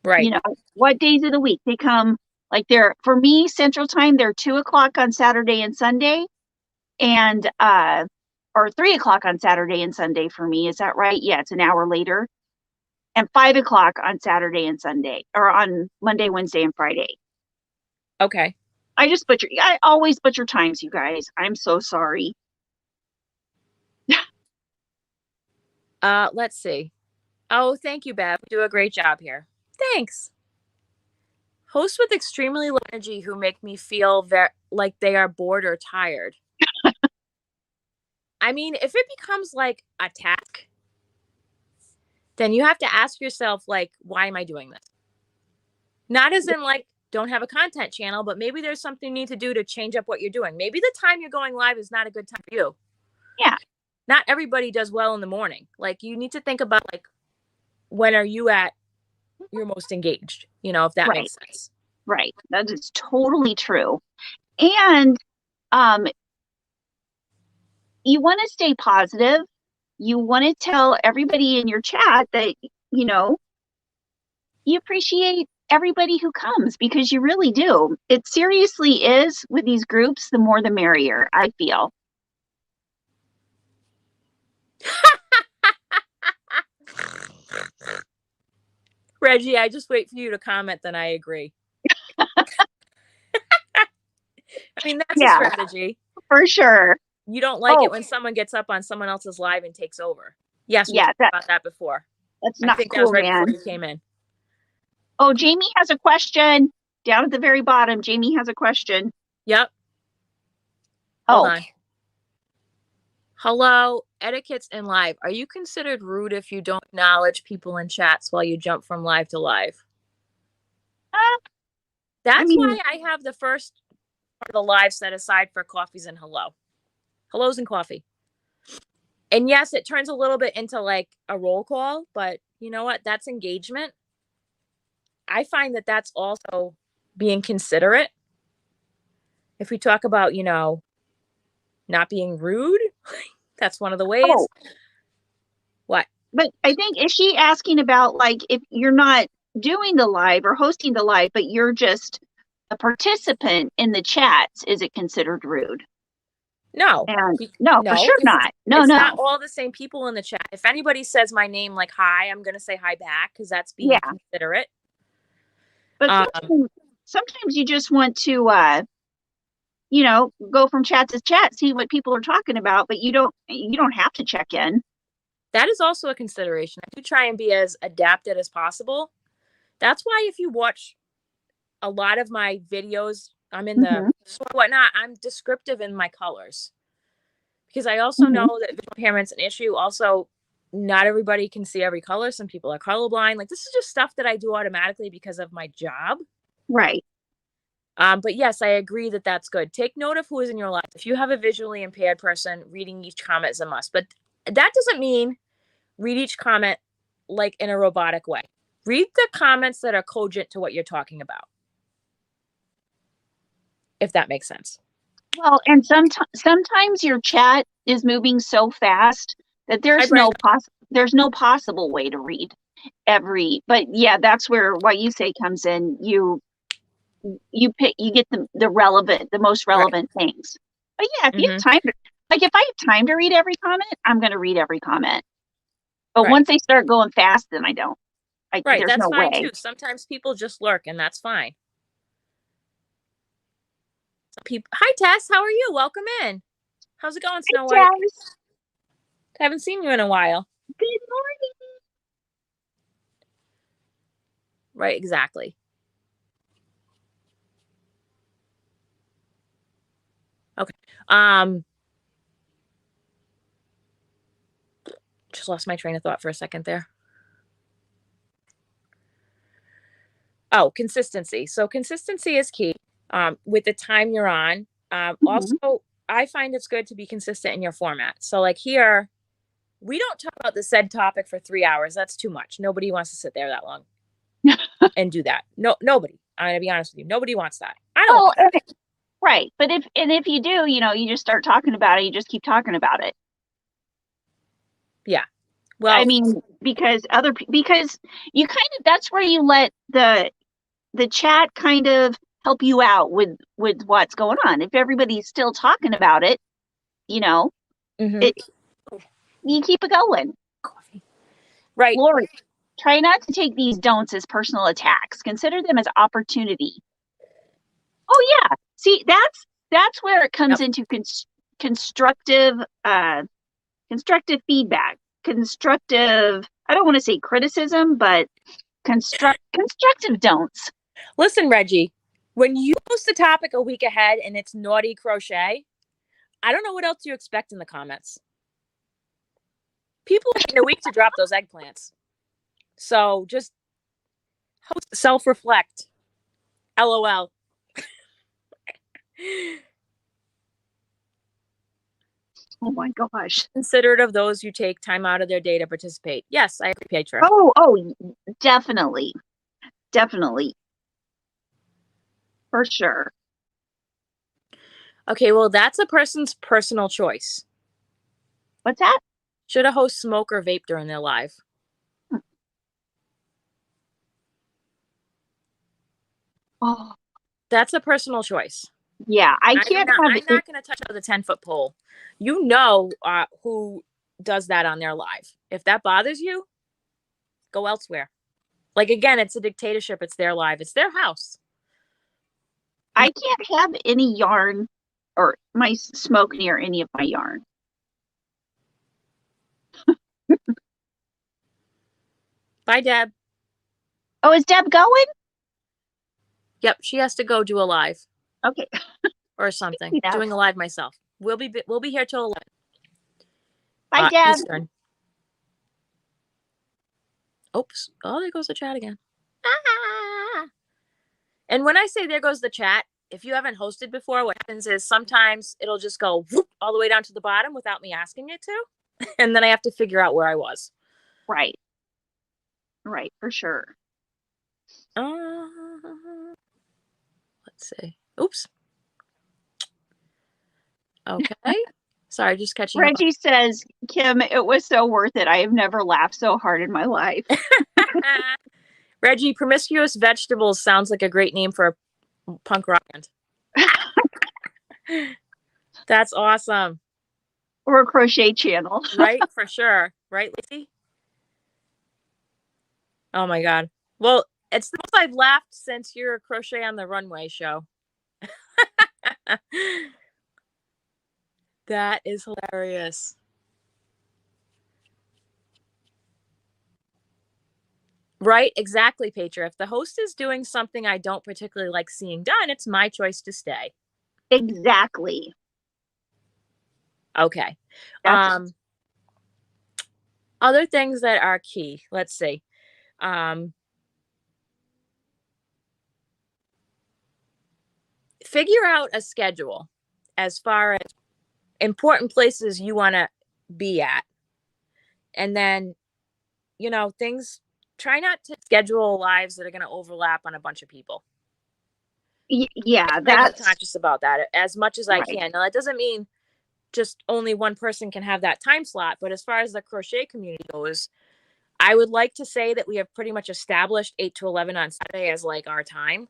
Right. What days of the week they come. Like for me, Central Time, they're 2:00 on Saturday and Sunday, and or 3:00 on Saturday and Sunday for me. Is that right? Yeah, it's an hour later. And 5:00 on Saturday and Sunday, or on Monday, Wednesday, and Friday. Okay. I always butcher times, you guys. I'm so sorry. Let's see. Oh, thank you, Bev. You do a great job here. Thanks. Hosts with extremely low energy who make me feel like they are bored or tired. I mean, if it becomes like a task, then you have to ask yourself, like, why am I doing this? Not as in like, don't have a content channel, but maybe there's something you need to do to change up what you're doing. Maybe the time you're going live is not a good time for you. Yeah. Not everybody does well in the morning. Like, you need to think about, like, when are you at your most engaged? If that makes sense. Right. That is totally true. And you want to stay positive. You want to tell everybody in your chat that, you appreciate everybody who comes, because you really do. It seriously is, with these groups, the more the merrier, I feel. Reggie, I just wait for you to comment, then I agree. I mean, that's a strategy. For sure. You don't like it when someone gets up on someone else's live and takes over. Yes, we talked about that before. That's not cool, that was right man. before you came in. Oh, Jamie has a question. Down at the very bottom, Jamie has a question. Yep. Hold on. Hello, etiquettes in live. Are you considered rude if you don't acknowledge people in chats while you jump from live to live? I That's mean, why I have the first part of the live set aside for coffees and hellos and coffee. And yes, it turns a little bit into like a roll call, but you know what? That's engagement. I find that that's also being considerate. If we talk about, not being rude, that's one of the ways. oh, What? but I think, is she asking about like if you're not doing the live or hosting the live, but you're just a participant in the chats, is it considered rude? No. And no, for No, sure 'cause not. No, it's no. not all the same people in the chat. If anybody says my name like hi, I'm going to say hi back because that's being Yeah. considerate. But sometimes you just want to go from chat to chat, see what people are talking about, but you don't have to check in. That is also a consideration. I do try and be as adapted as possible. That's why if you watch a lot of my videos, I'm in the store, whatnot, I'm descriptive in my colors. Because I also know that visual impairment's an issue. Also, not everybody can see every color. Some people are colorblind. Like, this is just stuff that I do automatically because of my job. Right. But yes, I agree that that's good. Take note of who is in your life. If you have a visually impaired person, reading each comment is a must. But that doesn't mean read each comment like in a robotic way. Read the comments that are cogent to what you're talking about. If that makes sense. Well, and sometimes your chat is moving so fast that there's no possible way to read but yeah, that's where what you say comes in. You get the most relevant things. But yeah, if you have time if I have time to read every comment, I'm going to read every comment. But once they start going fast, then I don't. There's that's no fine way. too. Sometimes people just lurk, and that's fine. Hi Tess, how are you? Welcome in. How's it going, Snow White? Tess. Haven't seen you in a while. Good morning. Right, exactly. Okay. Just lost my train of thought for a second there. Oh, consistency. So consistency is key with the time you're on. Also, I find it's good to be consistent in your format. So like here, we don't talk about the said topic for 3 hours. That's too much. Nobody wants to sit there that long and do that. No, nobody. I'm going to be honest with you. Nobody wants that. I don't want that. Right. But if you do, you just start talking about it. You just keep talking about it. Yeah. Well, I mean, because you kind of, that's where you let the chat kind of help you out with what's going on. If everybody's still talking about it, you keep it going. Right. Lori, try not to take these don'ts as personal attacks. Consider them as opportunity. Oh yeah. See, that's where it comes into constructive feedback. Constructive, I don't want to say criticism, but constructive don'ts. Listen, Reggie, when you post a topic a week ahead and it's naughty crochet, I don't know what else you expect in the comments. People are taking a week to drop those eggplants. So just self-reflect. LOL. Oh my gosh. Considerate of those who take time out of their day to participate. Yes, I agree, Petra. Oh, definitely. Definitely. For sure. Okay, well, that's a person's personal choice. What's that? Should a host smoke or vape during their live? Oh, that's a personal choice. Yeah, I'm not going to touch the 10-foot pole. You know who does that on their live. If that bothers you, go elsewhere. Like, again, it's a dictatorship. It's their live. It's their house. I can't have any yarn or my smoke near any of my yarn. Bye, Deb. Oh, is Deb going? Yep, she has to go do a live. Okay. Or something. Doing a live myself. We'll be here till 11. Bye, Deb. Eastern. Oops. Oh, there goes the chat again. Ah! And when I say there goes the chat, if you haven't hosted before, what happens is sometimes it'll just go whoop, all the way down to the bottom without me asking it to. And then I have to figure out where I was. Right. Right, for sure. Let's see. Oops. Okay. Sorry, just catching up. Reggie says, Kim, it was so worth it. I have never laughed so hard in my life. Reggie, Promiscuous Vegetables sounds like a great name for a punk rock band. That's awesome. Or a crochet channel. Right? For sure. Right, Lizzie? Oh my God. Well, it's the most I've laughed since your Crochet on the Runway show. That is hilarious. Right? Exactly, Petra. If the host is doing something I don't particularly like seeing done, it's my choice to stay. Exactly. Okay. That's Other things that are key. Let's see. Figure out a schedule as far as important places you want to be at. And then, try not to schedule lives that are going to overlap on a bunch of people. yeah, I'm that's conscious about that as much as I right. can. Now, that doesn't mean just only one person can have that time slot. But as far as the crochet community goes, I would like to say that we have pretty much established 8 to 11 on Saturday as like our time.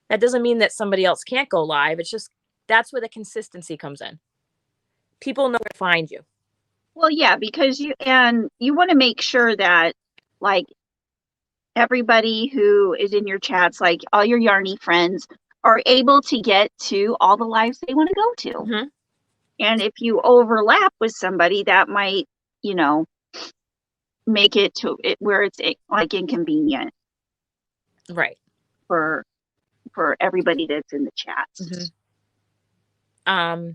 That doesn't mean that somebody else can't go live. It's just that's where the consistency comes in. People know where to find you. Well, yeah, because you want to make sure that like everybody who is in your chats, like all your Yarnie friends, are able to get to all the lives they want to go to. Mm-hmm. And if you overlap with somebody, that might, make it to it where it's like inconvenient. Right. For everybody that's in the chats. Mm-hmm.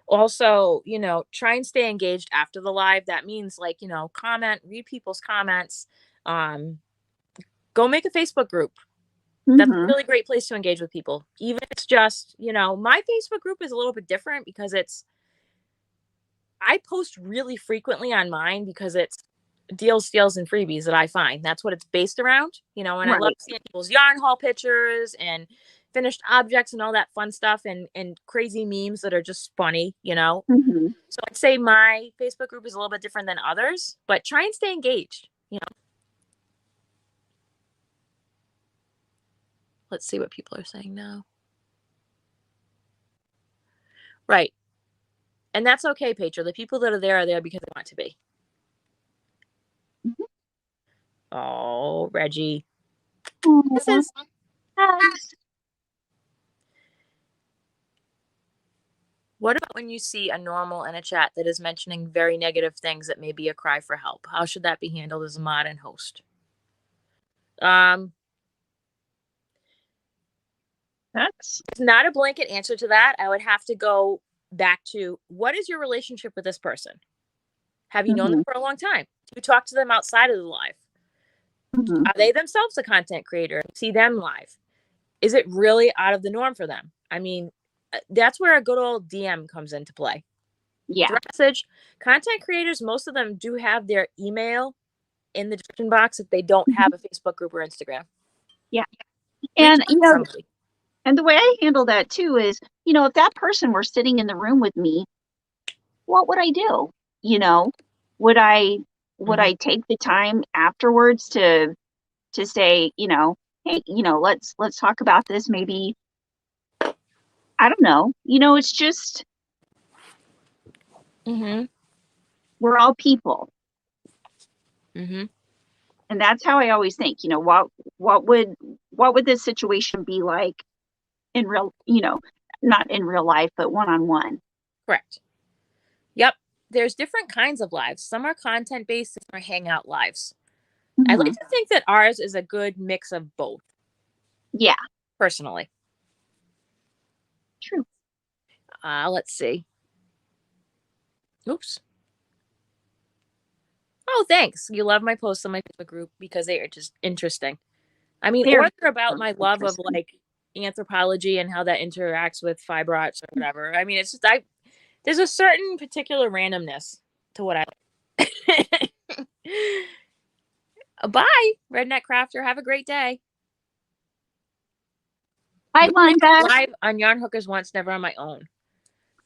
Also, try and stay engaged after the live. That means like, comment, read people's comments. Go make a Facebook group. That's a really great place to engage with people. Even if it's just, my Facebook group is a little bit different because I post really frequently on mine because it's deals, steals, and freebies that I find. That's what it's based around, and right. I love seeing people's yarn haul pictures and finished objects and all that fun stuff and crazy memes that are just funny, So I'd say my Facebook group is a little bit different than others, but try and stay engaged, Let's see what people are saying now. Right. And that's okay, Petra. The people that are there because they want to be. Oh, Reggie. This is... What about when you see a normal in a chat that is mentioning very negative things that may be a cry for help? How should that be handled as a mod and host? That's not a blanket answer to that. I would have to go back to, what is your relationship with this person? Have you known them for a long time? Do you talk to them outside of the live? Are they themselves a content creator? See them live. Is it really out of the norm for them? I mean, that's where a good old DM comes into play. Yeah. Direct message. Content creators, most of them do have their email in the description box if they don't have a Facebook group or Instagram. Yeah. And, somebody. And the way I handle that too is, if that person were sitting in the room with me, what would I do? Would I take the time afterwards to say, hey, let's talk about this. Maybe, I don't know. It's just, we're all people. And that's how I always think, what would this situation be like in real, not in real life, but one-on-one. Correct. Yep. There's different kinds of lives. Some are content based, some are hangout lives. I like to think that ours is a good mix of both. Yeah. Personally. True. Let's see. Oops. Oh, thanks. You love my posts on my Facebook group because they are just interesting. I mean, They're or they're about my love of interesting. like anthropology and how that interacts with fiber arts or whatever. I mean, it's just there's a certain particular randomness to what I like. Bye, Redneck Crafter. Have a great day. Hi, Wanda. Live on Yarn Hookers once, never on my own.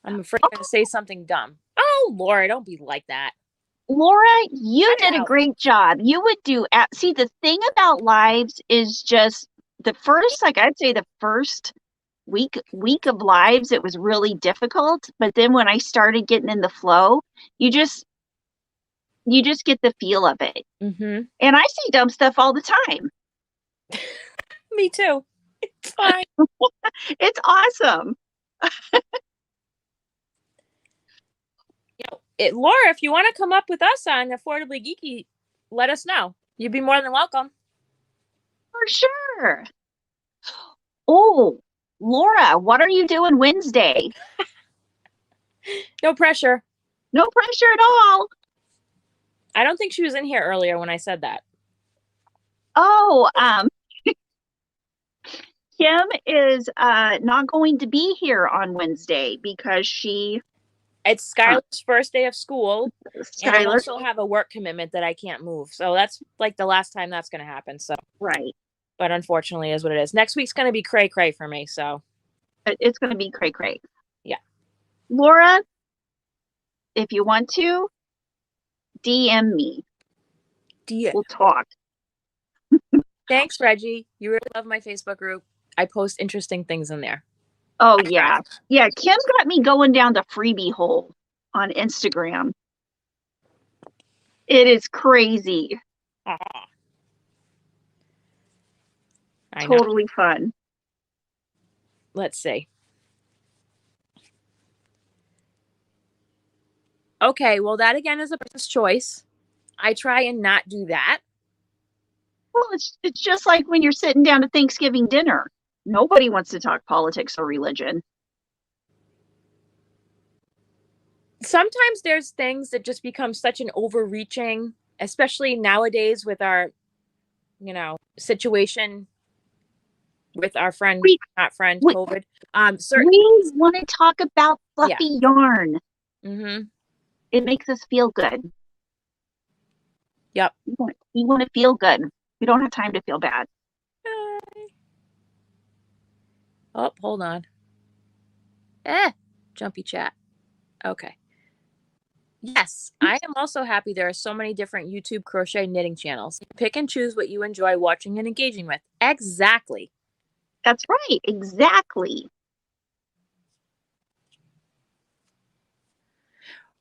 I'm afraid I'm going to say something dumb. Oh, Laura, don't be like that. Laura, you did a great job. You would do, see, the thing about lives is just the first, like I'd say the first week of lives, it was really difficult. But then when I started getting in the flow, you just get the feel of it. Mm-hmm. And I say dumb stuff all the time. Me too. It's fine. It's awesome. Laura, if you want to come up with us on Affordably Geeky, let us know. You'd be more than welcome. For sure. Oh, Laura, what are you doing Wednesday? No pressure. No pressure at all. I don't think she was in here earlier when I said that. Oh, Kim is not going to be here on Wednesday because it's Skylar's first day of school. Skylar, and I also have a work commitment that I can't move. So that's like the last time that's going to happen. So right. But unfortunately is what it is. Next week's going to be cray cray for me. So it's going to be cray cray. Yeah. Laura, if you want to, DM me. We'll talk. Thanks, Reggie. You really love my Facebook group. I post interesting things in there. Oh, yeah. Yeah, Kim got me going down the freebie hole on Instagram. It is crazy. Totally fun. Let's see. Okay, well, that again is a person's choice. I try and not do that. Well, it's just like when you're sitting down to Thanksgiving dinner. Nobody wants to talk politics or religion. Sometimes there's things that just become such an overreaching, especially nowadays with our, situation with our friend, COVID. We want to talk about fluffy yarn. Mm-hmm. It makes us feel good. Yep. We want to feel good. We don't have time to feel bad. Oh, hold on. Jumpy chat. Okay. Yes, I am also happy there are so many different YouTube crochet knitting channels. Pick and choose what you enjoy watching and engaging with. Exactly. That's right. Exactly.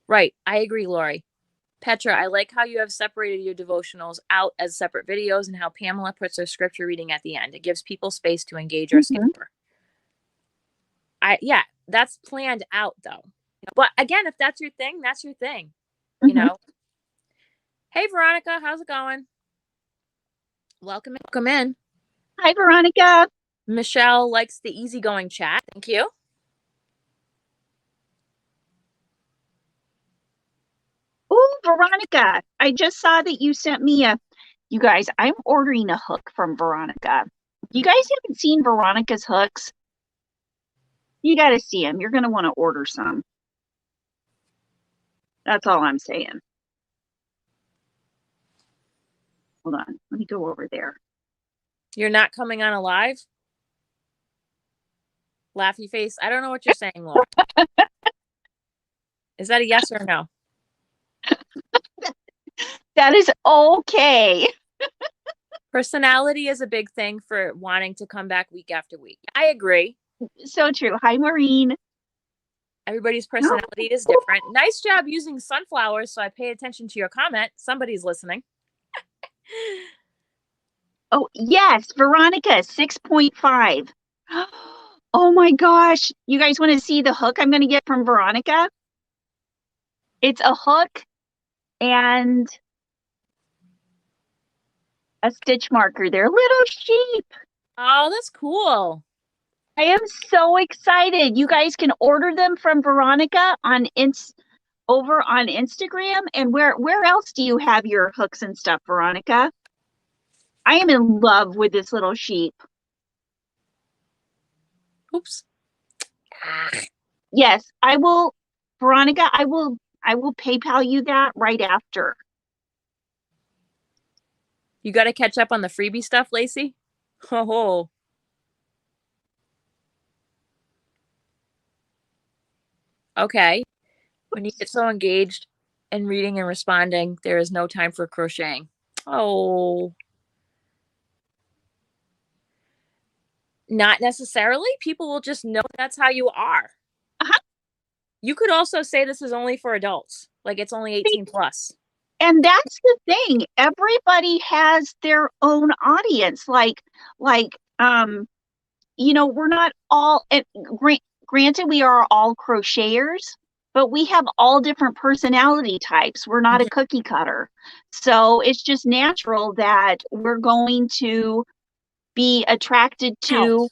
Right. I agree, Lori. Petra, I like how you have separated your devotionals out as separate videos and how Pamela puts her scripture reading at the end. It gives people space to engage or skip over. Yeah, that's planned out though. But again, if that's your thing, that's your thing. Hey, Veronica, how's it going? Welcome in. Hi, Veronica. Michelle likes the easygoing chat. Thank you. Oh, Veronica, I just saw that you sent me you guys, I'm ordering a hook from Veronica. If you guys haven't seen Veronica's hooks, you got to see them. You're going to want to order some. That's all I'm saying. Hold on. Let me go over there. You're not coming on a live? Laughy face. I don't know what you're saying, Laura. Is that a yes or no? That is okay. Personality is a big thing for wanting to come back week after week. I agree. So true. Hi, Maureen. Everybody's personality is different. Nice job using sunflowers, so I pay attention to your comment. Somebody's listening. Oh, yes. Veronica, 6.5. Oh, my gosh. You guys want to see the hook I'm going to get from Veronica? It's a hook and a stitch marker. They're little sheep. Oh, that's cool. I am so excited. You guys can order them from Veronica on over on Instagram. And where else do you have your hooks and stuff, Veronica? I am in love with this little sheep. Oops. Yes, I will, Veronica, I will PayPal you that right after. You got to catch up on the freebie stuff, Lacey. Oh. Okay. When you get so engaged in reading and responding, there is no time for crocheting. Oh. Not necessarily. People will just know that's how you are. Uh-huh. You could also say this is only for adults. Like it's only 18 plus. And that's the thing. Everybody has their own audience. Like, you know, we're not all, granted, we are all crocheters, but we have all different personality types. We're not a cookie cutter. So it's just natural that we're going to be attracted to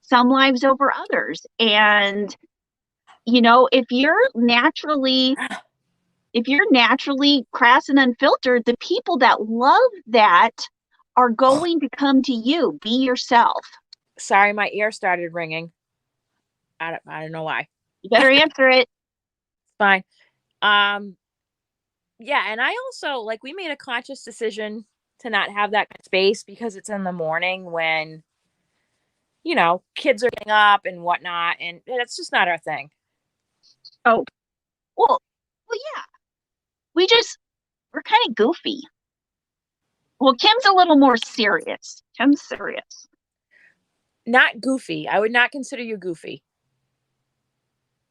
some lives over others. And, you know, if you're naturally crass and unfiltered, the people that love that are going to come to you. Be yourself. Sorry, my ear started ringing. I don't know why. You better answer it. Fine. Yeah, and I also, like, we made a conscious decision to not have that space because it's in the morning when, you know, kids are getting up and whatnot, and it's just not our thing. Oh, well, yeah. We're kind of goofy. Well, Kim's a little more serious. Kim's serious. Not goofy. I would not consider you goofy.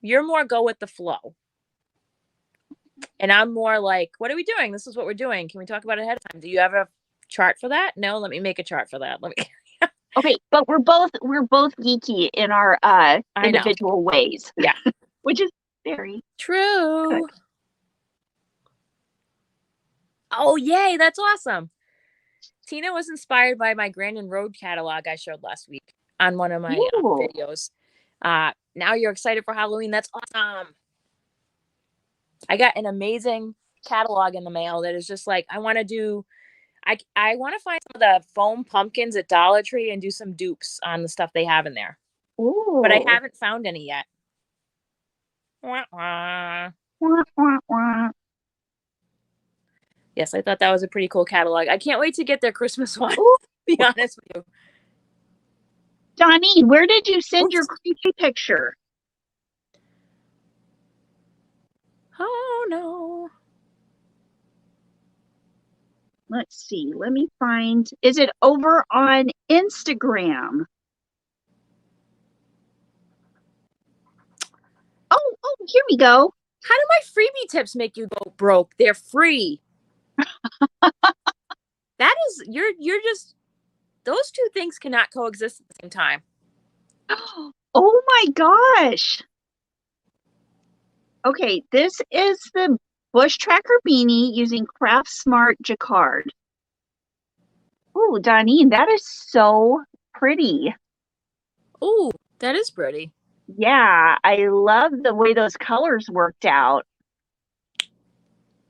You're more go with the flow. And I'm more like, what are we doing? This is what we're doing. Can we talk about it ahead of time? Do you have a chart for that? No, let me make a chart for that. Let me. Okay, but we're both geeky in our individual ways. Yeah. Which is very true. Good. Oh, yay. That's awesome. Tina was inspired by my Grandin Road catalog I showed last week on one of my videos. Now you're excited for Halloween. That's awesome. I got an amazing catalog in the mail that is just like, I want to find some of the foam pumpkins at Dollar Tree and do some dupes on the stuff they have in there. Ooh. But I haven't found any yet. Wah, wah. Wah, wah, wah. Yes, I thought that was a pretty cool catalog. I can't wait to get their Christmas one, to be honest with you. Donnie, where did you send your creepy picture? Oh, no. Let's see. Let me find. Is it over on Instagram? Oh, here we go. How do my freebie tips make you go broke? They're free. That is, you're just, those two things cannot coexist at the same time. Oh my gosh. Okay, this is the Bush Tracker beanie using Craft Smart Jacquard. Oh, Donine, that is so pretty. Oh, that is pretty. Yeah, I love the way those colors worked out.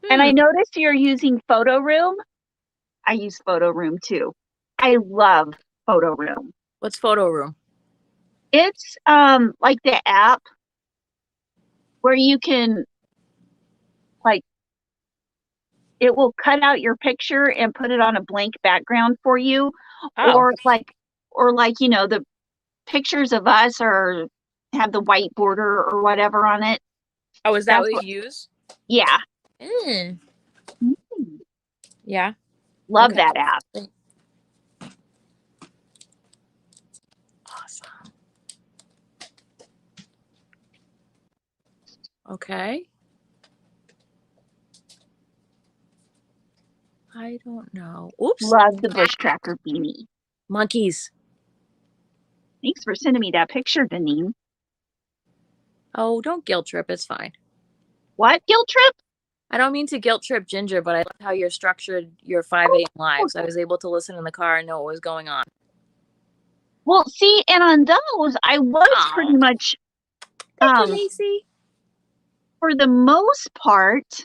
And I noticed you're using Photo Room. I use Photo Room too. I love Photo Room. What's Photo Room? It's like the app where you can, like, it will cut out your picture and put it on a blank background for you. Or like, you know, the pictures of us have the white border or whatever on it. Oh, is that what you use? Yeah. Yeah. Love that app. Awesome. Okay. I don't know. Oops. Love the Bush Tracker beanie. Monkeys. Thanks for sending me that picture, Deneen. Oh, don't guilt trip. It's fine. What? Guilt trip? I don't mean to guilt trip Ginger, but I love how you're structured your 5 a.m. lives. I was able to listen in the car and know what was going on. Well, see, and on those, I was pretty much... Thank you, Lacey. for the most part,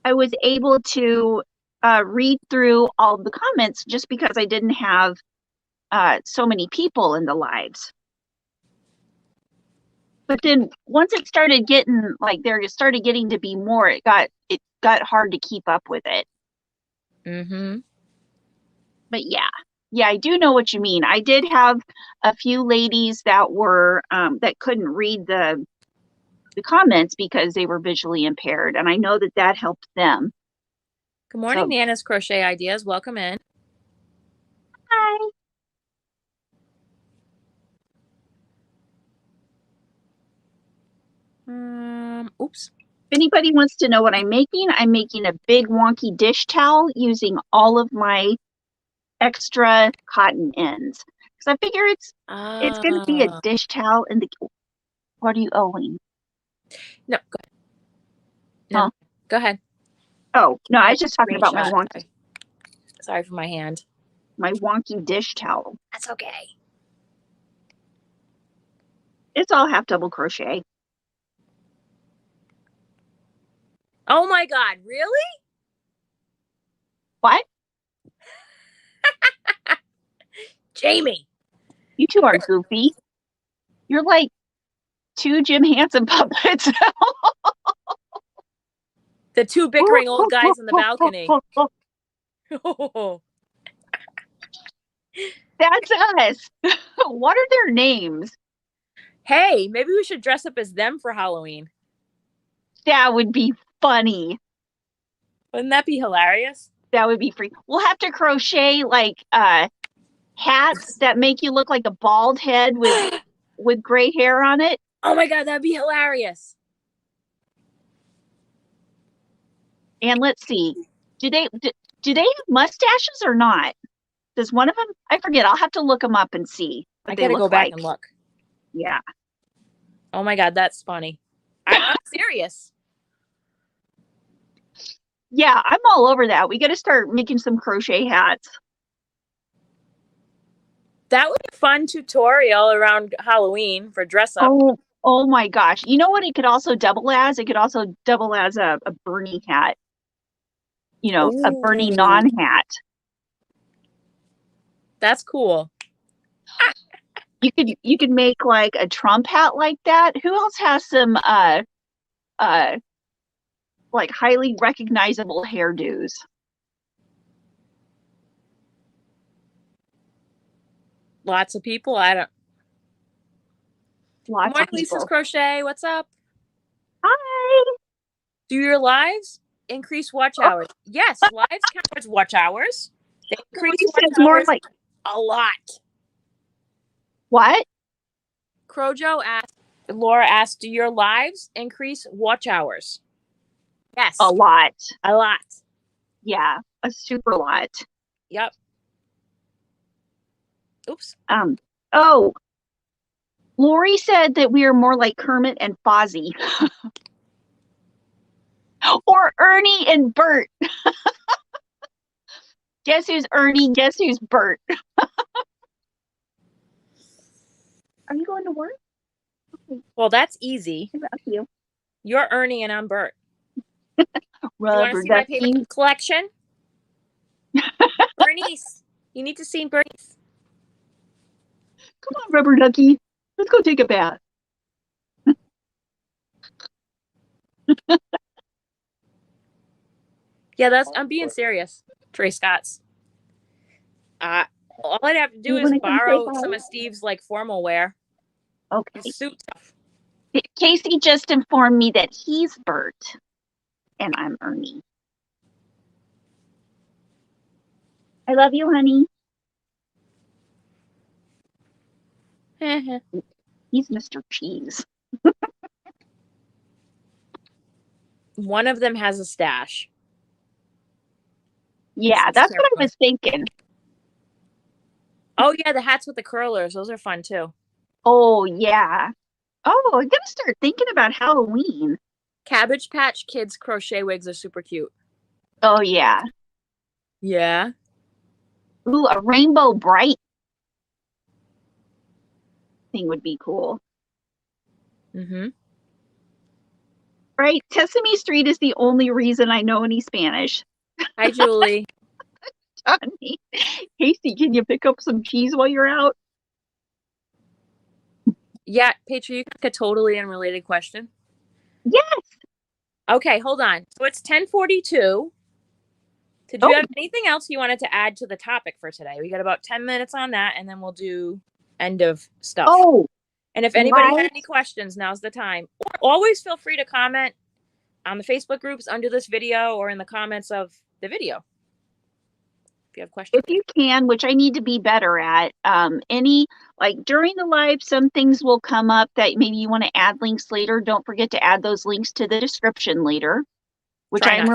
I was able to read through all the comments just because I didn't have so many people in the lives. But then once it started getting to be more, it got hard to keep up with it. Mm-hmm. But yeah, I do know what you mean. I did have a few ladies that were that couldn't read the comments because they were visually impaired, and I know that helped them. Good morning, Nana's Crochet Ideas. Welcome in. Hi. Oops. If anybody wants to know what I'm making a big wonky dish towel using all of my extra cotton ends. Because I figure it's going to be a dish towel. What are you owing? No, go ahead. No, huh? Go ahead. Oh, no, I was just talking about my wonky. Sorry for my hand. My wonky dish towel. That's okay. It's all half double crochet. Oh my God, really? What? Jamie. You two are goofy. You're like two Jim Henson puppets. The two bickering old guys on the balcony. That's us. What are their names? Hey, maybe we should dress up as them for Halloween. That would be funny. Wouldn't that be hilarious? That would be free. We'll have to crochet like hats that make you look like a bald head with gray hair on it. Oh my God, that'd be hilarious. And let's see, do they have mustaches or not? Does one of them? I forget. I'll have to look them up and see. I gotta go back and look. Yeah. Oh my God, that's funny. I'm serious. Yeah, I'm all over that. We got to start making some crochet hats. That would be a fun tutorial around Halloween for dress up. Oh my gosh. You know what it could also double as? It could also double as a Bernie hat. You know, a Bernie non-hat. That's cool. You could make like a Trump hat like that. Who else has some like highly recognizable hairdos? Lots of people. I don't. Lots of people. Lisa's Crochet. What's up? Hi. Do your lives increase watch hours? Yes, lives count as watch hours. They increase watch hours like a lot. What? Crojo asked. Laura asked, "Do your lives increase watch hours?" Yes. A lot. A lot. Yeah, a super lot. Yep. Oops. Oh, Lori said that we are more like Kermit and Fozzie. Or Ernie and Bert. Guess who's Ernie? Guess who's Bert? Are you going to work? Okay. Well, that's easy. What about you? You're Ernie and I'm Bert. Rubber you want to see my paper collection? Bernice. You need to see Bernice. Come on, Rubber Ducky. Let's go take a bath. Yeah, I'm being serious. Trey Scott's. All I'd have to do is borrow some of Steve's like formal wear. Okay. His suit stuff. Casey just informed me that he's Bert and I'm Ernie. I love you, honey. He's Mr. Cheese. One of them has a stash. Yeah, that's what I was thinking. Oh, yeah, the hats with the curlers. Those are fun, too. Oh, yeah. Oh, I'm going to start thinking about Halloween. Cabbage Patch Kids crochet wigs are super cute. Oh, yeah. Yeah. Ooh, a rainbow bright thing would be cool. Mm-hmm. Right? Sesame Street is the only reason I know any Spanish. Hi, Julie. Johnny. Casey, can you pick up some cheese while you're out? Yeah, Patricia, a totally unrelated question. Yes. Okay, hold on. So it's 10:42. Did you have anything else you wanted to add to the topic for today? We got about 10 minutes on that, and then we'll do end of stuff. Oh, and if anybody right. had any questions, now's the time. Or always feel free to comment on the Facebook groups under this video or in the comments of the video. If you have questions. If you can, which I need to be better at, during the live, some things will come up that maybe you want to add links later. Don't forget to add those links to the description later, which I am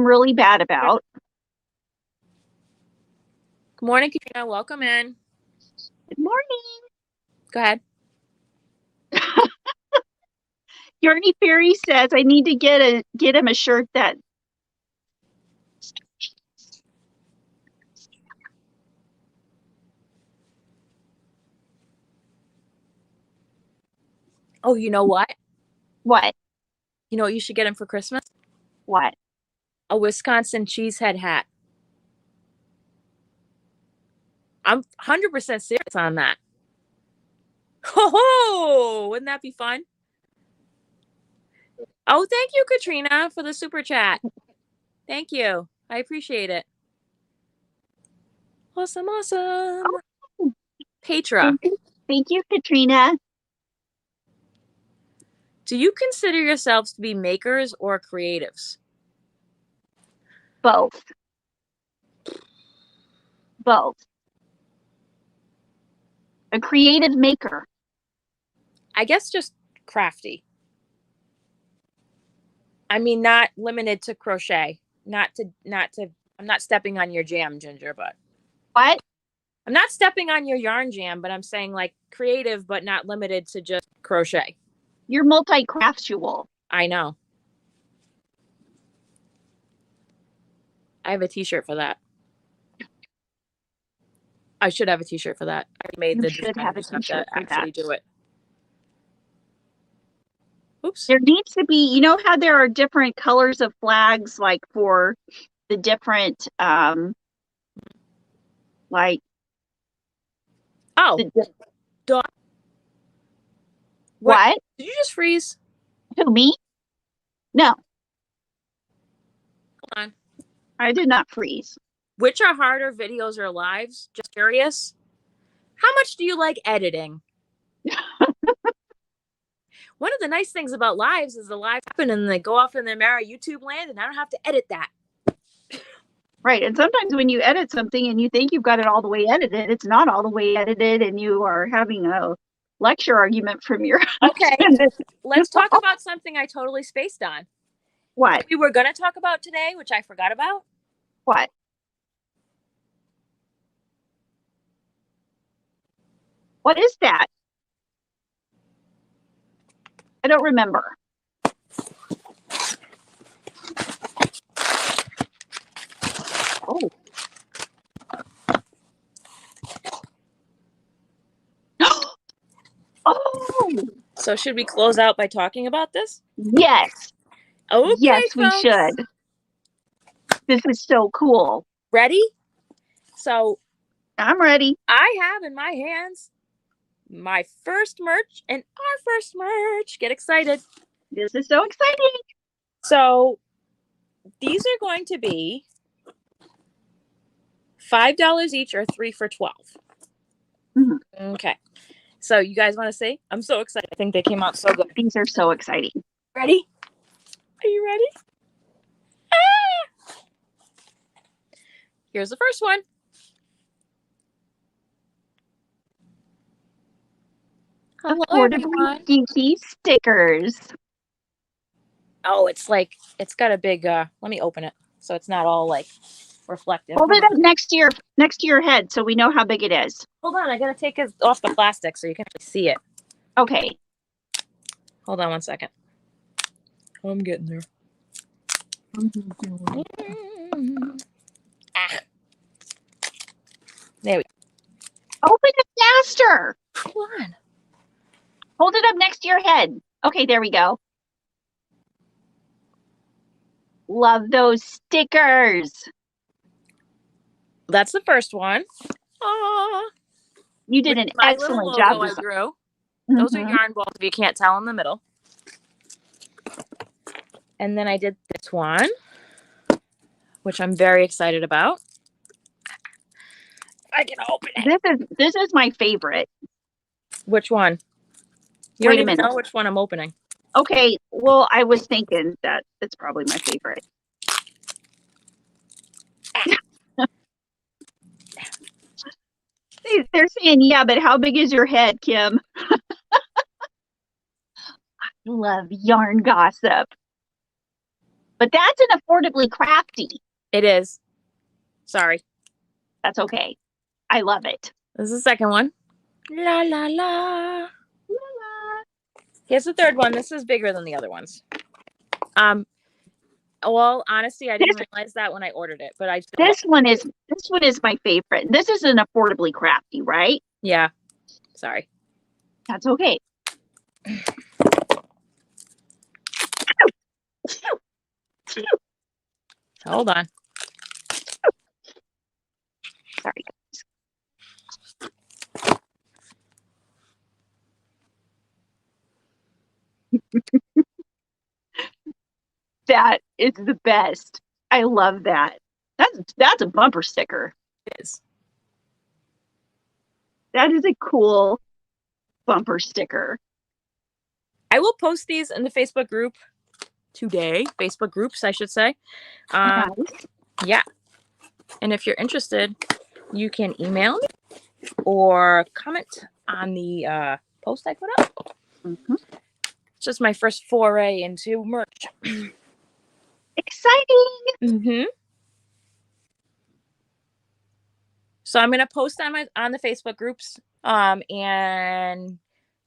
really bad about. Good morning, Katrina. Welcome in. Good morning. Go ahead. Yarnie Fairy says I need to get him a shirt that. Oh, you know what? What? You know what you should get him for Christmas? What? A Wisconsin cheesehead hat. I'm 100% serious on that. Ho! Wouldn't that be fun? Oh, thank you, Katrina, for the super chat. Thank you. I appreciate it. Awesome. Oh. Petra. Thank you, Katrina. Do you consider yourselves to be makers or creatives? Both. A creative maker. I guess just crafty. I mean, not limited to crochet. I'm not stepping on your jam, Ginger, but. What? I'm not stepping on your yarn jam, but I'm saying like creative, but not limited to just crochet. You're multi-craftual. I know. I have a t-shirt for that. I should have a t-shirt for that. I made the design. I just have to actually do it. Oops. There needs to be, you know how there are different colors of flags, like for the different, like. Oh. What? Did you just freeze? Who, me? No. Hold on. I did not freeze. Which are harder, videos or lives? Just curious. How much do you like editing? One of the nice things about lives is the lives happen and they go off in their mirror YouTube land and I don't have to edit that. Right. And sometimes when you edit something and you think you've got it all the way edited, it's not all the way edited and you are having a lecture argument from your Okay. Let's talk about something I totally spaced on. What? We were going to talk about today, which I forgot about. What? What is that? I don't remember. Oh. Oh. So should we close out by talking about this? Yes. Okay, yes, folks. We should. This is so cool. Ready? So I'm ready. I have in my hands my first merch and our first merch. Get excited. This is so exciting. So these are going to be $5 each or 3 for $12. Mm-hmm. Okay. So you guys want to see? I'm so excited. I think they came out so good. These are so exciting. Ready? Are you ready? Ah! Here's the first one. Affordably Geeky stickers. Oh, it's got a big, let me open it so it's not all like reflective. Hold it up next to your head so we know how big it is. Hold on, I gotta take it off the plastic so you can actually see it. Okay. Hold on one second. I'm getting there. Ah. There we go. Open it faster. Come on. Hold it up next to your head. Okay, there we go. Love those stickers. That's the first one. Aww. You did an My little excellent logo job. I drew. Those are yarn balls, if you can't tell, in the middle. And then I did this one, which I'm very excited about. I can open it. This is my favorite. Which one? You Wait don't a even minute. know which one I'm opening. Okay, well, I was thinking that it's probably my favorite. They're saying, yeah, but how big is your head, Kim? I love yarn gossip. But that's an Affordably Crafty. It is. Sorry. That's okay. I love it. This is the second one. La la la. Here's the third one. This is bigger than the other ones. Well, honestly, I didn't realize that when I ordered it, but this one is my favorite. This is an Affordably Crafty, right? Yeah. Sorry. That's okay. Hold on. Sorry. That is the best. I love that. That's a bumper sticker. It is. That is a cool bumper sticker. I will post these in the Facebook group today. Facebook groups, I should say. Nice. Yeah. And if you're interested, you can email me or comment on the post I put up. Mm-hmm. It's just my first foray into merch. Exciting. Mm-hmm. So I'm gonna post on the Facebook groups, and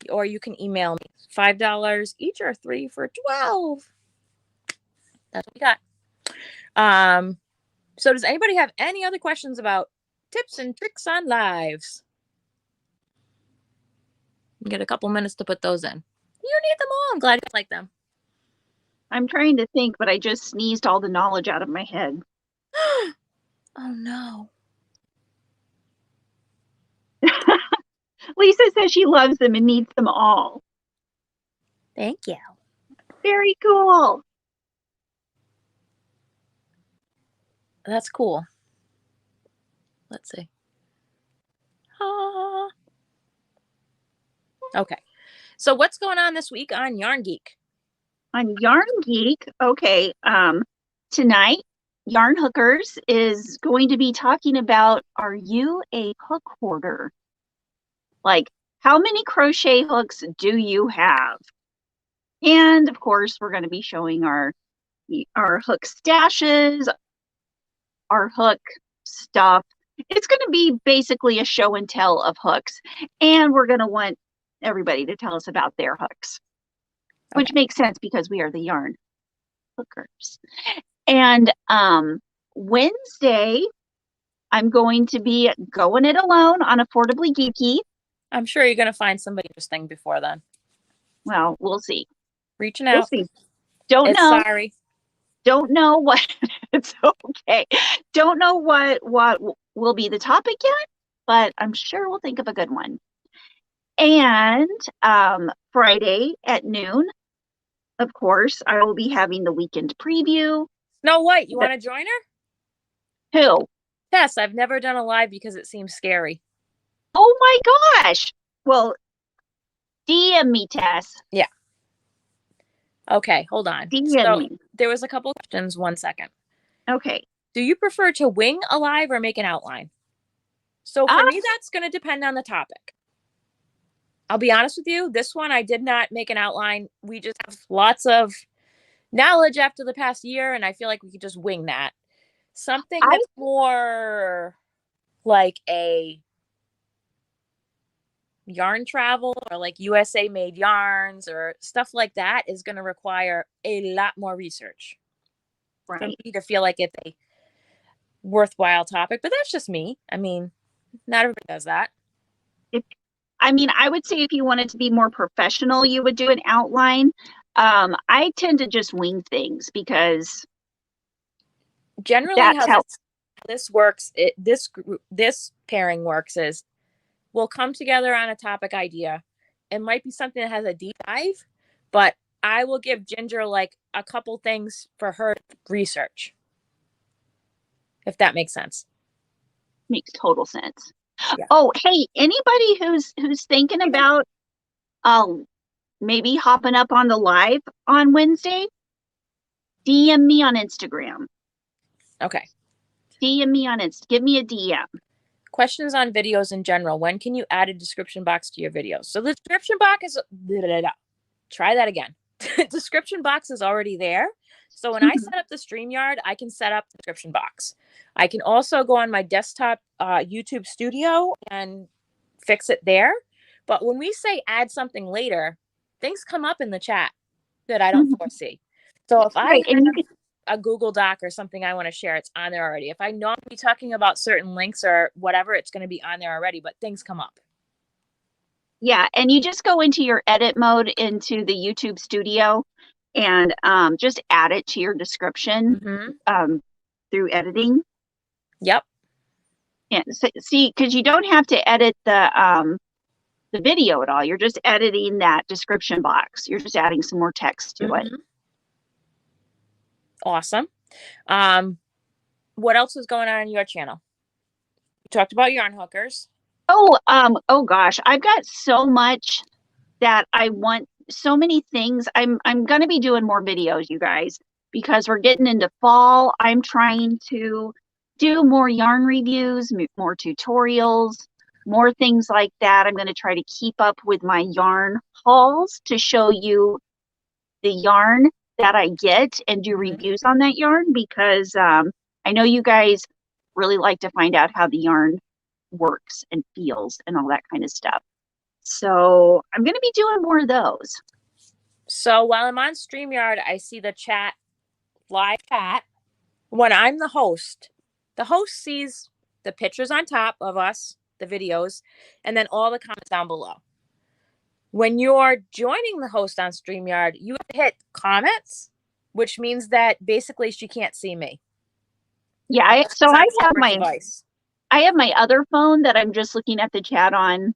or you can email me. $5 each or 3 for $12. That's what we got. So does anybody have any other questions about tips and tricks on lives? You get a couple minutes to put those in. You need them all. I'm glad you like them. I'm trying to think, but I just sneezed all the knowledge out of my head. Oh no. Lisa says she loves them and needs them all. Thank you. Very cool. That's cool. Let's see. Okay. So what's going on this week on Yarn Geek? On Yarn Geek, okay, tonight, Yarn Hookers is going to be talking about, are you a hook hoarder? Like, how many crochet hooks do you have? And of course, we're going to be showing our hook stashes, our hook stuff. It's going to be basically a show and tell of hooks. And we're going to want everybody to tell us about their hooks, which makes sense because we are the yarn hookers. And Wednesday, I'm going to be going it alone on Affordably Geeky. I'm sure you're going to find somebody interesting before then. Well, we'll see. Reaching out. We'll see. Don't know. Sorry. Don't know what. It's okay. Don't know what will be the topic yet, but I'm sure we'll think of a good one. And Friday at noon, of course, I will be having the weekend preview. Snow White, you want to join her? Who? Tess. I've never done a live because it seems scary. Oh my gosh. Well, DM me, Tess. Yeah. Okay, hold on. DM me. There was a couple questions. 1 second. Okay. Do you prefer to wing a live or make an outline? So for me, that's going to depend on the topic. I'll be honest with you. This one, I did not make an outline. We just have lots of knowledge after the past year, and I feel like we could just wing that. Something that's more like a yarn travel or like USA made yarns or stuff like that is going to require a lot more research for me to feel like it's a worthwhile topic. But that's just me. I mean, not everybody does that. I would say if you wanted to be more professional, you would do an outline. I tend to just wing things because generally how this works, this pairing works is we'll come together on a topic idea. It might be something that has a deep dive, but I will give Ginger like a couple things for her research. If that makes sense. Makes total sense. Yeah. Oh, hey, anybody who's thinking about maybe hopping up on the live on Wednesday, DM me on Instagram. Okay. DM me on Insta. Give me a DM. Questions on videos in general. When can you add a description box to your videos? So the description box is try that again. Description box is already there. So when I set up the StreamYard, I can set up the description box. I can also go on my desktop YouTube studio and fix it there. But when we say add something later, things come up in the chat that I don't foresee. So if I have a Google Doc or something I want to share, it's on there already. If I know I'm going to be talking about certain links or whatever, it's going to be on there already, but things come up. Yeah, and you just go into your edit mode into the YouTube studio and just add it to your description through editing. Yep. Yeah, so, see, because you don't have to edit the video at all. You're just editing that description box. You're just adding some more text to it. Awesome. What else is going on your channel? You talked about yarn hookers. Oh gosh, I've got so much that I want, so many things. I'm going to be doing more videos, you guys, because we're getting into fall. I'm trying to do more yarn reviews, more tutorials, more things like that. I'm going to try to keep up with my yarn hauls to show you the yarn that I get and do reviews on that yarn, because I know you guys really like to find out how the yarn works and feels and all that kind of stuff. So I'm going to be doing more of those. So while I'm on StreamYard, I see the chat, live chat. When I'm the host sees the pictures on top of us, the videos, and then all the comments down below. When you're joining the host on StreamYard, you hit comments, which means that basically she can't see me. Yeah, I have my other phone that I'm just looking at the chat on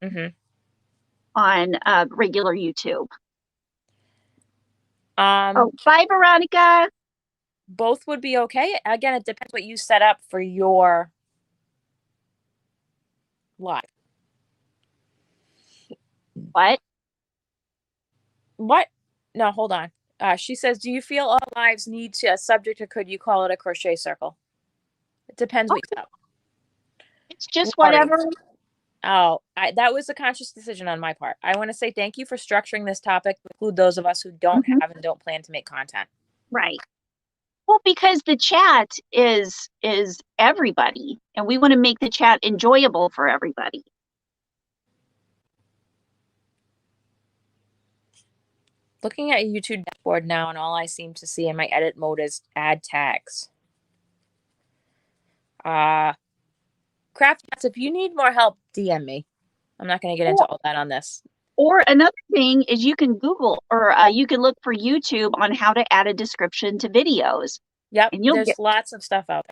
regular YouTube. Bye, Veronica. Both would be okay. Again, it depends what you set up for your live. What? No, hold on. She says, do you feel all lives need a subject, or could you call it a crochet circle? It depends what you set up. It's just whatever. Oh, that was a conscious decision on my part. I want to say thank you for structuring this topic to include those of us who don't have and don't plan to make content. Right. Well, because the chat is everybody, and we want to make the chat enjoyable for everybody. Looking at YouTube dashboard now, and all I seem to see in my edit mode is add tags. Crafty, if you need more help, DM me. I'm not going to get into all that on this. Or another thing is you can Google, or you can look for YouTube on how to add a description to videos. Yep, and there's lots of stuff out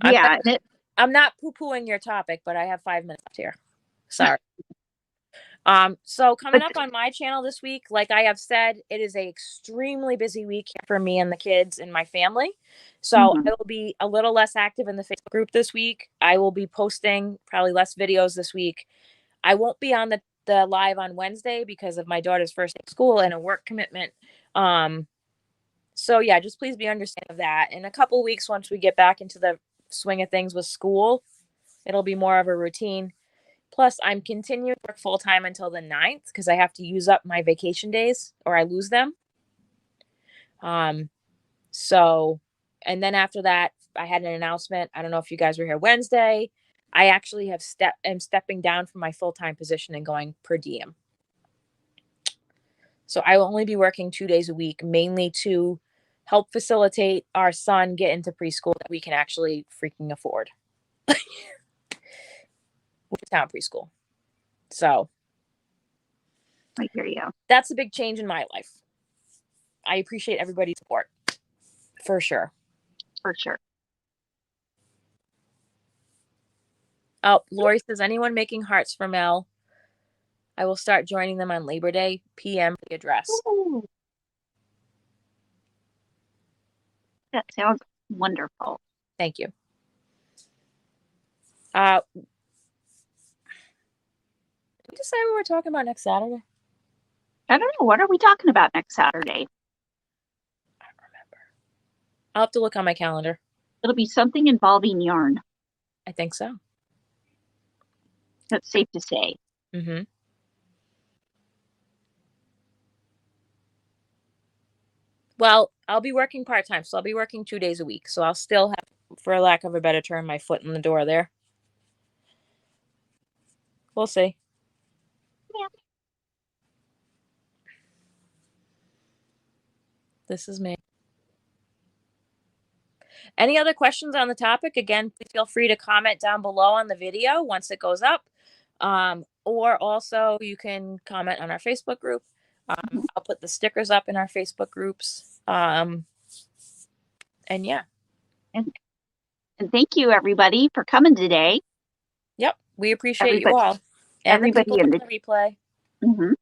there. Yeah. I'm not poo-pooing your topic, but I have 5 minutes here. Sorry. So coming up on my channel this week, like I have said, it is an extremely busy week for me and the kids and my family. So I will be a little less active in the Facebook group this week. I will be posting probably less videos this week. I won't be on the live on Wednesday because of my daughter's first day of school and a work commitment. So yeah, just please be understanding of that. In a couple weeks, once we get back into the swing of things with school, it'll be more of a routine. Plus, I'm continuing to work full-time until the 9th because I have to use up my vacation days or I lose them. So, and then after that, I had an announcement. I don't know if you guys were here Wednesday. I actually am stepping down from my full-time position and going per diem. So I will only be working 2 days a week, mainly to help facilitate our son get into preschool that we can actually freaking afford. Town preschool. So I hear you. That's a big change in my life. I appreciate everybody's support. For sure. For sure. Oh, Lori says, anyone making hearts for Mel? I will start joining them on Labor Day. PM the address. Ooh, that sounds wonderful. Thank you. Did we decide what we're talking about next Saturday? I don't know. What are we talking about next Saturday? I don't remember. I'll have to look on my calendar. It'll be something involving yarn. I think so. That's safe to say. Mm-hmm. Well, I'll be working part-time, so I'll be working 2 days a week. So I'll still have, for lack of a better term, my foot in the door there. We'll see. Yeah. This is me. Any other questions on the topic? Again, please feel free to comment down below on the video once it goes up. Or also you can comment on our Facebook group. I'll put the stickers up in our Facebook groups. And yeah. And thank you, everybody, for coming today. Yep. We appreciate you all. And the people in the replay. Mm-hmm.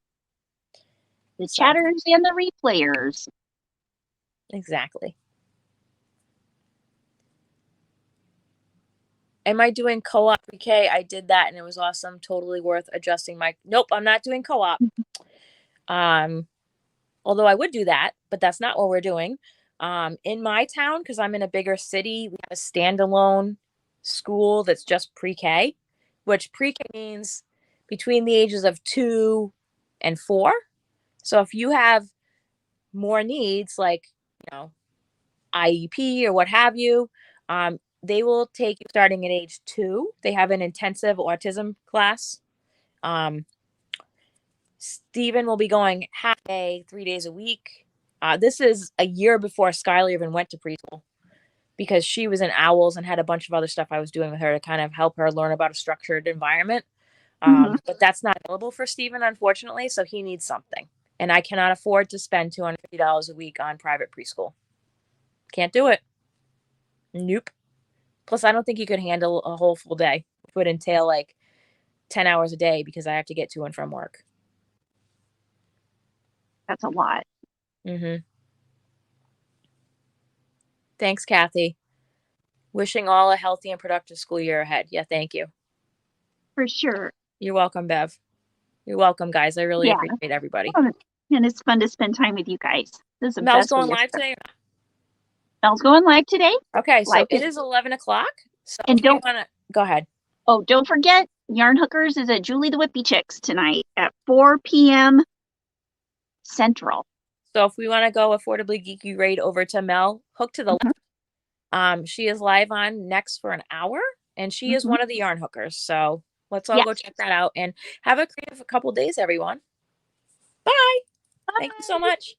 The chatters and the replayers. Exactly. Am I doing co-op pre-K? I did that and it was awesome. Totally worth adjusting my... Nope, I'm not doing co-op. Although I would do that, but that's not what we're doing. In my town, because I'm in a bigger city, we have a standalone school that's just pre-K, which pre-K means between the ages of 2 and 4. So if you have more needs, like, IEP or what have you, they will take you starting at age 2. They have an intensive autism class. Stephen will be going half day, 3 days a week. This is a year before Skylar even went to preschool because she was in Owls and had a bunch of other stuff I was doing with her to kind of help her learn about a structured environment. But that's not available for Stephen, unfortunately, so he needs something. And I cannot afford to spend $250 a week on private preschool. Can't do it. Nope. Plus, I don't think you could handle a whole full day. It would entail like 10 hours a day because I have to get to and from work. That's a lot. Mm-hmm. Thanks, Kathy. Wishing all a healthy and productive school year ahead. Yeah, thank you. For sure. You're welcome, Bev. You're welcome, guys. I really appreciate everybody. And it's fun to spend time with you guys. This is the Mel's best going live today? Mel's going live today. Okay, so it is 11 o'clock. So and don't want to go ahead. Oh, don't forget, Yarn Hookers is at Julie the Whippy Chicks tonight at 4 p.m. Central. So if we want to go Affordably Geeky raid over to Mel, hook to the left. She is live on next for an hour, and she is one of the Yarn Hookers. So let's all go check that out and have a creative couple days, everyone. Bye. Thank you so much.